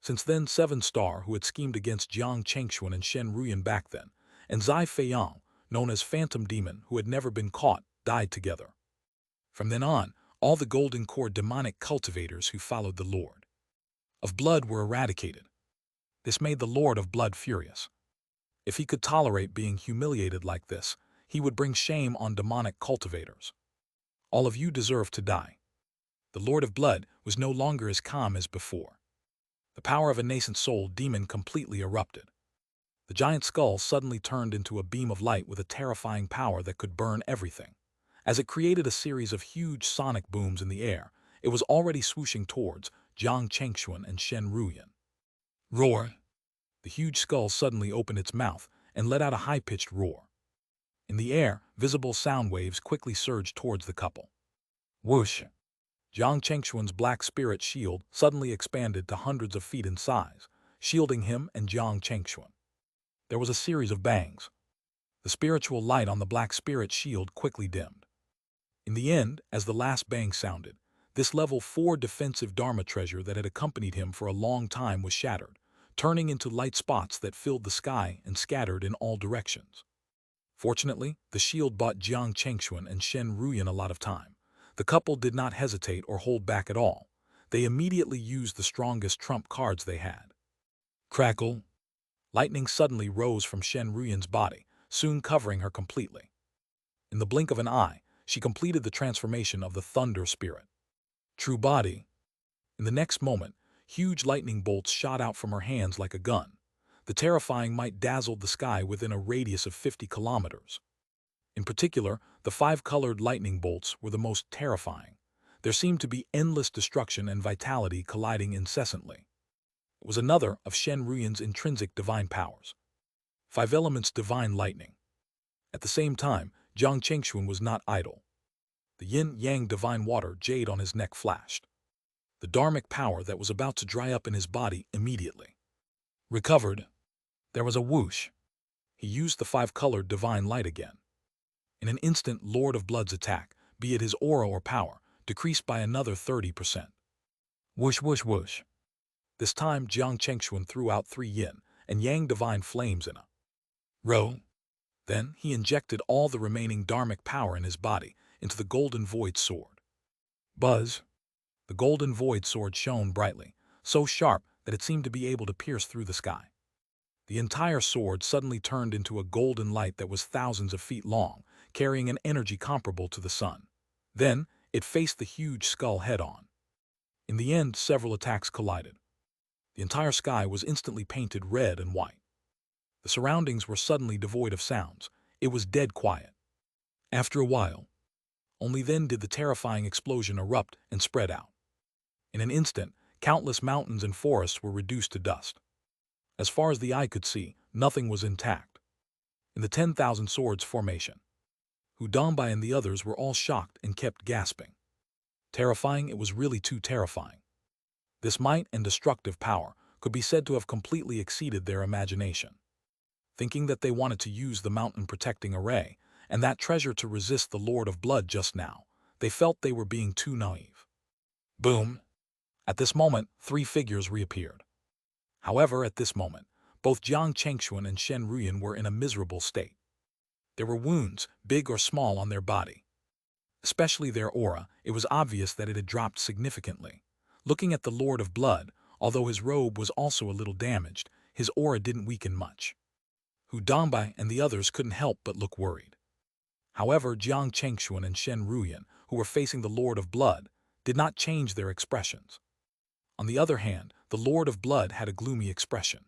Since then, 7-star, who had schemed against Jiang Chengxuan and Shen Ruyan back then, and Zai Feiyang, known as Phantom Demon, who had never been caught, died together. From then on, all the golden core demonic cultivators who followed the Lord of Blood were eradicated. This made the Lord of Blood furious. If he could tolerate being humiliated like this, he would bring shame on demonic cultivators. All of you deserve to die. The Lord of Blood was no longer as calm as before. The power of a nascent soul demon completely erupted. The giant skull suddenly turned into a beam of light with a terrifying power that could burn everything. As it created a series of huge sonic booms in the air, it was already swooshing towards Jiang Chengxuan and Shen Ruyan. Roar! The huge skull suddenly opened its mouth and let out a high-pitched roar. In the air, visible sound waves quickly surged towards the couple. Whoosh! Jiang Chengxuan's black spirit shield suddenly expanded to hundreds of feet in size, shielding him and Jiang Chengxuan. There was a series of bangs. The spiritual light on the black spirit shield quickly dimmed. In the end, as the last bang sounded, this level 4 defensive Dharma treasure that had accompanied him for a long time was shattered, turning into light spots that filled the sky and scattered in all directions. Fortunately, the shield bought Jiang Chengxuan and Shen Ruyan a lot of time. The couple did not hesitate or hold back at all. They immediately used the strongest trump cards they had. Crackle! Lightning suddenly rose from Shen Ruyan's body, soon covering her completely. In the blink of an eye, she completed the transformation of the Thunder Spirit. True body. In the next moment, huge lightning bolts shot out from her hands like a gun. The terrifying might dazzled the sky within a radius of 50 kilometers. In particular, the 5-colored lightning bolts were the most terrifying. There seemed to be endless destruction and vitality colliding incessantly. It was another of Shen Ruyan's intrinsic divine powers. 5 elements divine lightning. At the same time, Jiang Chengxuan was not idle. The yin-yang divine water Jade on his neck flashed. The dharmic power that was about to dry up in his body immediately recovered. There was a whoosh. He used the 5-colored divine light again. In an instant, Lord of Blood's attack, be it his aura or power, decreased by another 30%. Whoosh, whoosh, whoosh. This time, Jiang Chengxuan threw out 3 yin and yang divine flames in a row. Then he injected all the remaining dharmic power in his body into the golden void sword. Buzz! The golden void sword shone brightly, so sharp that it seemed to be able to pierce through the sky. The entire sword suddenly turned into a golden light that was thousands of feet long, carrying an energy comparable to the sun. Then, it faced the huge skull head-on. In the end, several attacks collided. The entire sky was instantly painted red and white. The surroundings were suddenly devoid of sounds. It was dead quiet. After a while, only then did the terrifying explosion erupt and spread out. In an instant, countless mountains and forests were reduced to dust. As far as the eye could see, nothing was intact. In the 10,000 swords formation, Hu Dongbei and the others were all shocked and kept gasping. Terrifying, it was really too terrifying. This might and destructive power could be said to have completely exceeded their imagination. Thinking that they wanted to use the mountain-protecting array and that treasure to resist the Lord of Blood just now, they felt they were being too naive. Boom! At this moment, 3 figures reappeared. However, at this moment, both Jiang Chengxuan and Shen Ruyan were in a miserable state. There were wounds, big or small, on their body. Especially their aura, it was obvious that it had dropped significantly. Looking at the Lord of Blood, although his robe was also a little damaged, his aura didn't weaken much. Hu Dongbei and the others couldn't help but look worried. However, Jiang Chengxuan and Shen Ruyan, who were facing the Lord of Blood, did not change their expressions. On the other hand, the Lord of Blood had a gloomy expression.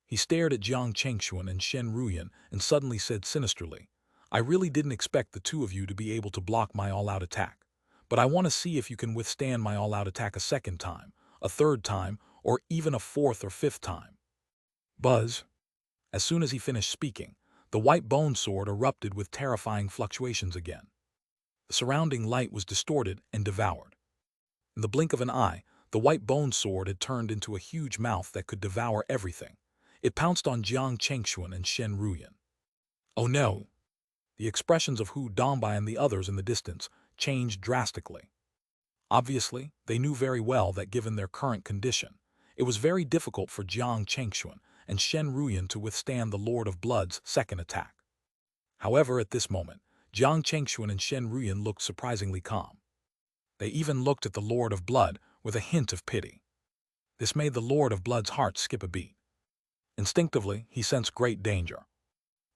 He stared at Jiang Chengxuan and Shen Ruyan and suddenly said sinisterly, "I really didn't expect the two of you to be able to block my all-out attack. But I want to see if you can withstand my all-out attack a second time, a third time, or even a fourth or fifth time." Buzz. As soon as he finished speaking, the white bone sword erupted with terrifying fluctuations again. The surrounding light was distorted and devoured. In the blink of an eye, the white bone sword had turned into a huge mouth that could devour everything. It pounced on Jiang Chengxuan and Shen Ruyan. Oh no! The expressions of Hu Dongbai and the others in the distance changed drastically. Obviously, they knew very well that given their current condition, it was very difficult for Jiang Chengxuan and Shen Ruyan to withstand the Lord of Blood's second attack. However, at this moment, Jiang Chengxuan and Shen Ruyan looked surprisingly calm. They even looked at the Lord of Blood with a hint of pity. This made the Lord of Blood's heart skip a beat. Instinctively, he sensed great danger.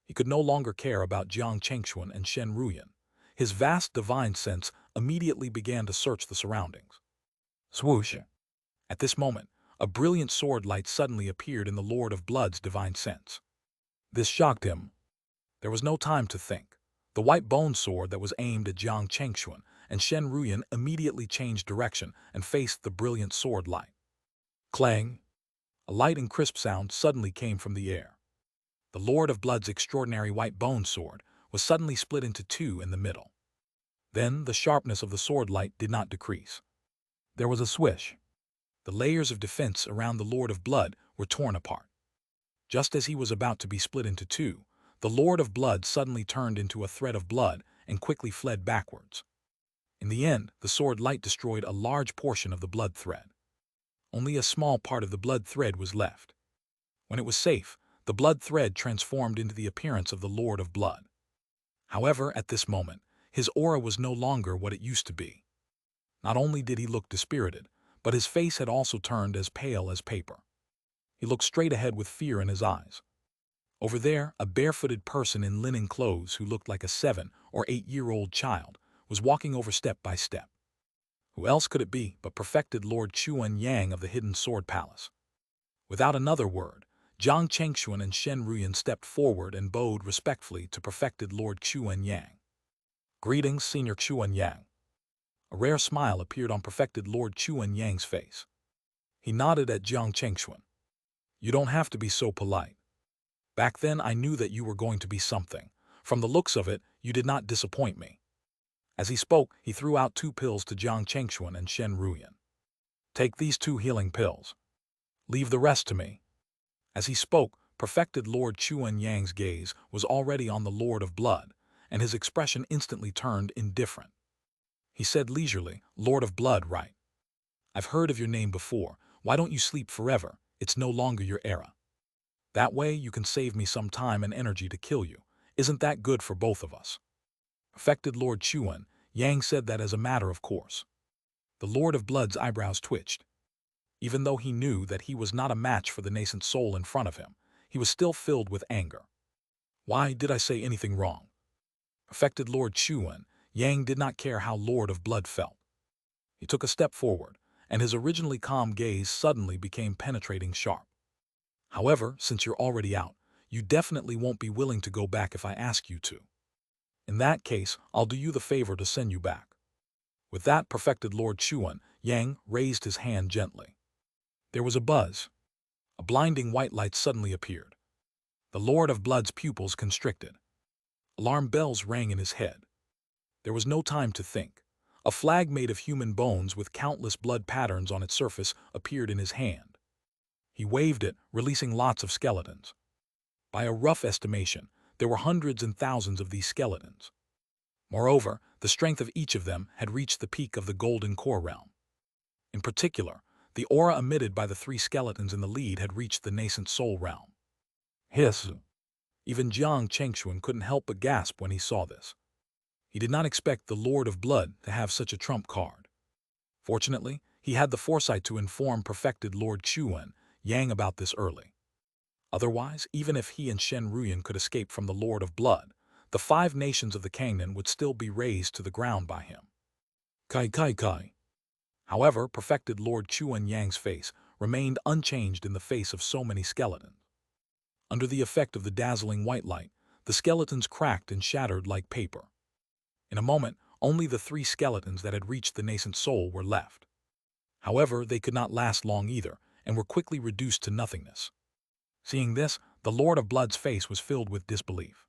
He could no longer care about Jiang Chengxuan and Shen Ruyan. His vast divine sense immediately began to search the surroundings. Swoosh! At this moment, a brilliant sword light suddenly appeared in the Lord of Blood's divine sense. This shocked him. There was no time to think. The white bone sword that was aimed at Jiang Chengxuan and Shen Ruyan immediately changed direction and faced the brilliant sword light. Clang! A light and crisp sound suddenly came from the air. The Lord of Blood's extraordinary white bone sword was suddenly split into two in the middle. Then the sharpness of the sword light did not decrease. There was a swish. The layers of defense around the Lord of Blood were torn apart. Just as he was about to be split into two, the Lord of Blood suddenly turned into a thread of blood and quickly fled backwards. In the end, the sword light destroyed a large portion of the blood thread. Only a small part of the blood thread was left. When it was safe, the blood thread transformed into the appearance of the Lord of Blood. However, at this moment, his aura was no longer what it used to be. Not only did he look dispirited, but his face had also turned as pale as paper. He looked straight ahead with fear in his eyes. Over there, a barefooted person in linen clothes who looked like a 7- or 8-year-old child was walking over step by step. Who else could it be but perfected Lord Chuan Yang of the Hidden Sword Palace? Without another word, Jiang Chengxuan and Shen Ruyan stepped forward and bowed respectfully to perfected Lord Chuan Yang. "Greetings, Senior Chuan Yang." A rare smile appeared on perfected Lord Chuan Yang's face. He nodded at Jiang Chengxuan. "You don't have to be so polite. Back then I knew that you were going to be something. From the looks of it, you did not disappoint me." As he spoke, he threw out 2 pills to Jiang Chengxuan and Shen Ruyan. "Take these 2 healing pills. Leave the rest to me." As he spoke, perfected Lord Chuan Yang's gaze was already on the Lord of Blood, and his expression instantly turned indifferent. He said leisurely, "Lord of Blood, right? I've heard of your name before. Why don't you sleep forever? It's no longer your era. That way you can save me some time and energy to kill you. Isn't that good for both of us?" Affected Lord Chuan Yang said that as a matter of course. The Lord of Blood's eyebrows twitched. Even though he knew that he was not a match for the nascent soul in front of him, he was still filled with anger. Why did I say anything wrong? Affected Lord Chuan Yang did not care how Lord of Blood felt. He took a step forward, and his originally calm gaze suddenly became penetrating sharp. "However, since you're already out, you definitely won't be willing to go back if I ask you to. In that case, I'll do you the favor to send you back." With that, perfected Lord Chuan Yang raised his hand gently. There was a buzz. A blinding white light suddenly appeared. The Lord of Blood's pupils constricted. Alarm bells rang in his head. There was no time to think. A flag made of human bones with countless blood patterns on its surface appeared in his hand. He waved it, releasing lots of skeletons. By a rough estimation, there were hundreds and thousands of these skeletons. Moreover, the strength of each of them had reached the peak of the golden core realm. In particular, the aura emitted by the 3 skeletons in the lead had reached the nascent soul realm. Hiss! Even Jiang Chengxuan couldn't help but gasp when he saw this. He did not expect the Lord of Blood to have such a trump card. Fortunately, he had the foresight to inform perfected Lord Chuan Yang about this early. Otherwise, even if he and Shen Ruyan could escape from the Lord of Blood, the 5 nations of the Canaan would still be razed to the ground by him. Kai. However, perfected Lord Chuan Yang's face remained unchanged in the face of so many skeletons. Under the effect of the dazzling white light, the skeletons cracked and shattered like paper. In a moment, only the 3 skeletons that had reached the nascent soul were left. However, they could not last long either, and were quickly reduced to nothingness. Seeing this, the Lord of Blood's face was filled with disbelief.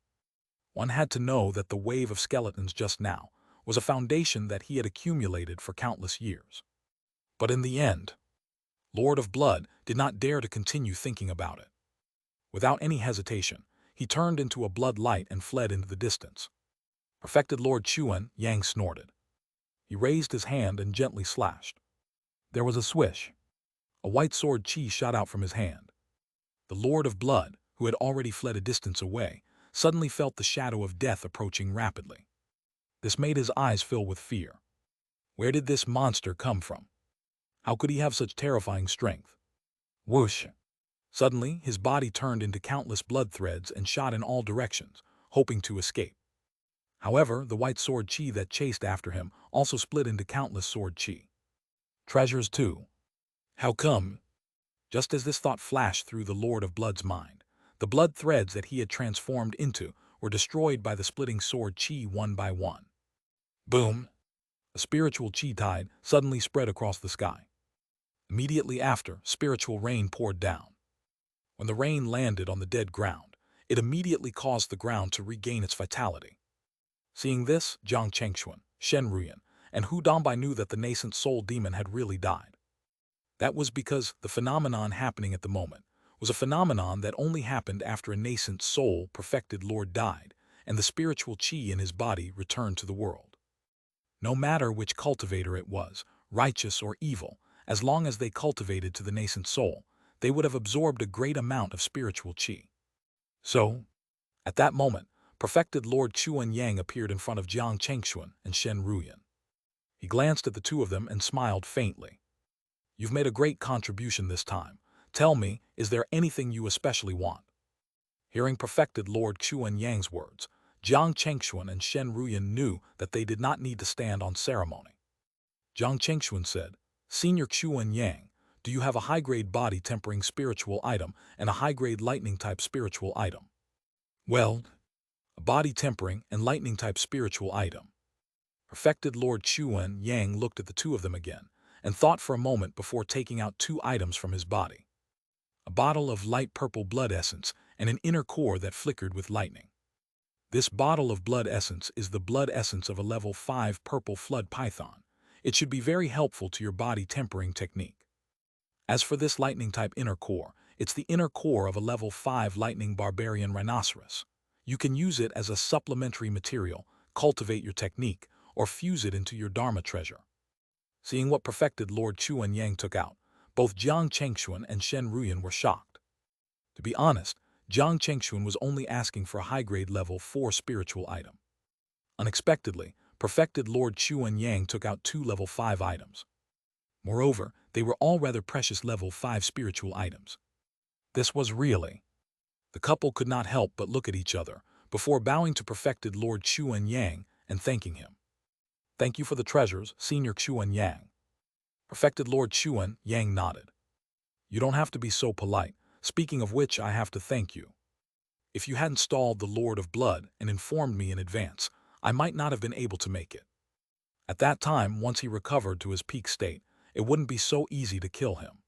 One had to know that the wave of skeletons just now was a foundation that he had accumulated for countless years. But in the end, Lord of Blood did not dare to continue thinking about it. Without any hesitation, he turned into a blood light and fled into the distance. Perfected Lord Chuan Yang snorted. He raised his hand and gently slashed. There was a swish. A white sword chi shot out from his hand. The Lord of Blood, who had already fled a distance away, suddenly felt the shadow of death approaching rapidly. This made his eyes fill with fear. Where did this monster come from? How could he have such terrifying strength? Whoosh! Suddenly, his body turned into countless blood threads and shot in all directions, hoping to escape. However, the white sword chi that chased after him also split into countless sword chi. Treasures too. How come? Just as this thought flashed through the Lord of Blood's mind, the blood threads that he had transformed into were destroyed by the splitting sword chi one by one. Boom! A spiritual chi tide suddenly spread across the sky. Immediately after, spiritual rain poured down. When the rain landed on the dead ground, it immediately caused the ground to regain its vitality. Seeing this, Jiang Chengshuan, Shen Ruyan, and Hu Dambai knew that the nascent soul demon had really died. That was because the phenomenon happening at the moment was a phenomenon that only happened after a nascent soul perfected Lord died, and the spiritual chi in his body returned to the world. No matter which cultivator it was, righteous or evil, as long as they cultivated to the nascent soul, they would have absorbed a great amount of spiritual chi. So, at that moment, perfected Lord Chuan Yang appeared in front of Jiang Chengshuan and Shen Ruyan. He glanced at the 2 of them and smiled faintly. You've made a great contribution this time. Tell me, is there anything you especially want? Hearing perfected Lord Chuan Yang's words, Jiang Chengshuan and Shen Ruyan knew that they did not need to stand on ceremony. Jiang Chengshuan said, Senior Chuan Yang, do you have a high-grade body-tempering spiritual item and a high-grade lightning-type spiritual item? Well, a body-tempering and lightning-type spiritual item. Perfected Lord Chuan Yang looked at the 2 of them again and thought for a moment before taking out 2 items from his body. A bottle of light purple blood essence and an inner core that flickered with lightning. This bottle of blood essence is the blood essence of a level 5 purple flood python. It should be very helpful to your body tempering technique. As for this lightning-type inner core, it's the inner core of a level 5 lightning barbarian rhinoceros. You can use it as a supplementary material, cultivate your technique, or fuse it into your Dharma treasure. Seeing what perfected Lord Chuan Yang took out, both Jiang Chengshuan and Shen Ruyan were shocked. To be honest, Jiang Chengshuan was only asking for a high-grade level 4 spiritual item. Unexpectedly, perfected Lord Chuan Yang took out 2 level 5 items. Moreover, they were all rather precious level 5 spiritual items. This was really... The couple could not help but look at each other before bowing to perfected Lord Chuan Yang and thanking him. Thank you for the treasures, Senior Chuan Yang. Perfected Lord Chuan Yang nodded. You don't have to be so polite, speaking of which I have to thank you. If you hadn't stalled the Lord of Blood and informed me in advance, I might not have been able to make it. At that time, once he recovered to his peak state, it wouldn't be so easy to kill him.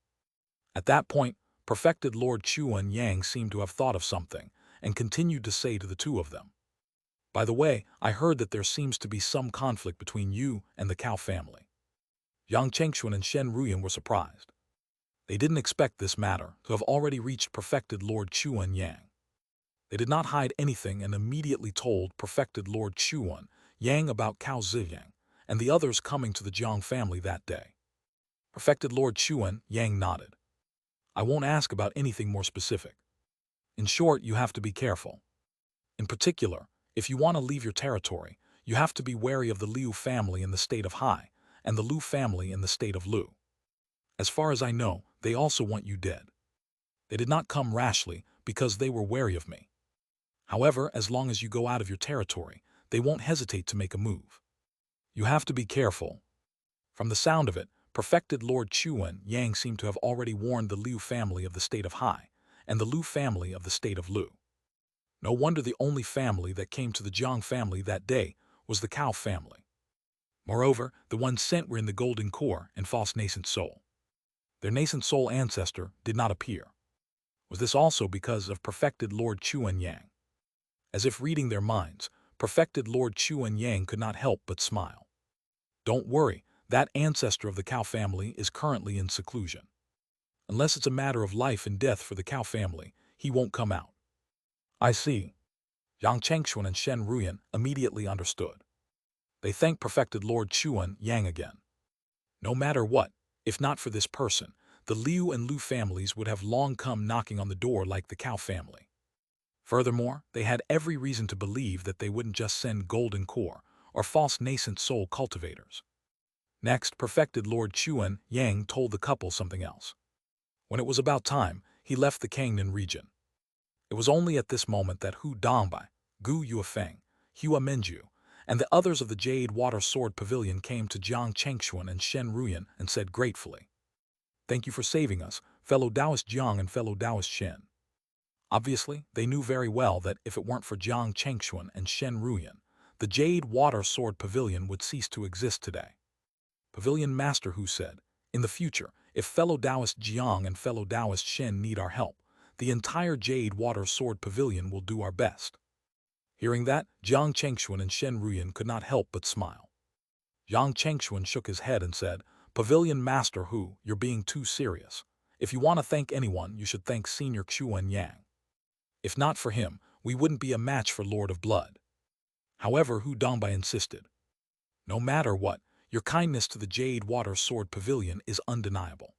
At that point, perfected Lord Chuan Yang seemed to have thought of something and continued to say to the 2 of them, By the way, I heard that there seems to be some conflict between you and the Cao family. Jiang Chengshuan and Shen Ruyan were surprised. They didn't expect this matter to have already reached perfected Lord Chuan Yang. They did not hide anything and immediately told perfected Lord Chuan Yang about Cao Ziyang and the others coming to the Jiang family that day. Perfected Lord Chuan Yang nodded. I won't ask about anything more specific. In short, you have to be careful. In particular, if you want to leave your territory, you have to be wary of the Liu family in the state of Hai and the Lu family in the state of Lu. As far as I know, they also want you dead. They did not come rashly because they were wary of me. However, as long as you go out of your territory, they won't hesitate to make a move. You have to be careful. From the sound of it, perfected Lord Chuan Yang seemed to have already warned the Liu family of the state of Hai, and the Lu family of the state of Lu. No wonder the only family that came to the Jiang family that day was the Cao family. Moreover, the ones sent were in the golden core and false nascent soul. Their nascent soul ancestor did not appear. Was this also because of perfected Lord Chuan Yang? As if reading their minds, perfected Lord Chuan Yang could not help but smile. Don't worry, that ancestor of the Cao family is currently in seclusion. Unless it's a matter of life and death for the Cao family, he won't come out. I see. Yang Chengxuan and Shen Ruyan immediately understood. They thanked perfected Lord Chuan Yang again. No matter what, if not for this person, the Liu and Lu families would have long come knocking on the door like the Cao family. Furthermore, they had every reason to believe that they wouldn't just send golden core or false nascent soul cultivators. Next, perfected Lord Chuan Yang told the couple something else. When it was about time, he left the Kangnan region. It was only at this moment that Hu Dongbai, Gu Yuefeng, Hua Menju, and the others of the Jade Water Sword Pavilion came to Jiang Chengxuan and Shen Ruyan and said gratefully, "Thank you for saving us, fellow Taoist Jiang and fellow Taoist Shen." Obviously, they knew very well that if it weren't for Jiang Chengxuan and Shen Ruyan, the Jade Water Sword Pavilion would cease to exist today. Pavilion Master Hu said, "In the future, if fellow Taoist Jiang and fellow Taoist Shen need our help, the entire Jade Water Sword Pavilion will do our best." Hearing that, Jiang Chengxuan and Shen Ruyan could not help but smile. Jiang Chengxuan shook his head and said, "Pavilion Master Hu, you're being too serious. If you want to thank anyone, you should thank Senior Chuan Yang. If not for him, we wouldn't be a match for Lord of Blood." However, Hu Dongbai insisted, "No matter what, your kindness to the Jade Water Sword Pavilion is undeniable.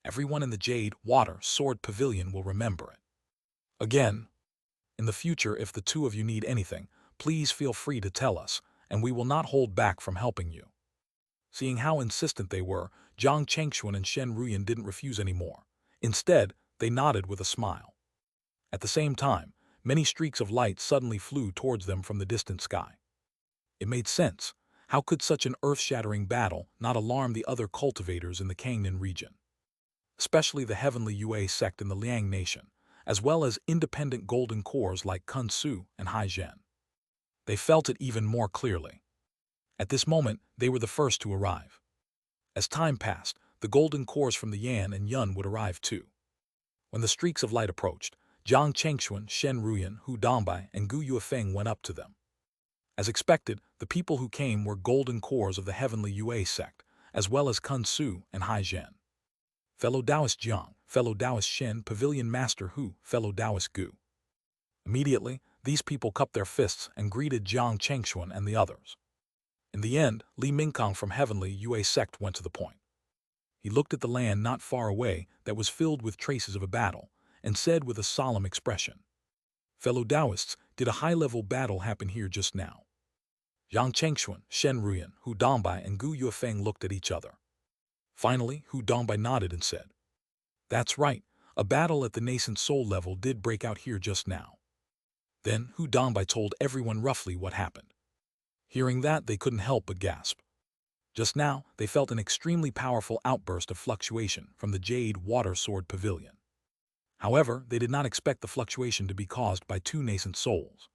Everyone in the Jade Water Sword Pavilion will remember it. Again, in the future, if the two of you need anything, please feel free to tell us, and we will not hold back from helping you." Seeing how insistent they were, Jiang Chengxuan and Shen Ruyan didn't refuse anymore. Instead, they nodded with a smile. At the same time, many streaks of light suddenly flew towards them from the distant sky. It made sense. How could such an earth-shattering battle not alarm the other cultivators in the Kangnan region? Especially the Heavenly Yue sect in the Liang Nation, as well as independent golden cores like Kun Su and Hai Zhen. They felt it even more clearly. At this moment, they were the first to arrive. As time passed, the golden cores from the Yan and Yun would arrive too. When the streaks of light approached, Jiang Chengxuan, Shen Ruyan, Hu Dongbai, and Gu Yuefeng went up to them. As expected, the people who came were golden cores of the Heavenly Yue sect, as well as Kun Su and Hai Zhen. Fellow Taoist Jiang, fellow Taoist Shen, Pavilion Master Hu, fellow Taoist Gu. Immediately, these people cupped their fists and greeted Jiang Chengxuan and the others. In the end, Li Mingkong from Heavenly Yue sect went to the point. He looked at the land not far away that was filled with traces of a battle, and said with a solemn expression, "Fellow Taoists, did a high-level battle happen here just now?" Jiang Chengxuan, Shen Ruyan, Hu Dongbai, and Gu Yuefeng looked at each other. Finally, Hu Dongbai nodded and said, "That's right, a battle at the nascent soul level did break out here just now." Then Hu Dongbai told everyone roughly what happened. Hearing that, they couldn't help but gasp. Just now, they felt an extremely powerful outburst of fluctuation from the Jade Water Sword Pavilion. However, they did not expect the fluctuation to be caused by two nascent souls.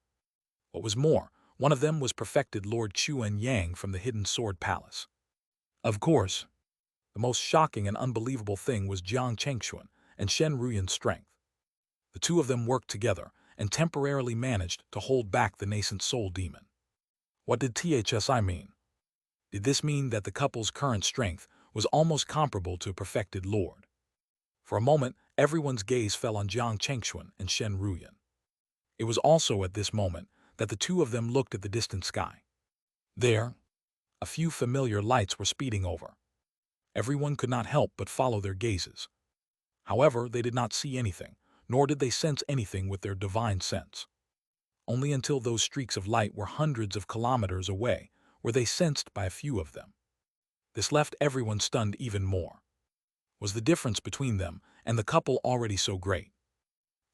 What was more, one of them was perfected Lord Chuan Yang from the Hidden Sword Palace. Of course, the most shocking and unbelievable thing was Jiang Chengxuan and Shen Ruyan's strength. The two of them worked together and temporarily managed to hold back the nascent soul demon. What did THSI mean? Did this mean that the couple's current strength was almost comparable to a perfected lord? For a moment, everyone's gaze fell on Jiang Chengxuan and Shen Ruyan. It was also at this moment that the two of them looked at the distant sky. There, a few familiar lights were speeding over. Everyone could not help but follow their gazes. However, they did not see anything, nor did they sense anything with their divine sense. Only until those streaks of light were hundreds of kilometers away were they sensed by a few of them. This left everyone stunned even more. Was the difference between them and the couple already so great?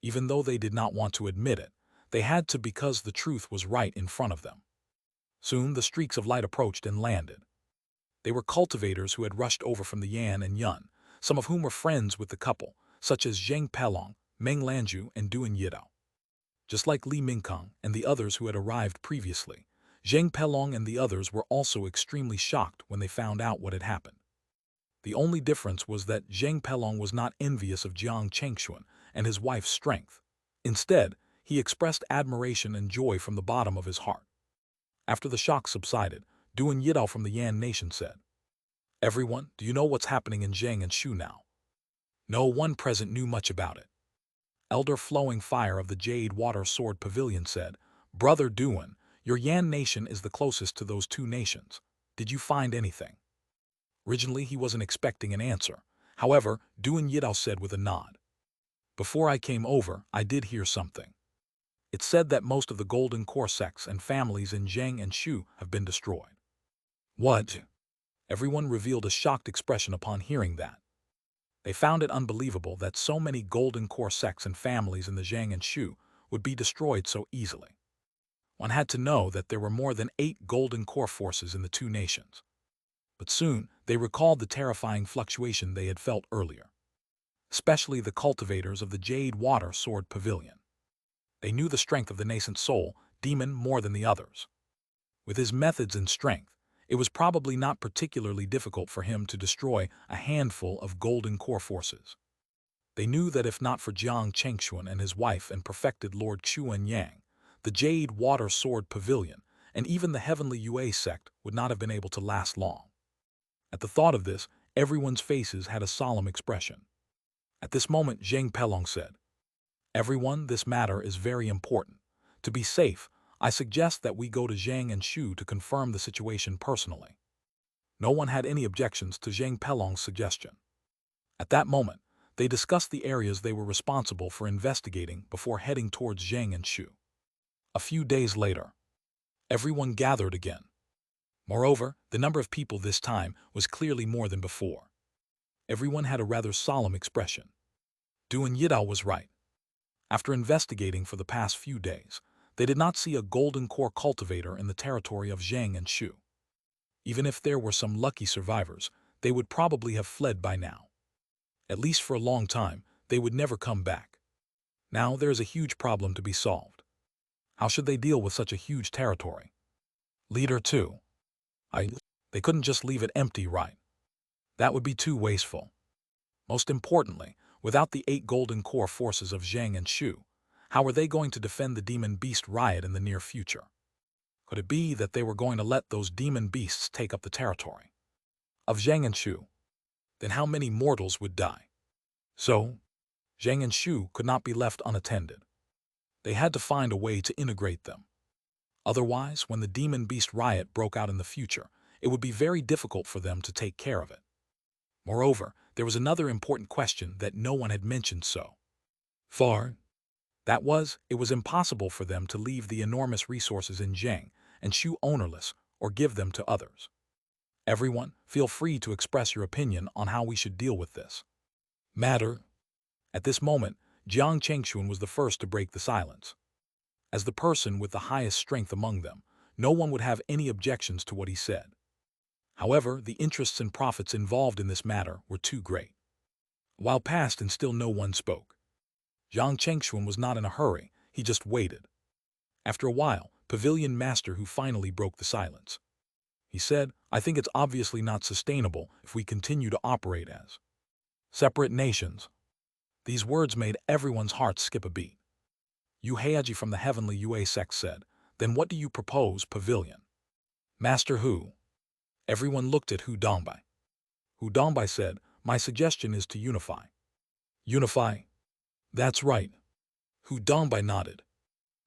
Even though they did not want to admit it, They had to because the truth was right in front of them. Soon the streaks of light approached and landed. They were cultivators who had rushed over from the Yan and Yun, some of whom were friends with the couple, such as Zheng Pelong, Meng Lanju, and Duan Yidao. Just like Li Mingkong and the others who had arrived previously, Zheng Pelong and the others were also extremely shocked when they found out what had happened. The only difference was that Zheng Pelong was not envious of Jiang Chengxuan and his wife's strength. Instead, he expressed admiration and joy from the bottom of his heart. After the shock subsided, Duan Yidao from the Yan nation said, "Everyone, do you know what's happening in Zheng and Shu now?" No one present knew much about it. Elder Flowing Fire of the Jade Water Sword Pavilion said, "Brother Duan, your Yan nation is the closest to those two nations. Did you find anything?" Originally, he wasn't expecting an answer. However, Duan Yidao said with a nod, "Before I came over, I did hear something. It said that most of the golden core sects and families in Zheng and Shu have been destroyed." What? Everyone revealed a shocked expression upon hearing that. They found it unbelievable that so many golden core sects and families in the Zheng and Shu would be destroyed so easily. One had to know that there were more than 8 golden core forces in the two nations. But soon, they recalled the terrifying fluctuation they had felt earlier. Especially the cultivators of the Jade Water Sword Pavilion. They knew the strength of the nascent soul, demon, more than the others. With his methods and strength, it was probably not particularly difficult for him to destroy a handful of golden core forces. They knew that if not for Jiang Chengxuan and his wife and perfected Lord Xuan Yang, the Jade Water Sword Pavilion and even the Heavenly Yue sect would not have been able to last long. At the thought of this, everyone's faces had a solemn expression. At this moment, Zheng Pelong said, "Everyone, this matter is very important. To be safe, I suggest that we go to Zheng and Shu to confirm the situation personally." No one had any objections to Zheng Pelong's suggestion. At that moment, they discussed the areas they were responsible for investigating before heading towards Zheng and Shu. A few days later, everyone gathered again. Moreover, the number of people this time was clearly more than before. Everyone had a rather solemn expression. Duan Yidao was right. After investigating for the past few days, they did not see a golden core cultivator in the territory of Zheng and Shu. Even if there were some lucky survivors, they would probably have fled by now. At least for a long time, they would never come back. Now there is a huge problem to be solved. How should they deal with such a huge territory? Leader 2. They couldn't just leave it empty, right? That would be too wasteful. Most importantly, without the 8 golden core forces of Zheng and Shu, how were they going to defend the demon beast riot in the near future? Could it be that they were going to let those demon beasts take up the territory of Zheng and Shu? Then how many mortals would die? So, Zheng and Shu could not be left unattended. They had to find a way to integrate them. Otherwise, when the demon beast riot broke out in the future, it would be very difficult for them to take care of it. Moreover, there was another important question that no one had mentioned so far. That was, it was impossible for them to leave the enormous resources in Zheng and Shu ownerless or give them to others. Everyone, feel free to express your opinion on how we should deal with this matter. At this moment, Jiang Chengxuan was the first to break the silence. As the person with the highest strength among them, no one would have any objections to what he said. However, the interests and profits involved in this matter were too great. A while passed and still no one spoke. Jiang Chengxuan was not in a hurry, he just waited. After a while, Pavilion Master Hu finally broke the silence. He said, "I think it's obviously not sustainable if we continue to operate as separate nations." These words made everyone's heart skip a beat. Yu Heiji from the Heavenly Yue sect said, "Then what do you propose, Pavilion Master Hu?" Everyone looked at Hu Dongbai. Hu Dongbai said, "My suggestion is to unify." Unify? That's right. Hu Dongbai nodded.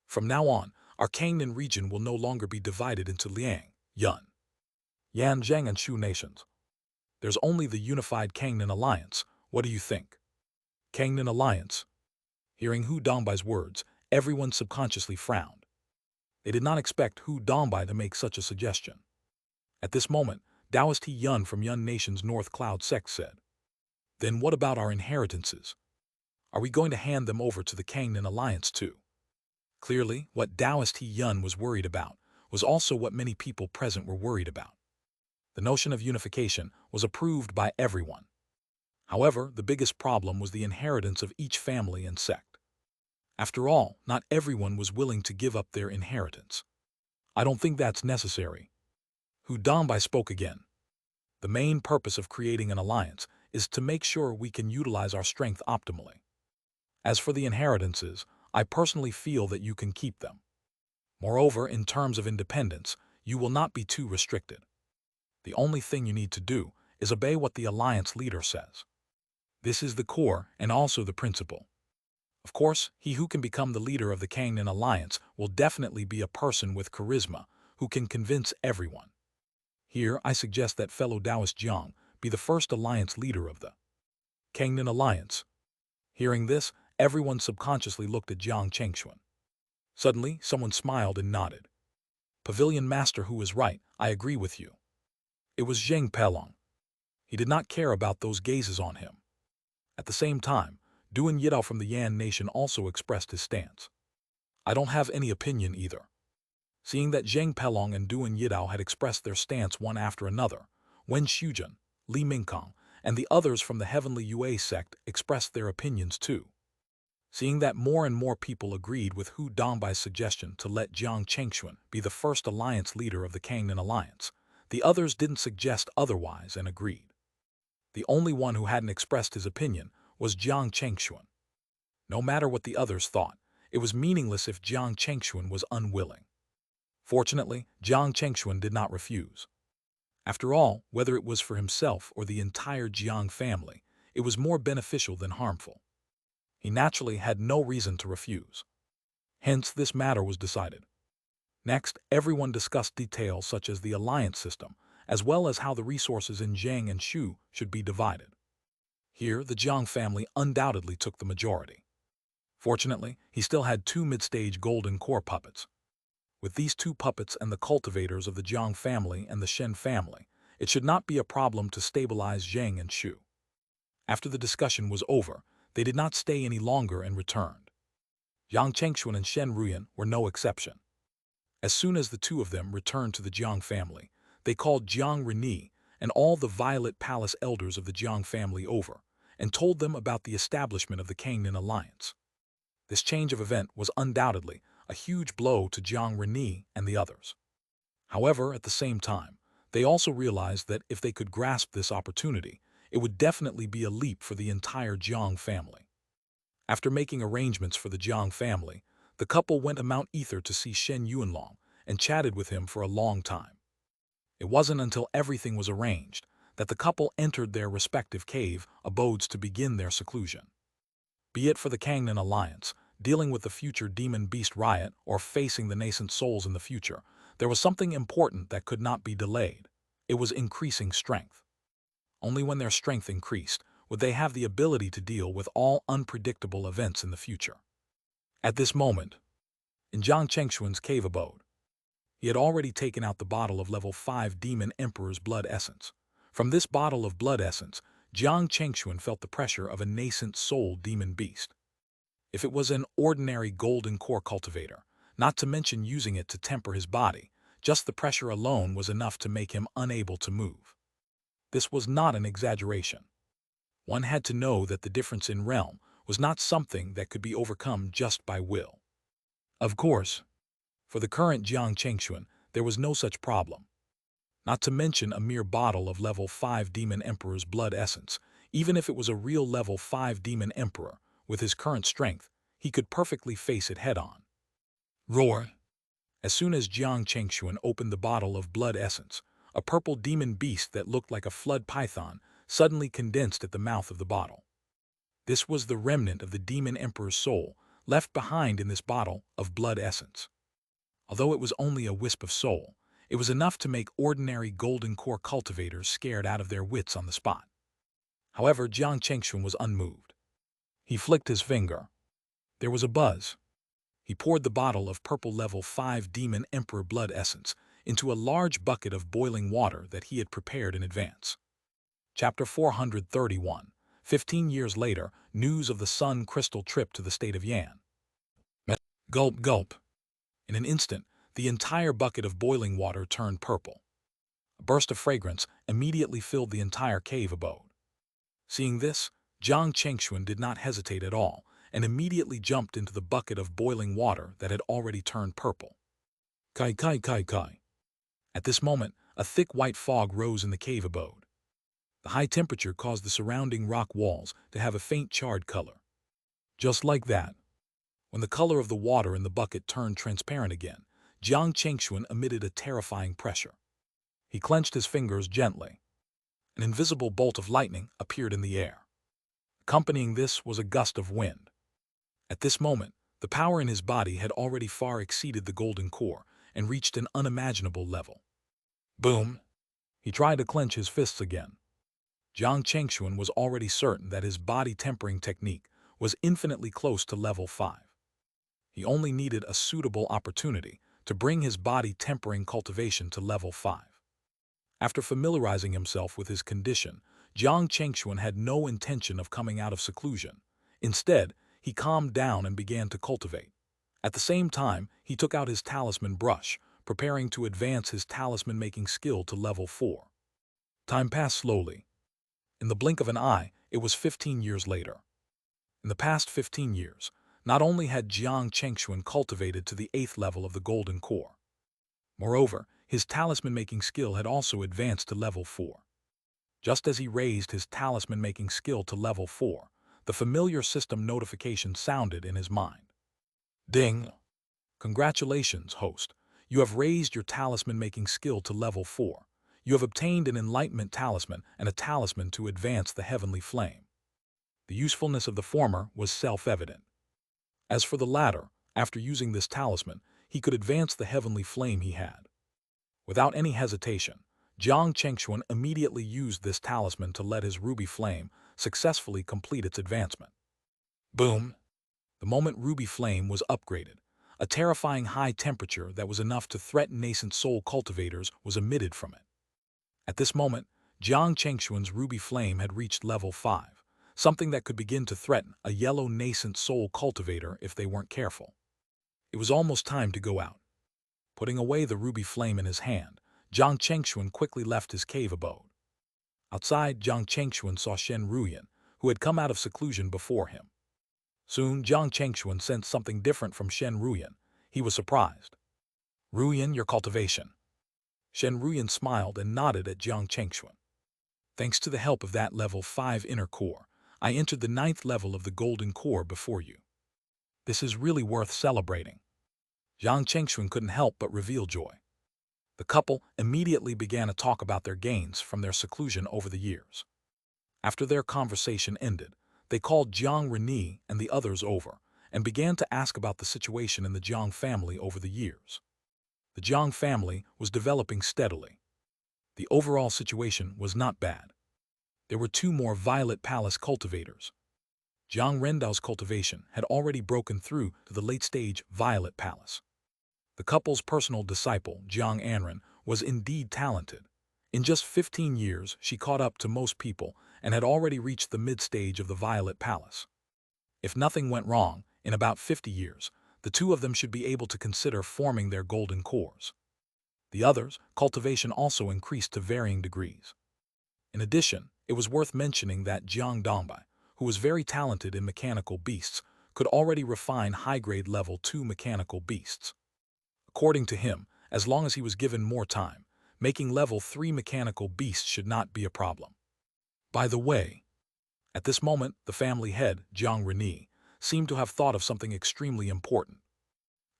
From now on, our Kangnan region will no longer be divided into Liang, Yun, Yan, Zheng, and Shu nations. There's only the unified Kangnan alliance. What do you think? Kangnan alliance? Hearing Hu Dongbai's words, everyone subconsciously frowned. They did not expect Hu Dongbai to make such a suggestion. At this moment, Taoist He Yun from Yun Nation's North Cloud sect said, "Then what about our inheritances? Are we going to hand them over to the Kangnan alliance too?" Clearly, what Taoist He Yun was worried about was also what many people present were worried about. The notion of unification was approved by everyone. However, the biggest problem was the inheritance of each family and sect. After all, not everyone was willing to give up their inheritance. I don't think that's necessary. Hu Dambai spoke again. The main purpose of creating an alliance is to make sure we can utilize our strength optimally. As for the inheritances, I personally feel that you can keep them. Moreover, in terms of independence, you will not be too restricted. The only thing you need to do is obey what the alliance leader says. This is the core and also the principle. Of course, he who can become the leader of the Kangnan alliance will definitely be a person with charisma who can convince everyone. Here, I suggest that fellow Taoist Jiang be the first alliance leader of the Kangnan alliance. Hearing this, everyone subconsciously looked at Jiang Chengxuan. Suddenly, someone smiled and nodded. Pavilion Master, who is right, I agree with you. It was Zheng Pelong. He did not care about those gazes on him. At the same time, Duan Yidao from the Yan nation also expressed his stance. I don't have any opinion either. Seeing that Zheng Pelong and Duan Yidao had expressed their stance one after another, Wen Shujun, Li Mingkong, and the others from the Heavenly Yue sect expressed their opinions too. Seeing that more and more people agreed with Hu Dongbai's suggestion to let Jiang Chengxuan be the first alliance leader of the Kangnan alliance, the others didn't suggest otherwise and agreed. The only one who hadn't expressed his opinion was Jiang Chengxuan. No matter what the others thought, it was meaningless if Jiang Chengxuan was unwilling. Fortunately, Jiang Chengxuan did not refuse. After all, whether it was for himself or the entire Jiang family, it was more beneficial than harmful. He naturally had no reason to refuse. Hence, this matter was decided. Next, everyone discussed details such as the alliance system, as well as how the resources in Zhang and Shu should be divided. Here, the Jiang family undoubtedly took the majority. Fortunately, he still had 2 mid-stage golden core puppets. With these 2 puppets and the cultivators of the Jiang family and the Shen family, it should not be a problem to stabilize Zhang and Shu. After the discussion was over, they did not stay any longer and returned. Yang Chengxuan and Shen Ruyan were no exception. As soon as the 2 of them returned to the Jiang family, they called Jiang Reni and all the Violet Palace elders of the Jiang family over and told them about the establishment of the Kangnan alliance. This change of event was undoubtedly a huge blow to Jiang Reni and the others. However, at the same time, they also realized that if they could grasp this opportunity, it would definitely be a leap for the entire Jiang family. After making arrangements for the Jiang family, the couple went to Mount Ether to see Shen Yuanlong and chatted with him for a long time. It wasn't until everything was arranged that the couple entered their respective cave abodes to begin their seclusion. Be it for the Kangnan alliance, dealing with the future demon-beast riot, or facing the nascent souls in the future, there was something important that could not be delayed. It was increasing strength. Only when their strength increased would they have the ability to deal with all unpredictable events in the future. At this moment, in Jiang Chengxuan's cave abode, he had already taken out the bottle of level 5 Demon Emperor's blood essence. From this bottle of blood essence, Jiang Chengxuan felt the pressure of a nascent soul demon beast. If it was an ordinary golden core cultivator, not to mention using it to temper his body, just the pressure alone was enough to make him unable to move. This was not an exaggeration. One had to know that the difference in realm was not something that could be overcome just by will. Of course, for the current Jiang Chengxuan, there was no such problem. Not to mention a mere bottle of level 5 Demon Emperor's blood essence, even if it was a real level 5 Demon Emperor, with his current strength, he could perfectly face it head-on. Roar! As soon as Jiang Chengxuan opened the bottle of blood essence, a purple demon beast that looked like a flood python suddenly condensed at the mouth of the bottle. This was the remnant of the Demon Emperor's soul left behind in this bottle of blood essence. Although it was only a wisp of soul, it was enough to make ordinary golden core cultivators scared out of their wits on the spot. However, Jiang Chengxuan was unmoved. He flicked his finger. There was a buzz. He poured the bottle of purple level 5 Demon Emperor blood essence into a large bucket of boiling water that he had prepared in advance. Chapter 431. 15 years later, news of the Sun Crystal trip to the state of Yan. Gulp, gulp. In an instant, the entire bucket of boiling water turned purple. A burst of fragrance immediately filled the entire cave abode. Seeing this, Jiang Chengxuan did not hesitate at all and immediately jumped into the bucket of boiling water that had already turned purple. Kai kai kai kai. At this moment, a thick white fog rose in the cave abode. The high temperature caused the surrounding rock walls to have a faint charred color. Just like that, when the color of the water in the bucket turned transparent again, Jiang Chengxuan emitted a terrifying pressure. He clenched his fingers gently. An invisible bolt of lightning appeared in the air. Accompanying this was a gust of wind. At this moment, the power in his body had already far exceeded the golden core and reached an unimaginable level. Boom! He tried to clench his fists again. Jiang Chengxuan was already certain that his body tempering technique was infinitely close to level 5. He only needed a suitable opportunity to bring his body tempering cultivation to level 5. After familiarizing himself with his condition, Jiang Chengxuan had no intention of coming out of seclusion. Instead, he calmed down and began to cultivate. At the same time, he took out his talisman brush, preparing to advance his talisman-making skill to level 4. Time passed slowly. In the blink of an eye, it was 15 years later. In the past 15 years, not only had Jiang Chengxuan cultivated to the 8th level of the golden core. Moreover, his talisman-making skill had also advanced to level 4. Just as he raised his talisman-making skill to level 4, the familiar system notification sounded in his mind. Ding! Congratulations, host. You have raised your talisman-making skill to level 4. You have obtained an enlightenment talisman and a talisman to advance the heavenly flame. The usefulness of the former was self-evident. As for the latter, after using this talisman, he could advance the heavenly flame he had. Without any hesitation, Jiang Chengxuan immediately used this talisman to let his ruby flame successfully complete its advancement. Boom! The moment ruby flame was upgraded, a terrifying high temperature that was enough to threaten nascent soul cultivators was emitted from it. At this moment, Jiang Chengxuan's ruby flame had reached level 5, something that could begin to threaten a yellow nascent soul cultivator if they weren't careful. It was almost time to go out. Putting away the ruby flame in his hand, Jiang Chengxuan quickly left his cave abode. Outside, Jiang Chengxuan saw Shen Ruyan, who had come out of seclusion before him. Soon, Jiang Chengxuan sensed something different from Shen Ruyan. He was surprised. Ruyan, your cultivation. Shen Ruyan smiled and nodded at Jiang Chengxuan. Thanks to the help of that level 5 inner core, I entered the 9th level of the golden core before you. This is really worth celebrating. Jiang Chengxuan couldn't help but reveal joy. The couple immediately began to talk about their gains from their seclusion over the years. After their conversation ended, they called Jiang Reni and the others over and began to ask about the situation in the Jiang family over the years. The Jiang family was developing steadily. The overall situation was not bad. There were 2 more Violet Palace cultivators. Jiang Rendao's cultivation had already broken through to the late-stage Violet Palace. The couple's personal disciple, Jiang Anren, was indeed talented. In just 15 years, she caught up to most people and had already reached the mid-stage of the Violet Palace. If nothing went wrong, in about 50 years, the 2 of them should be able to consider forming their golden cores. The others' cultivation also increased to varying degrees. In addition, it was worth mentioning that Jiang Dongbai, who was very talented in mechanical beasts, could already refine high-grade level 2 mechanical beasts. According to him, as long as he was given more time, making level 3 mechanical beasts should not be a problem. By the way, at this moment, the family head, Jiang Reni, seemed to have thought of something extremely important.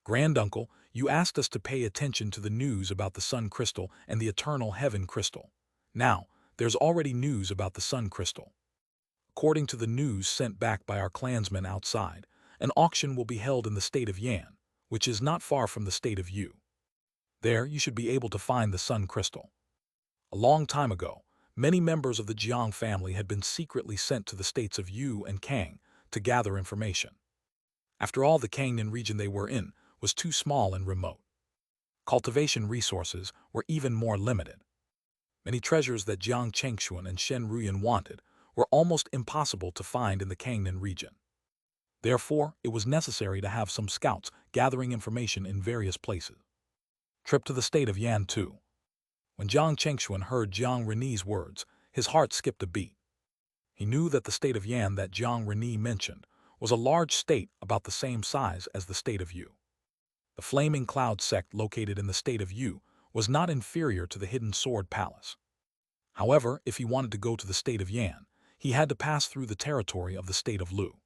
Granduncle, you asked us to pay attention to the news about the Sun Crystal and the Eternal Heaven Crystal. Now, there's already news about the Sun Crystal. According to the news sent back by our clansmen outside, an auction will be held in the state of Yan, which is not far from the state of Yu. There, you should be able to find the Sun Crystal. A long time ago, many members of the Jiang family had been secretly sent to the states of Yu and Kang to gather information. After all, the Kangnan region they were in was too small and remote. Cultivation resources were even more limited. Many treasures that Jiang Chengxuan and Shen Ruyan wanted were almost impossible to find in the Kangnan region. Therefore, it was necessary to have some scouts gathering information in various places. Trip to the state of Yan 2. When Jiang Chengxuan heard Jiang Renyi's words, his heart skipped a beat. He knew that the state of Yan that Jiang Renyi mentioned was a large state about the same size as the state of Yu. The Flaming Cloud sect located in the state of Yu was not inferior to the Hidden Sword Palace. However, if he wanted to go to the state of Yan, he had to pass through the territory of the state of Lu.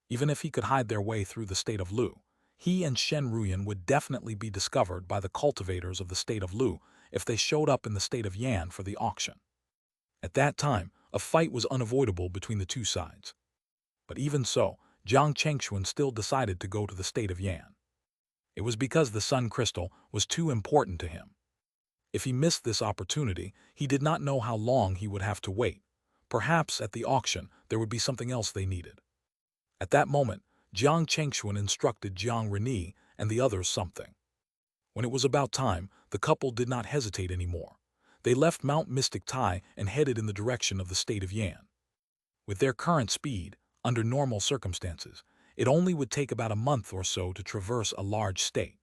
Even if he could hide their way through the state of Lu, he and Shen Ruyan would definitely be discovered by the cultivators of the state of Lu if they showed up in the state of Yan for the auction. At that time, a fight was unavoidable between the two sides. But even so, Jiang Chengxuan still decided to go to the state of Yan. It was because the sun crystal was too important to him. If he missed this opportunity, he did not know how long he would have to wait. Perhaps at the auction there would be something else they needed. At that moment, Jiang Chengxuan instructed Jiang Renyi and the others something. When it was about time, the couple did not hesitate anymore. They left Mount Mystic Tai and headed in the direction of the state of Yan. With their current speed, under normal circumstances, it only would take about a month or so to traverse a large state.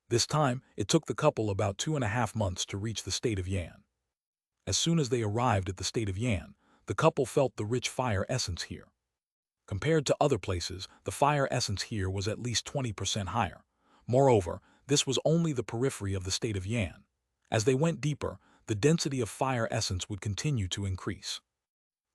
This time, it took the couple about 2.5 months to reach the state of Yan. As soon as they arrived at the state of Yan, the couple felt the rich fire essence here. Compared to other places, the fire essence here was at least 20% higher. Moreover, this was only the periphery of the state of Yan. As they went deeper, the density of fire essence would continue to increase.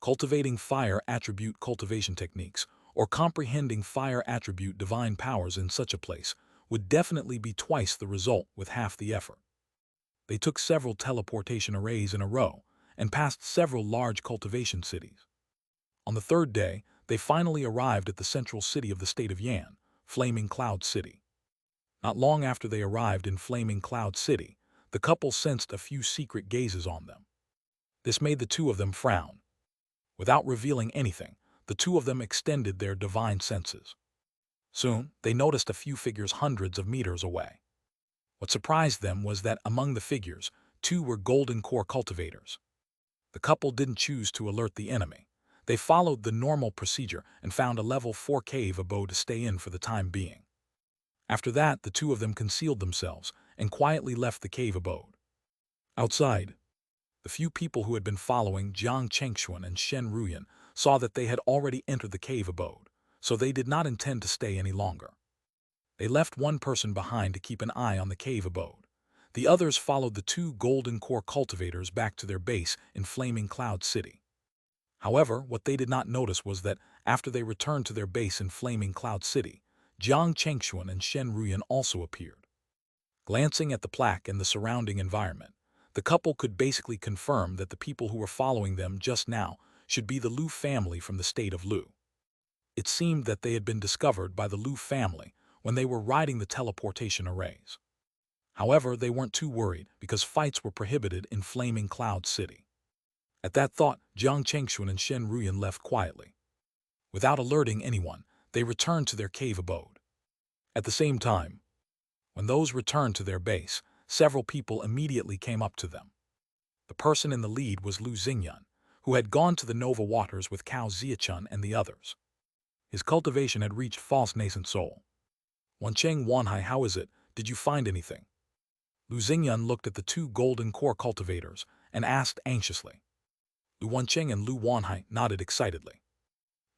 Cultivating fire attribute cultivation techniques, or comprehending fire attribute divine powers in such a place, would definitely be twice the result with half the effort. They took several teleportation arrays in a row and passed several large cultivation cities. On the third day, they finally arrived at the central city of the state of Yan, Flaming Cloud City. Not long after they arrived in Flaming Cloud City, the couple sensed a few secret gazes on them. This made the two of them frown. Without revealing anything, the two of them extended their divine senses. Soon, they noticed a few figures hundreds of meters away. What surprised them was that among the figures, 2 were golden core cultivators. The couple didn't choose to alert the enemy. They followed the normal procedure and found a level 4 cave abode to stay in for the time being. After that, the two of them concealed themselves and quietly left the cave abode. Outside, the few people who had been following Jiang Chengxuan and Shen Ruyan saw that they had already entered the cave abode, so they did not intend to stay any longer. They left one person behind to keep an eye on the cave abode. The others followed the 2 golden core cultivators back to their base in Flaming Cloud City. However, what they did not notice was that after they returned to their base in Flaming Cloud City, Jiang Chengxuan and Shen Ruyan also appeared. Glancing at the plaque and the surrounding environment, the couple could basically confirm that the people who were following them just now should be the Lu family from the state of Lu. It seemed that they had been discovered by the Lu family when they were riding the teleportation arrays. However, they weren't too worried because fights were prohibited in Flaming Cloud City. At that thought, Jiang Chengxuan and Shen Ruyan left quietly. Without alerting anyone, they returned to their cave abode. At the same time, when those returned to their base, several people immediately came up to them. The person in the lead was Lu Xingyan, who had gone to the Nova Waters with Cao Ziachun and the others. His cultivation had reached false nascent soul. Wancheng Wanhai, how is it? Did you find anything? Lu Xingyan looked at the 2 golden core cultivators and asked anxiously. Lu Wancheng and Lu Wanhai nodded excitedly.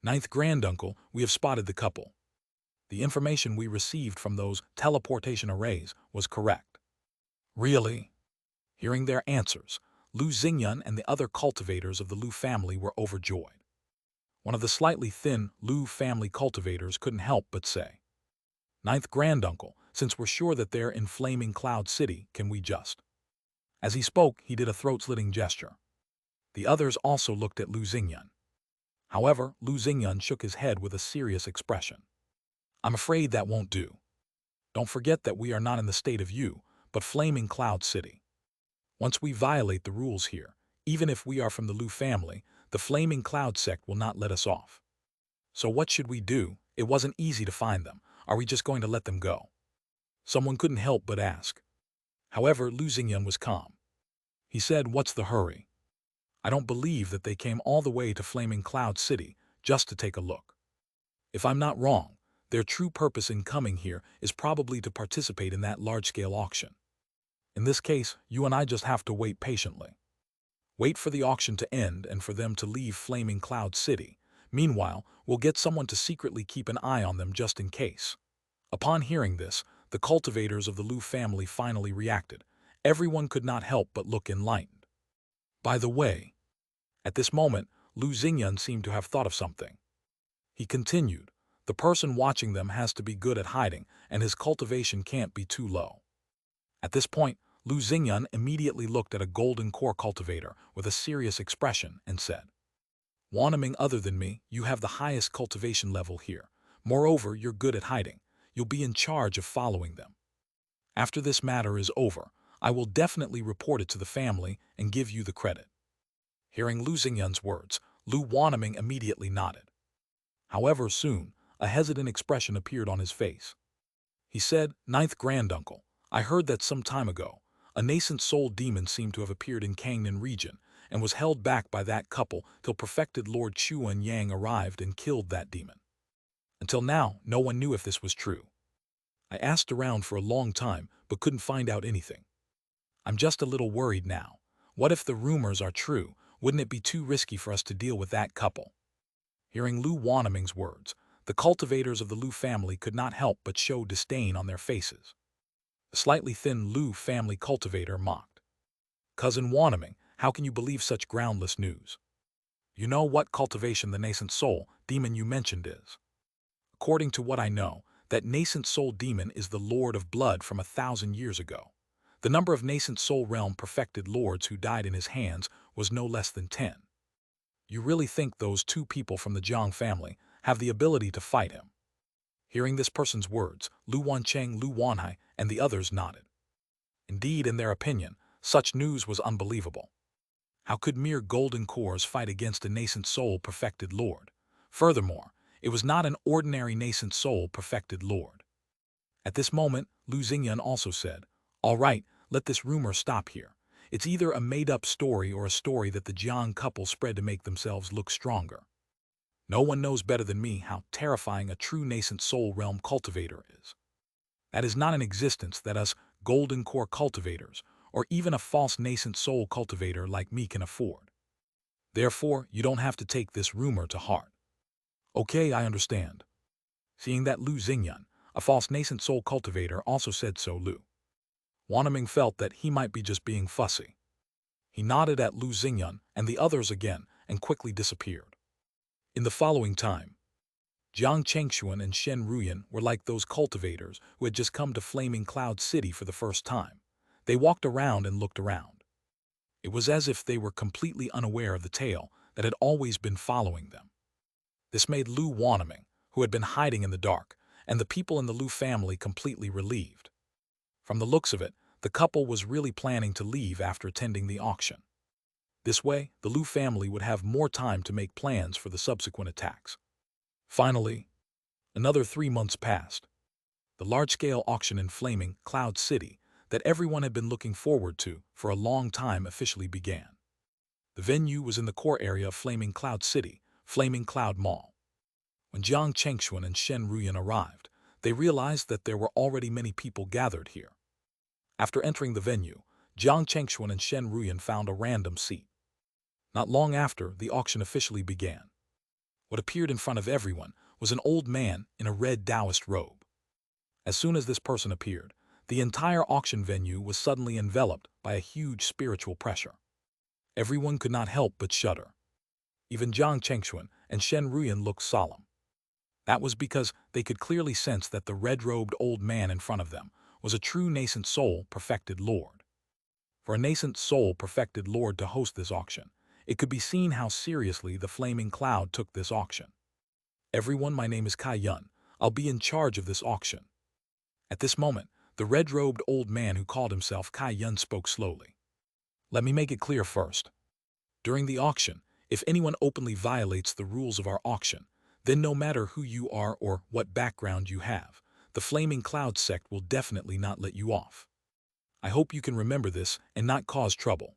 Ninth Granduncle, we have spotted the couple. The information we received from those teleportation arrays was correct. Really? Hearing their answers, Lu Xingyan and the other cultivators of the Lu family were overjoyed. One of the slightly thin Lu family cultivators couldn't help but say, Ninth Granduncle, since we're sure that they're in Flaming Cloud City, can we just... As he spoke, he did a throat-slitting gesture. The others also looked at Lu Xingyan. However, Lu Xingyan shook his head with a serious expression. I'm afraid that won't do. Don't forget that we are not in the state of Yu, but Flaming Cloud City. Once we violate the rules here, even if we are from the Lu family, the Flaming Cloud sect will not let us off. So what should we do? It wasn't easy to find them. Are we just going to let them go? Someone couldn't help but ask. However, Lu Xingyan was calm. He said, what's the hurry? I don't believe that they came all the way to Flaming Cloud City just to take a look. If I'm not wrong, their true purpose in coming here is probably to participate in that large-scale auction. In this case, you and I just have to wait patiently. Wait for the auction to end and for them to leave Flaming Cloud City. Meanwhile, we'll get someone to secretly keep an eye on them just in case. Upon hearing this, the cultivators of the Lu family finally reacted. Everyone could not help but look enlightened. By the way, at this moment, Lu Xingyan seemed to have thought of something. He continued, the person watching them has to be good at hiding, and his cultivation can't be too low. At this point, Lu Xingyan immediately looked at a golden core cultivator with a serious expression and said, "Wanaming other than me, you have the highest cultivation level here. Moreover, you're good at hiding. You'll be in charge of following them. After this matter is over, I will definitely report it to the family and give you the credit." Hearing Lu Xingyan's words, Lu Wanaming immediately nodded. However, soon, a hesitant expression appeared on his face. He said, "Ninth granduncle, I heard that some time ago, a nascent soul demon seemed to have appeared in Kangnan region and was held back by that couple till perfected Lord Chuan Yang arrived and killed that demon. Until now, no one knew if this was true. I asked around for a long time but couldn't find out anything. I'm just a little worried now. What if the rumors are true? Wouldn't it be too risky for us to deal with that couple?" Hearing Lu Wanaming's words, the cultivators of the Lu family could not help but show disdain on their faces. The slightly thin Lu family cultivator mocked. "Cousin Wanaming, how can you believe such groundless news? You know what cultivation the nascent soul demon you mentioned is? According to what I know, that nascent soul demon is the Lord of Blood from 1,000 years ago. The number of nascent soul realm perfected lords who died in his hands was no less than 10. You really think those two people from the Jiang family have the ability to fight him?" Hearing this person's words, Lu Wancheng, Lu Wanhai, and the others nodded. Indeed, in their opinion, such news was unbelievable. How could mere golden cores fight against a nascent soul perfected lord? Furthermore, it was not an ordinary nascent soul perfected lord. At this moment, Lu Xingyan also said, "All right, let this rumor stop here. It's either a made-up story or a story that the Jiang couple spread to make themselves look stronger. No one knows better than me how terrifying a true nascent soul realm cultivator is. That is not an existence that us golden core cultivators, or even a false nascent soul cultivator like me can afford. Therefore, you don't have to take this rumor to heart." "Okay, I understand." Seeing that Lu Xingyan, a false nascent soul cultivator, also said so, Lu Wanaming felt that he might be just being fussy. He nodded at Lu Xingyan and the others again and quickly disappeared. In the following time, Jiang Chengshuan and Shen Ruyan were like those cultivators who had just come to Flaming Cloud City for the first time. They walked around and looked around. It was as if they were completely unaware of the tail that had always been following them. This made Lu Wanaming, who had been hiding in the dark, and the people in the Lu family completely relieved. From the looks of it, the couple was really planning to leave after attending the auction. This way, the Lu family would have more time to make plans for the subsequent attacks. Finally, another 3 months passed. The large-scale auction in Flaming Cloud City that everyone had been looking forward to for a long time officially began. The venue was in the core area of Flaming Cloud City, Flaming Cloud Mall. When Jiang Chengshuan and Shen Ruyan arrived, they realized that there were already many people gathered here. After entering the venue, Jiang Chengshuan and Shen Ruyan found a random seat. Not long after, the auction officially began. What appeared in front of everyone was an old man in a red Taoist robe. As soon as this person appeared, the entire auction venue was suddenly enveloped by a huge spiritual pressure. Everyone could not help but shudder. Even Jiang Chengshuan and Shen Ruyan looked solemn. That was because they could clearly sense that the red-robed old man in front of them was a true nascent soul perfected lord. For a nascent soul perfected lord to host this auction, it could be seen how seriously the Flaming Cloud took this auction. "Everyone, my name is Kai Yun. I'll be in charge of this auction." At this moment, the red-robed old man who called himself Kai Yun spoke slowly. "Let me make it clear first. During the auction, if anyone openly violates the rules of our auction, then no matter who you are or what background you have, the Flaming Cloud sect will definitely not let you off. I hope you can remember this and not cause trouble."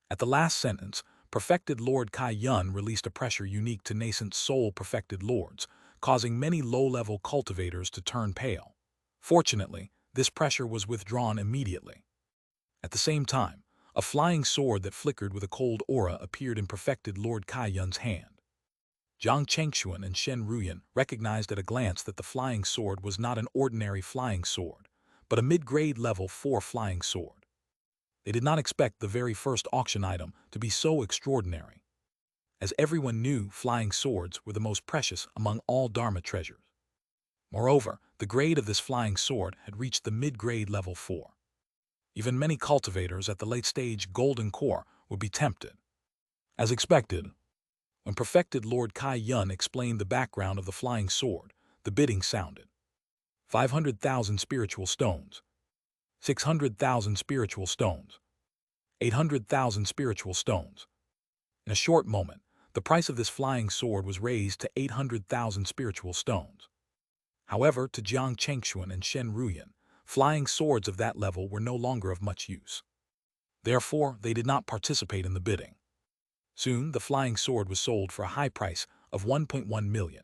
At the last sentence, Perfected Lord Kai Yun released a pressure unique to nascent soul perfected lords, causing many low-level cultivators to turn pale. Fortunately, this pressure was withdrawn immediately. At the same time, a flying sword that flickered with a cold aura appeared in perfected Lord Kai Yun's hand. Jiang Chengxuan and Shen Ruyan recognized at a glance that the flying sword was not an ordinary flying sword, but a mid-grade level 4 flying sword. They did not expect the very first auction item to be so extraordinary. As everyone knew, flying swords were the most precious among all Dharma treasures. Moreover, the grade of this flying sword had reached the mid-grade level 4. Even many cultivators at the late-stage golden core would be tempted. As expected, when perfected Lord Kai Yun explained the background of the flying sword, the bidding sounded. 500,000 spiritual stones. 600,000 spiritual stones. 800,000 spiritual stones. In a short moment, the price of this flying sword was raised to 800,000 spiritual stones. However, to Jiang Chengxuan and Shen Ruyan, flying swords of that level were no longer of much use. Therefore, they did not participate in the bidding. Soon, the flying sword was sold for a high price of 1.1 million.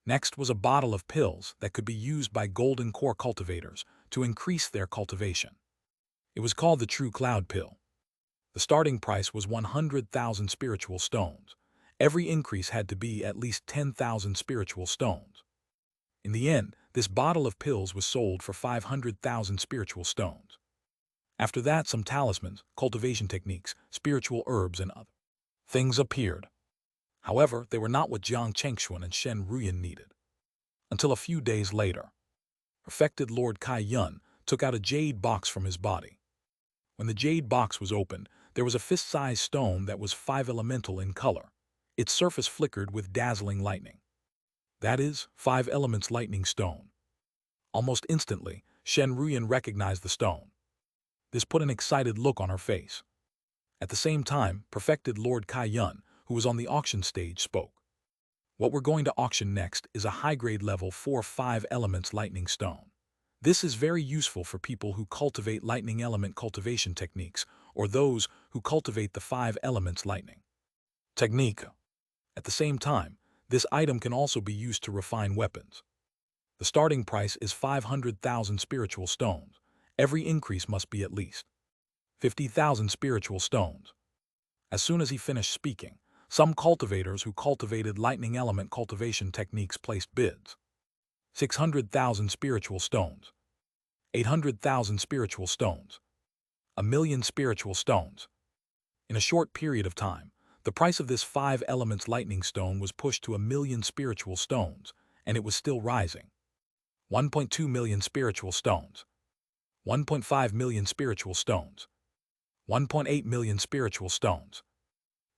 Next was a bottle of pills that could be used by golden core cultivators to increase their cultivation. It was called the True Cloud Pill. The starting price was 100,000 spiritual stones. Every increase had to be at least 10,000 spiritual stones. In the end, this bottle of pills was sold for 500,000 spiritual stones. After that, some talismans, cultivation techniques, spiritual herbs, and other things appeared. However, they were not what Jiang Chengxuan and Shen Ruyan needed. Until a few days later, perfected Lord Kai Yun took out a jade box from his body. When the jade box was opened, there was a fist-sized stone that was 5 elemental in color. Its surface flickered with dazzling lightning. That is, 5 elements lightning stone. Almost instantly, Shen Ruyan recognized the stone. This put an excited look on her face. At the same time, perfected Lord Kai Yun, who was on the auction stage, spoke. What we're going to auction next is a high-grade level 4-5 elements lightning stone. This is very useful for people who cultivate lightning element cultivation techniques or those who cultivate the 5 elements lightning technique. At the same time, this item can also be used to refine weapons. The starting price is 500,000 spiritual stones. Every increase must be at least 50,000 spiritual stones. As soon as he finished speaking, some cultivators who cultivated lightning element cultivation techniques placed bids. 600,000 spiritual stones. 800,000 spiritual stones. 1,000,000 spiritual stones. In a short period of time, the price of this 5 elements lightning stone was pushed to 1,000,000 spiritual stones, and it was still rising. 1.2 million spiritual stones. 1.5 million spiritual stones. 1.8 million spiritual stones.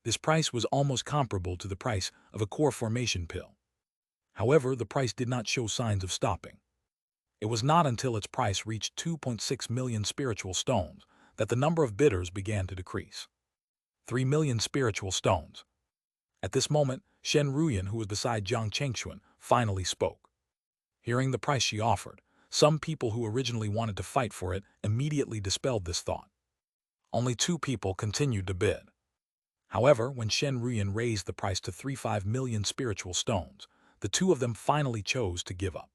This price was almost comparable to the price of a core formation pill. However, the price did not show signs of stopping. It was not until its price reached 2.6 million spiritual stones that the number of bidders began to decrease. 3 million spiritual stones. At this moment, Shen Ruyan, who was beside Jiang Chengxuan, finally spoke. Hearing the price she offered, some people who originally wanted to fight for it immediately dispelled this thought. Only 2 people continued to bid. However, when Shen Ruyan raised the price to 3.5 million spiritual stones, the 2 of them finally chose to give up.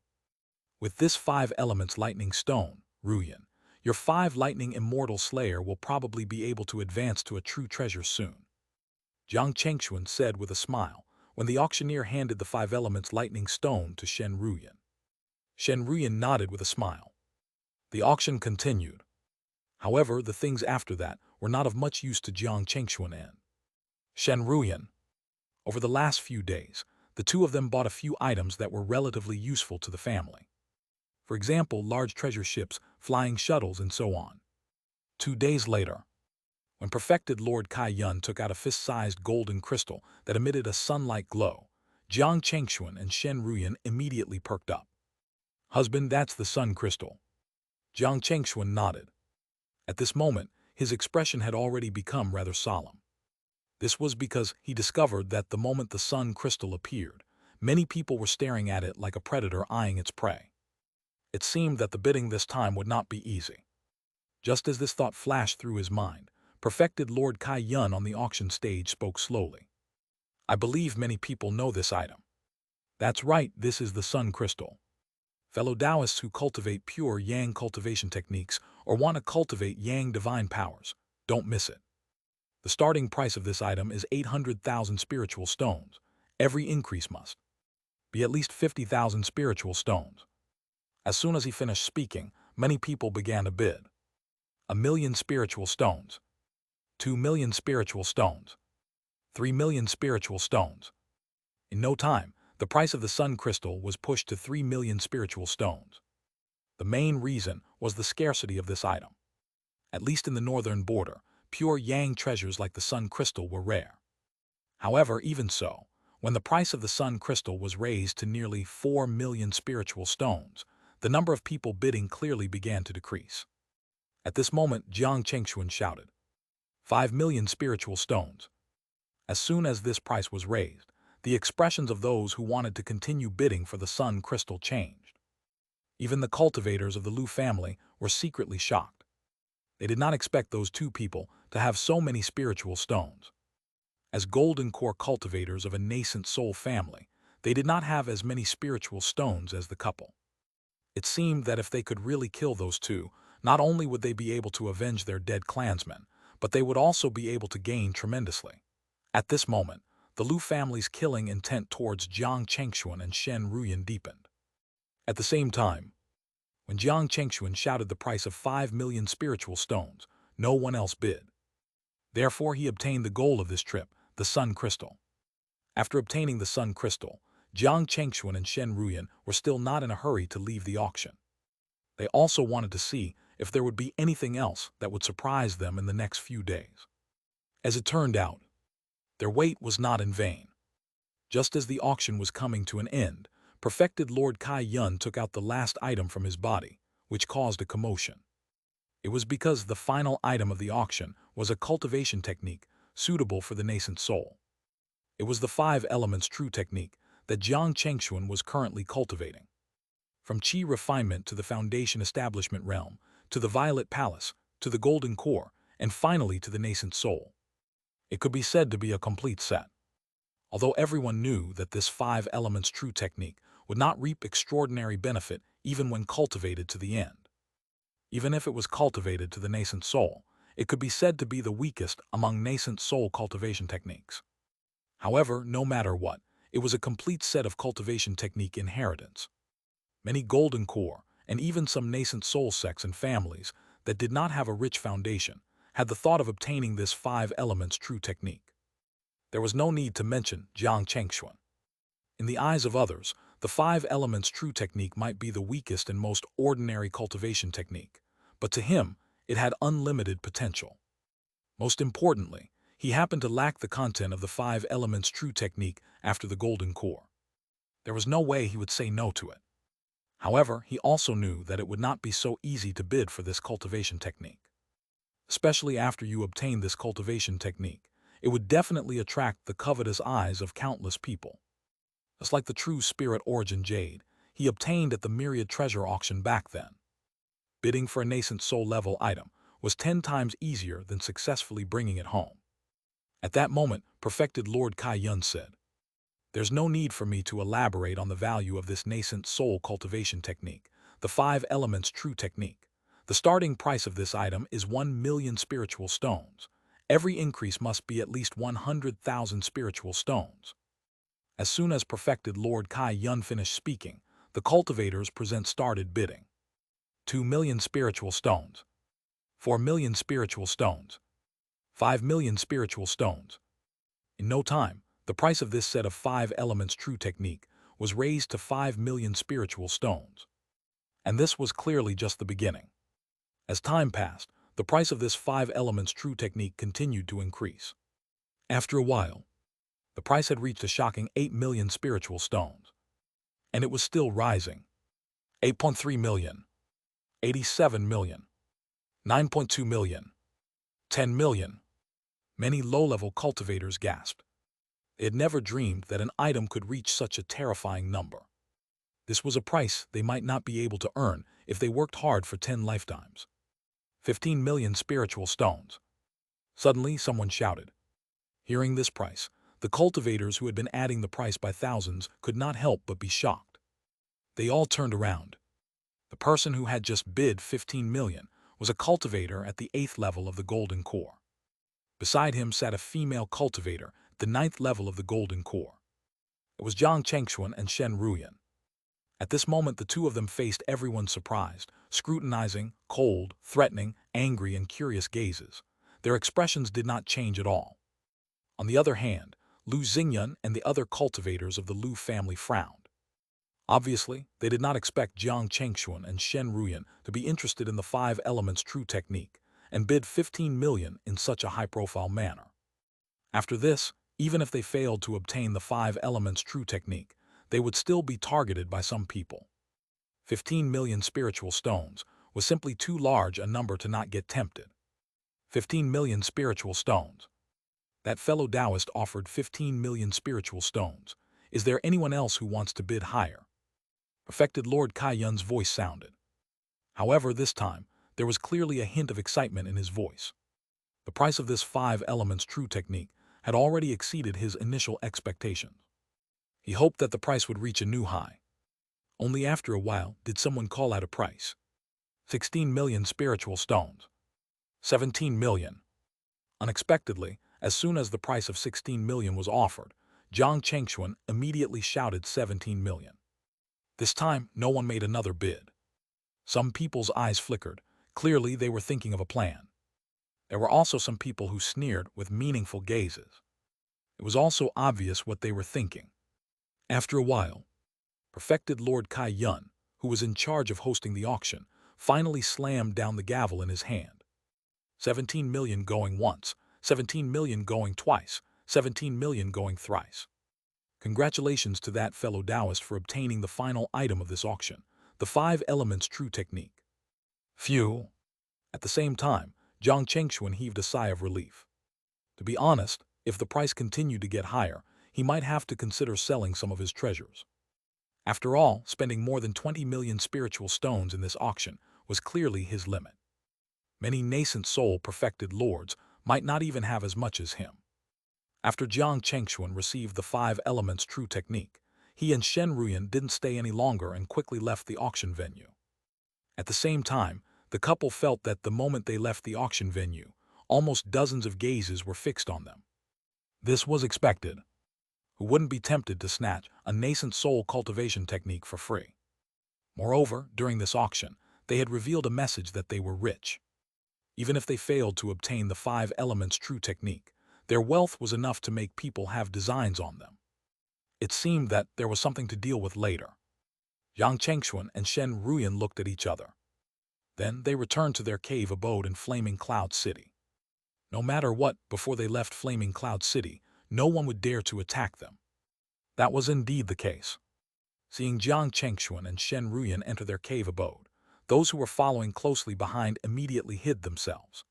With this 5 elements lightning stone, Ruyan, your 5 lightning immortal slayer will probably be able to advance to a true treasure soon. Jiang Chengxuan said with a smile when the auctioneer handed the 5 elements lightning stone to Shen Ruyan. Shen Ruyan nodded with a smile. The auction continued. However, the things after that were not of much use to Jiang Chengxuan and Shen Ruyan. Over the last few days, the 2 of them bought a few items that were relatively useful to the family. For example, large treasure ships, flying shuttles, and so on. 2 days later, when perfected Lord Kai Yun took out a fist-sized golden crystal that emitted a sun-like glow, Jiang Chengxuan and Shen Ruyan immediately perked up. Husband, that's the sun crystal. Jiang Chengxuan nodded. At this moment, his expression had already become rather solemn. This was because he discovered that the moment the sun crystal appeared, many people were staring at it like a predator eyeing its prey. It seemed that the bidding this time would not be easy. Just as this thought flashed through his mind, perfected Lord Kai Yun on the auction stage spoke slowly. I believe many people know this item. That's right, this is the sun crystal. Fellow Taoists who cultivate pure yang cultivation techniques or want to cultivate yang divine powers, don't miss it. The starting price of this item is 800,000 spiritual stones. Every increase must be at least 50,000 spiritual stones. As soon as he finished speaking, many people began to bid. 1,000,000 spiritual stones. 2,000,000 spiritual stones. 3,000,000 spiritual stones. In no time, the price of the sun crystal was pushed to 3,000,000 spiritual stones. The main reason was the scarcity of this item. At least in the northern border, pure yang treasures like the sun crystal were rare. However, even so, when the price of the sun crystal was raised to nearly 4,000,000 spiritual stones, the number of people bidding clearly began to decrease. At this moment, Jiang Chengxuan shouted, 5,000,000 spiritual stones. As soon as this price was raised, the expressions of those who wanted to continue bidding for the sun crystal changed. Even the cultivators of the Liu family were secretly shocked. They did not expect those two people to have so many spiritual stones. As golden core cultivators of a nascent soul family, they did not have as many spiritual stones as the couple. It seemed that if they could really kill those two, not only would they be able to avenge their dead clansmen, but they would also be able to gain tremendously. At this moment, the Liu family's killing intent towards Jiang Chengxuan and Shen Ruyan deepened. At the same time, when Jiang Chengxuan shouted the price of 5,000,000 spiritual stones, no one else bid. Therefore, he obtained the goal of this trip, the sun crystal. After obtaining the sun crystal, Jiang Chengxuan and Shen Ruyan were still not in a hurry to leave the auction. They also wanted to see if there would be anything else that would surprise them in the next few days. As it turned out, their wait was not in vain. Just as the auction was coming to an end, perfected Lord Kai Yun took out the last item from his body, which caused a commotion. It was because the final item of the auction was a cultivation technique suitable for the nascent soul. It was the 5 elements true technique that Jiang Chengxuan was currently cultivating. From Qi refinement to the foundation establishment realm, to the violet palace, to the golden core, and finally to the nascent soul. It could be said to be a complete set. Although everyone knew that this 5 elements true technique would not reap extraordinary benefit even when cultivated to the end. Even if it was cultivated to the nascent soul, it could be said to be the weakest among nascent soul cultivation techniques. However, no matter what, it was a complete set of cultivation technique inheritance. Many golden core, and even some nascent soul sects and families that did not have a rich foundation, had the thought of obtaining this 5 elements true technique. There was no need to mention Jiang Chengxuan. In the eyes of others, the 5 elements true technique might be the weakest and most ordinary cultivation technique, but to him, it had unlimited potential. Most importantly, he happened to lack the content of the 5 elements true technique after the golden core. There was no way he would say no to it. However, he also knew that it would not be so easy to bid for this cultivation technique. Especially after you obtain this cultivation technique, it would definitely attract the covetous eyes of countless people. Just like the true spirit origin Jade, he obtained at the myriad treasure auction back then. Bidding for a nascent soul level item was 10 times easier than successfully bringing it home. At that moment, perfected Lord Kai Yun said, "There's no need for me to elaborate on the value of this nascent soul cultivation technique, the 5 elements true technique. The starting price of this item is 1,000,000 spiritual stones. Every increase must be at least 100,000 spiritual stones." As soon as perfected Lord Kai Yun finished speaking, the cultivators present started bidding. 2,000,000 spiritual stones. 4,000,000 spiritual stones. 5,000,000 spiritual stones. In no time, the price of this set of 5 elements true technique was raised to 5,000,000 spiritual stones. And this was clearly just the beginning. As time passed, the price of this 5 elements true technique continued to increase. After a while, the price had reached a shocking 8,000,000 spiritual stones. And it was still rising. 8.3 million. 87 million. 9.2 million. 10 million. Many low-level cultivators gasped. They had never dreamed that an item could reach such a terrifying number. This was a price they might not be able to earn if they worked hard for 10 lifetimes. 15 million spiritual stones. Suddenly, someone shouted. Hearing this price, The cultivators who had been adding the price by thousands could not help but be shocked. They all turned around. The person who had just bid 15 million was a cultivator at the 8th level of the golden core. Beside him sat a female cultivator at the 9th level of the golden core. It was Jiang Chengxuan and Shen Ruyan. At this moment, the two of them faced everyone surprised, scrutinizing, cold, threatening, angry, and curious gazes. Their expressions did not change at all. On the other hand, Lu Xingyan and the other cultivators of the Lu family frowned. Obviously, they did not expect Jiang Chengxuan and Shen Ruyan to be interested in the 5 elements true technique and bid 15 million in such a high-profile manner. After this, even if they failed to obtain the 5 elements true technique, they would still be targeted by some people. 15 million spiritual stones was simply too large a number to not get tempted. 15 million spiritual stones. That fellow Taoist offered 15 million spiritual stones. Is there anyone else who wants to bid higher? Affected Lord Kai Yun's voice sounded. However, this time, there was clearly a hint of excitement in his voice. The price of this 5 elements true technique had already exceeded his initial expectations. He hoped that the price would reach a new high. Only after a while did someone call out a price. 16 million spiritual stones. 17 million. Unexpectedly, as soon as the price of 16 million was offered, Jiang Chengxuan immediately shouted 17 million. This time, no one made another bid. Some people's eyes flickered. Clearly, they were thinking of a plan. There were also some people who sneered with meaningful gazes. It was also obvious what they were thinking. After a while, perfected Lord Kai Yun, who was in charge of hosting the auction, finally slammed down the gavel in his hand. 17 million going once, 17 million going twice, 17 million going thrice. Congratulations to that fellow Taoist for obtaining the final item of this auction, the 5 elements true technique. Phew! At the same time, Jiang Chengxuan heaved a sigh of relief. To be honest, if the price continued to get higher, he might have to consider selling some of his treasures. After all, spending more than 20 million spiritual stones in this auction was clearly his limit. Many nascent soul-perfected lords might not even have as much as him. After Jiang Chengxuan received the 5 elements true technique, he and Shen Ruyan didn't stay any longer and quickly left the auction venue. At the same time, the couple felt that the moment they left the auction venue, almost dozens of gazes were fixed on them. This was expected. Who wouldn't be tempted to snatch a nascent soul cultivation technique for free? Moreover, during this auction, they had revealed a message that they were rich. Even if they failed to obtain the 5 elements true technique, their wealth was enough to make people have designs on them. It seemed that there was something to deal with later. Jiang Chengxuan and Shen Ruyan looked at each other. Then they returned to their cave abode in Flaming Cloud City. No matter what, before they left Flaming Cloud City, no one would dare to attack them. That was indeed the case. Seeing Jiang Chengxuan and Shen Ruyan enter their cave abode, those who were following closely behind immediately hid themselves.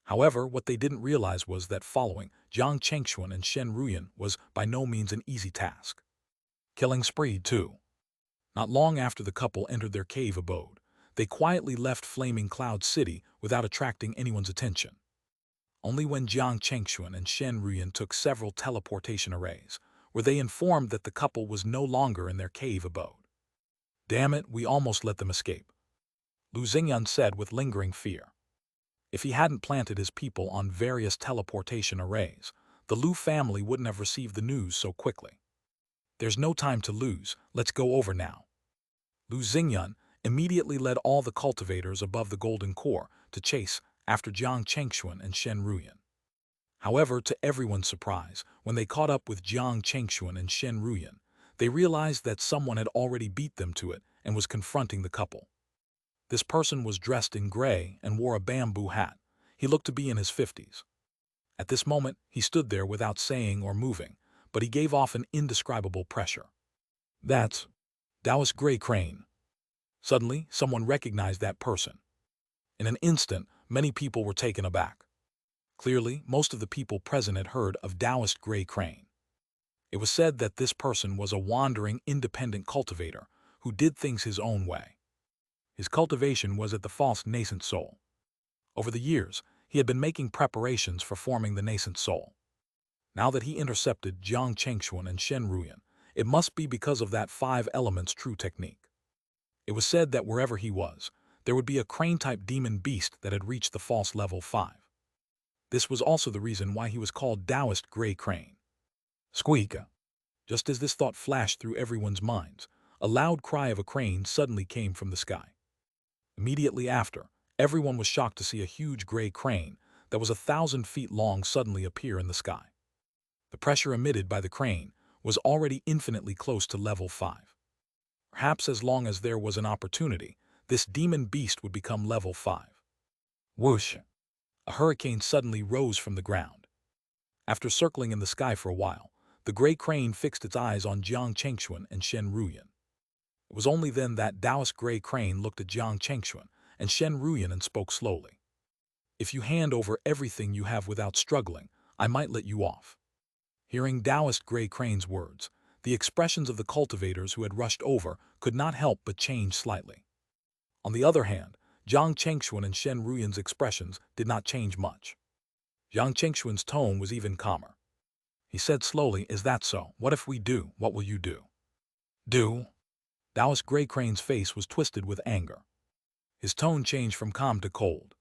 However, what they didn't realize was that following Jiang Chengxuan and Shen Ruyan was by no means an easy task. Killing spree, too. Not long after the couple entered their cave abode, they quietly left Flaming Cloud City without attracting anyone's attention. Only when Jiang Chengxuan and Shen Ruyan took several teleportation arrays were they informed that the couple was no longer in their cave abode. Damn it, we almost let them escape, Lu Xingyan said with lingering fear. If he hadn't planted his people on various teleportation arrays, the Lu family wouldn't have received the news so quickly. There's no time to lose, let's go over now. Lu Xingyan immediately led all the cultivators above the golden core to chase after Jiang Chengxuan and Shen Ruyan. However, to everyone's surprise, when they caught up with Jiang Chengxuan and Shen Ruyan, they realized that someone had already beat them to it and was confronting the couple. This person was dressed in gray and wore a bamboo hat. He looked to be in his 50s. At this moment, he stood there without saying or moving, but he gave off an indescribable pressure. That's Taoist Gray Crane. Suddenly, someone recognized that person. In an instant, many people were taken aback. Clearly, most of the people present had heard of Taoist Gray Crane. It was said that this person was a wandering, independent cultivator who did things his own way. His cultivation was at the false nascent soul. Over the years, he had been making preparations for forming the nascent soul. Now that he intercepted Jiang Chengxuan and Shen Ruyan, it must be because of that five elements true technique. It was said that wherever he was, there would be a crane-type demon beast that had reached the false level 5. This was also the reason why he was called Taoist Gray Crane. Squeak! Just as this thought flashed through everyone's minds, a loud cry of a crane suddenly came from the sky. Immediately after, everyone was shocked to see a huge gray crane that was 1,000 feet long suddenly appear in the sky. The pressure emitted by the crane was already infinitely close to level 5. Perhaps as long as there was an opportunity, this demon beast would become level 5. Whoosh! A hurricane suddenly rose from the ground. After circling in the sky for a while, the gray crane fixed its eyes on Jiang Chengxuan and Shen Ruyan. It was only then that Taoist gray crane looked at Jiang Chengxuan and Shen Ruyan and spoke slowly. If you hand over everything you have without struggling, I might let you off. Hearing Taoist gray crane's words, the expressions of the cultivators who had rushed over could not help but change slightly. On the other hand, Jiang Chengxuan and Shen Ruyan's expressions did not change much. Jiang Chengxuan's tone was even calmer. He said slowly, "Is that so? What if we do? What will you do?" "Do?" Taoist Gray Crane's face was twisted with anger. His tone changed from calm to cold.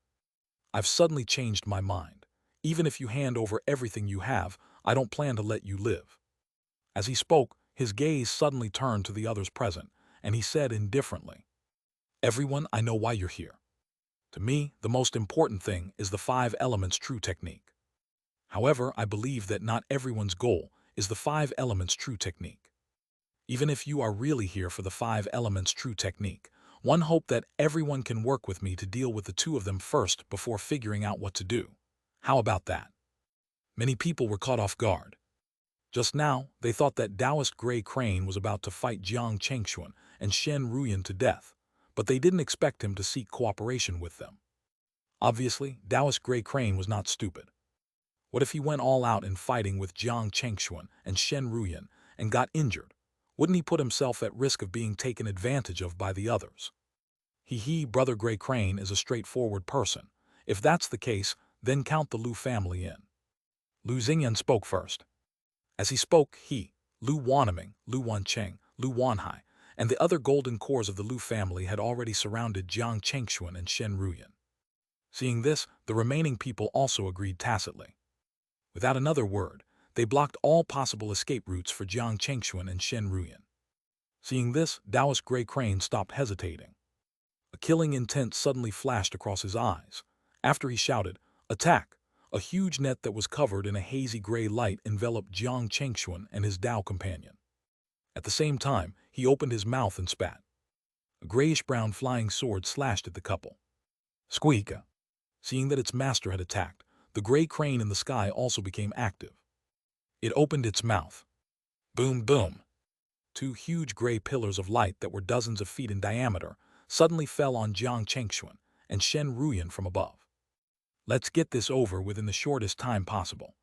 "I've suddenly changed my mind. Even if you hand over everything you have, I don't plan to let you live." As he spoke, his gaze suddenly turned to the others present, and he said indifferently, "Everyone, I know why you're here. To me, the most important thing is the 5 elements true technique. However, I believe that not everyone's goal is the 5 elements true technique. Even if you are really here for the 5 elements true technique, one hope that everyone can work with me to deal with the 2 of them first before figuring out what to do. How about that?" Many people were caught off guard. Just now, they thought that Taoist Gray Crane was about to fight Jiang Chengxuan and Shen Ruyan to death, but they didn't expect him to seek cooperation with them. Obviously, Taoist Gray Crane was not stupid. What if he went all out in fighting with Jiang Chengxuan and Shen Ruyan and got injured? Wouldn't he put himself at risk of being taken advantage of by the others? Brother Gray Crane is a straightforward person. If that's the case, then count the Lu family in. Lu Xingyan spoke first. As he spoke, Lu Wanming, Lu Wancheng, Lu Wanhai, and the other golden cores of the Lu family had already surrounded Jiang Chengxuan and Shen Ruyan. Seeing this, the remaining people also agreed tacitly. Without another word, they blocked all possible escape routes for Jiang Chengxuan and Shen Ruyan. Seeing this, Taoist Gray Crane stopped hesitating. A killing intent suddenly flashed across his eyes. After he shouted, "Attack!" a huge net that was covered in a hazy gray light enveloped Jiang Chengxuan and his Tao companion. At the same time, he opened his mouth and spat. A grayish-brown flying sword slashed at the couple. Squeak! Seeing that its master had attacked, the gray crane in the sky also became active. It opened its mouth. Boom, boom! 2 huge gray pillars of light that were dozens of feet in diameter suddenly fell on Jiang Chengxuan and Shen Ruyan from above. Let's get this over within the shortest time possible.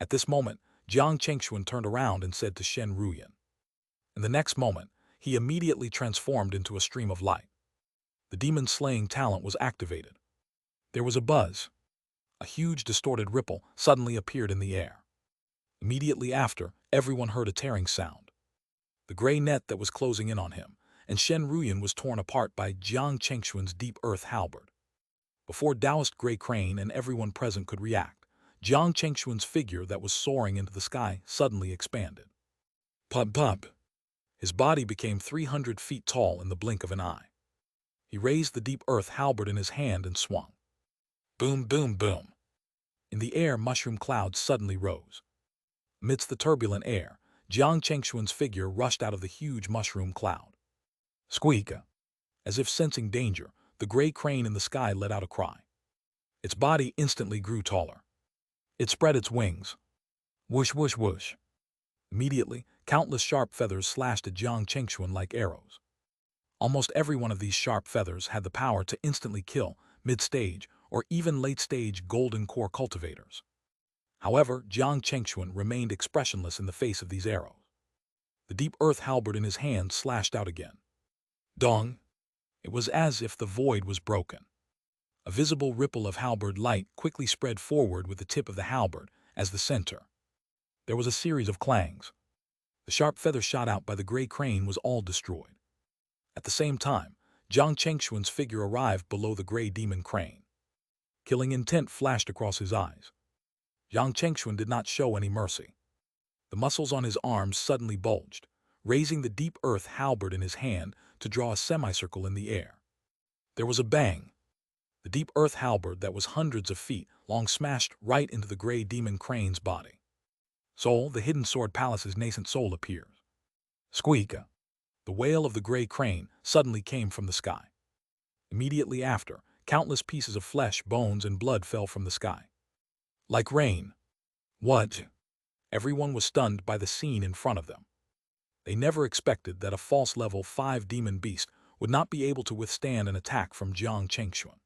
At this moment, Jiang Chengxuan turned around and said to Shen Ruyan. In the next moment, he immediately transformed into a stream of light. The demon-slaying talent was activated. There was a buzz. A huge distorted ripple suddenly appeared in the air. Immediately after, everyone heard a tearing sound. The gray net that was closing in on him, and Shen Ruyan was torn apart by Jiang Chengxuan's deep earth halberd. Before Taoist Gray Crane and everyone present could react, Jiang Chengxuan's figure that was soaring into the sky suddenly expanded. Pub pub! His body became 300 feet tall in the blink of an eye. He raised the deep earth halberd in his hand and swung. Boom, boom, boom! In the air, mushroom clouds suddenly rose. Amidst the turbulent air, Jiang Chengxuan's figure rushed out of the huge mushroom cloud. Squeak! As if sensing danger, the gray crane in the sky let out a cry. Its body instantly grew taller. It spread its wings. Whoosh, whoosh, whoosh. Immediately, countless sharp feathers slashed at Jiang Chengxuan like arrows. Almost every one of these sharp feathers had the power to instantly kill mid-stage or even late-stage golden core cultivators. However, Jiang Chengxuan remained expressionless in the face of these arrows. The deep earth halberd in his hand slashed out again. Dong! It was as if the void was broken. A visible ripple of halberd light quickly spread forward with the tip of the halberd as the center. There was a series of clangs. The sharp feather shot out by the gray crane was all destroyed. At the same time, Jiang Chengxuan's figure arrived below the gray demon crane. Killing intent flashed across his eyes. Jiang Chengxuan did not show any mercy. The muscles on his arms suddenly bulged, raising the deep earth halberd in his hand to draw a semicircle in the air. There was a bang. The deep earth halberd that was hundreds of feet long smashed right into the gray demon crane's body. Soul, the hidden sword palace's nascent soul, appears. Squeak! The wail of the gray crane suddenly came from the sky. Immediately after, countless pieces of flesh, bones, and blood fell from the sky. Like rain. What? Everyone was stunned by the scene in front of them. They never expected that a false level 5 demon beast would not be able to withstand an attack from Jiang Chengxuan.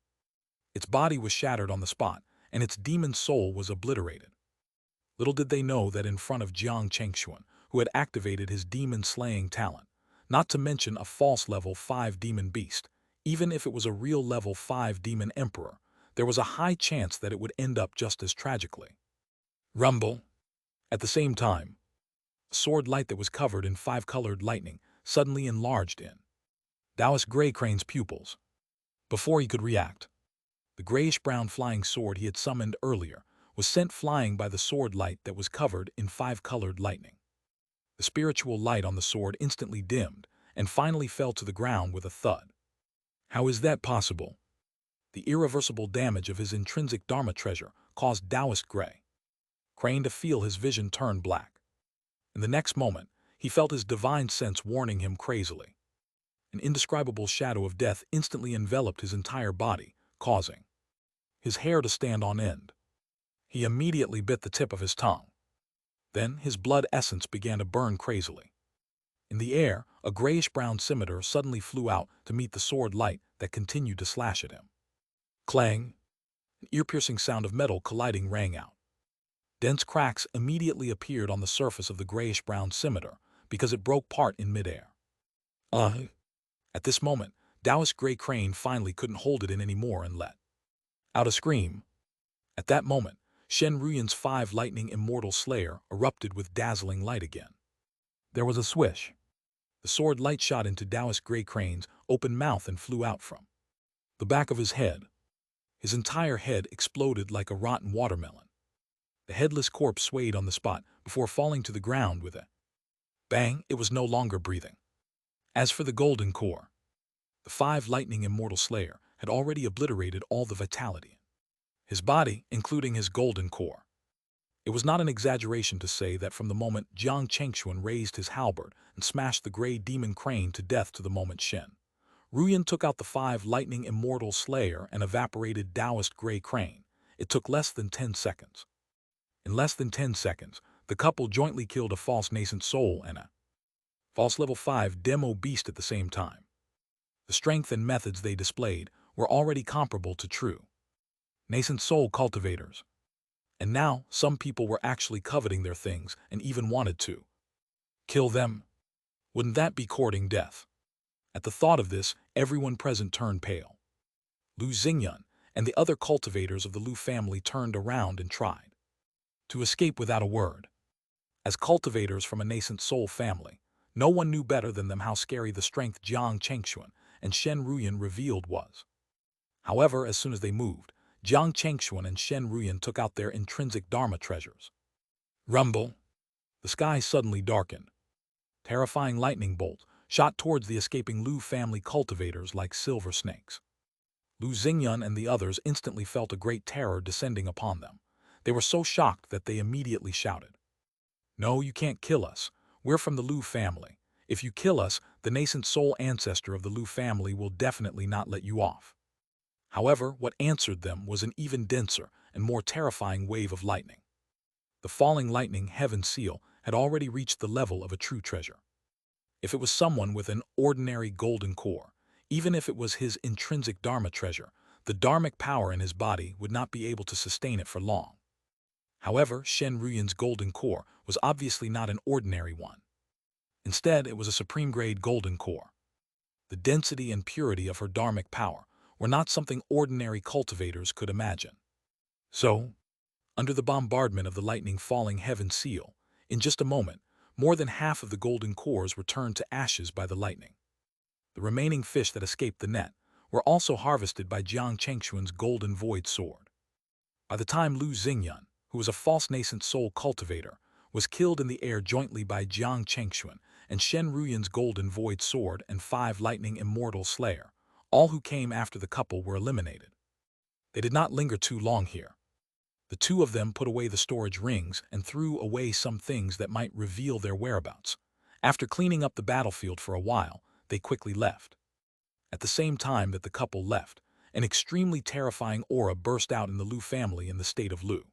Its body was shattered on the spot, and its demon soul was obliterated. Little did they know that in front of Jiang Chengxuan, who had activated his demon-slaying talent, not to mention a false level 5 demon beast, even if it was a real level 5 demon emperor, there was a high chance that it would end up just as tragically. Rumble. At the same time, a sword light that was covered in 5-colored lightning suddenly enlarged in Taoist Gray Crane's pupils. Before he could react, the grayish-brown flying sword he had summoned earlier was sent flying by the sword light that was covered in 5-colored lightning. The spiritual light on the sword instantly dimmed and finally fell to the ground with a thud. How is that possible? The irreversible damage of his intrinsic Dharma treasure caused Taoist Gray Crane to feel his vision turn black. In the next moment, he felt his divine sense warning him crazily. An indescribable shadow of death instantly enveloped his entire body, causing his hair to stand on end. He immediately bit the tip of his tongue. Then his blood essence began to burn crazily. In the air, a grayish-brown scimitar suddenly flew out to meet the sword light that continued to slash at him. Clang! An ear-piercing sound of metal colliding rang out. Dense cracks immediately appeared on the surface of the grayish-brown scimitar because it broke part in midair. At this moment, Taoist Gray Crane finally couldn't hold it in anymore and let out a scream. At that moment, Shen Ruyan's 5 lightning immortal slayer erupted with dazzling light again. There was a swish. The sword light shot into Taoist Gray Crane's open mouth and flew out from the back of his head. His entire head exploded like a rotten watermelon. The headless corpse swayed on the spot before falling to the ground with a bang. It was no longer breathing. As for the golden core, the 5 lightning immortal slayer had already obliterated all the vitality in his body, including his golden core. It was not an exaggeration to say that from the moment Jiang Chengxuan raised his halberd and smashed the gray demon crane to death to the moment Shen Ruyan took out the 5 lightning immortal slayer and evaporated Taoist Gray Crane, it took less than 10 seconds. In less than 10 seconds, the couple jointly killed a false nascent soul and a false level 5 demo beast at the same time. The strength and methods they displayed were already comparable to true nascent soul cultivators. And now, some people were actually coveting their things and even wanted to kill them. Wouldn't that be courting death? At the thought of this, everyone present turned pale. Lu Xingyun and the other cultivators of the Lu family turned around and tried to escape without a word. As cultivators from a nascent soul family, no one knew better than them how scary the strength Jiang Chengxuan and Shen Ruyan revealed was. However, as soon as they moved, Jiang Chengxuan and Shen Ruyan took out their intrinsic Dharma treasures. Rumble! The sky suddenly darkened. Terrifying lightning bolts shot towards the escaping Lu family cultivators like silver snakes. Lu Xingyun and the others instantly felt a great terror descending upon them. They were so shocked that they immediately shouted, "No, you can't kill us. We're from the Lu family. If you kill us, the nascent soul ancestor of the Lu family will definitely not let you off." However, what answered them was an even denser and more terrifying wave of lightning. The falling lightning heaven seal had already reached the level of a true treasure. If it was someone with an ordinary golden core, even if it was his intrinsic Dharma treasure, the dharmic power in his body would not be able to sustain it for long. However, Shen Ruyan's golden core was obviously not an ordinary one. Instead, it was a supreme-grade golden core. The density and purity of her dharmic power were not something ordinary cultivators could imagine. So, under the bombardment of the lightning falling heaven seal, In just a moment, more than half of the golden cores were turned to ashes by the lightning. The remaining fish that escaped the net were also harvested by Jiang Chengxuan's golden void sword. By the time Lu Xingyun, who was a false nascent soul cultivator, was killed in the air jointly by Jiang Chengxuan and Shen Ruyan's golden void sword and 5 lightning immortal slayer, all who came after the couple were eliminated. They did not linger too long here. The two of them put away the storage rings and threw away some things that might reveal their whereabouts. After cleaning up the battlefield for a while, they quickly left. At the same time that the couple left, an extremely terrifying aura burst out in the Lu family in the state of Lu.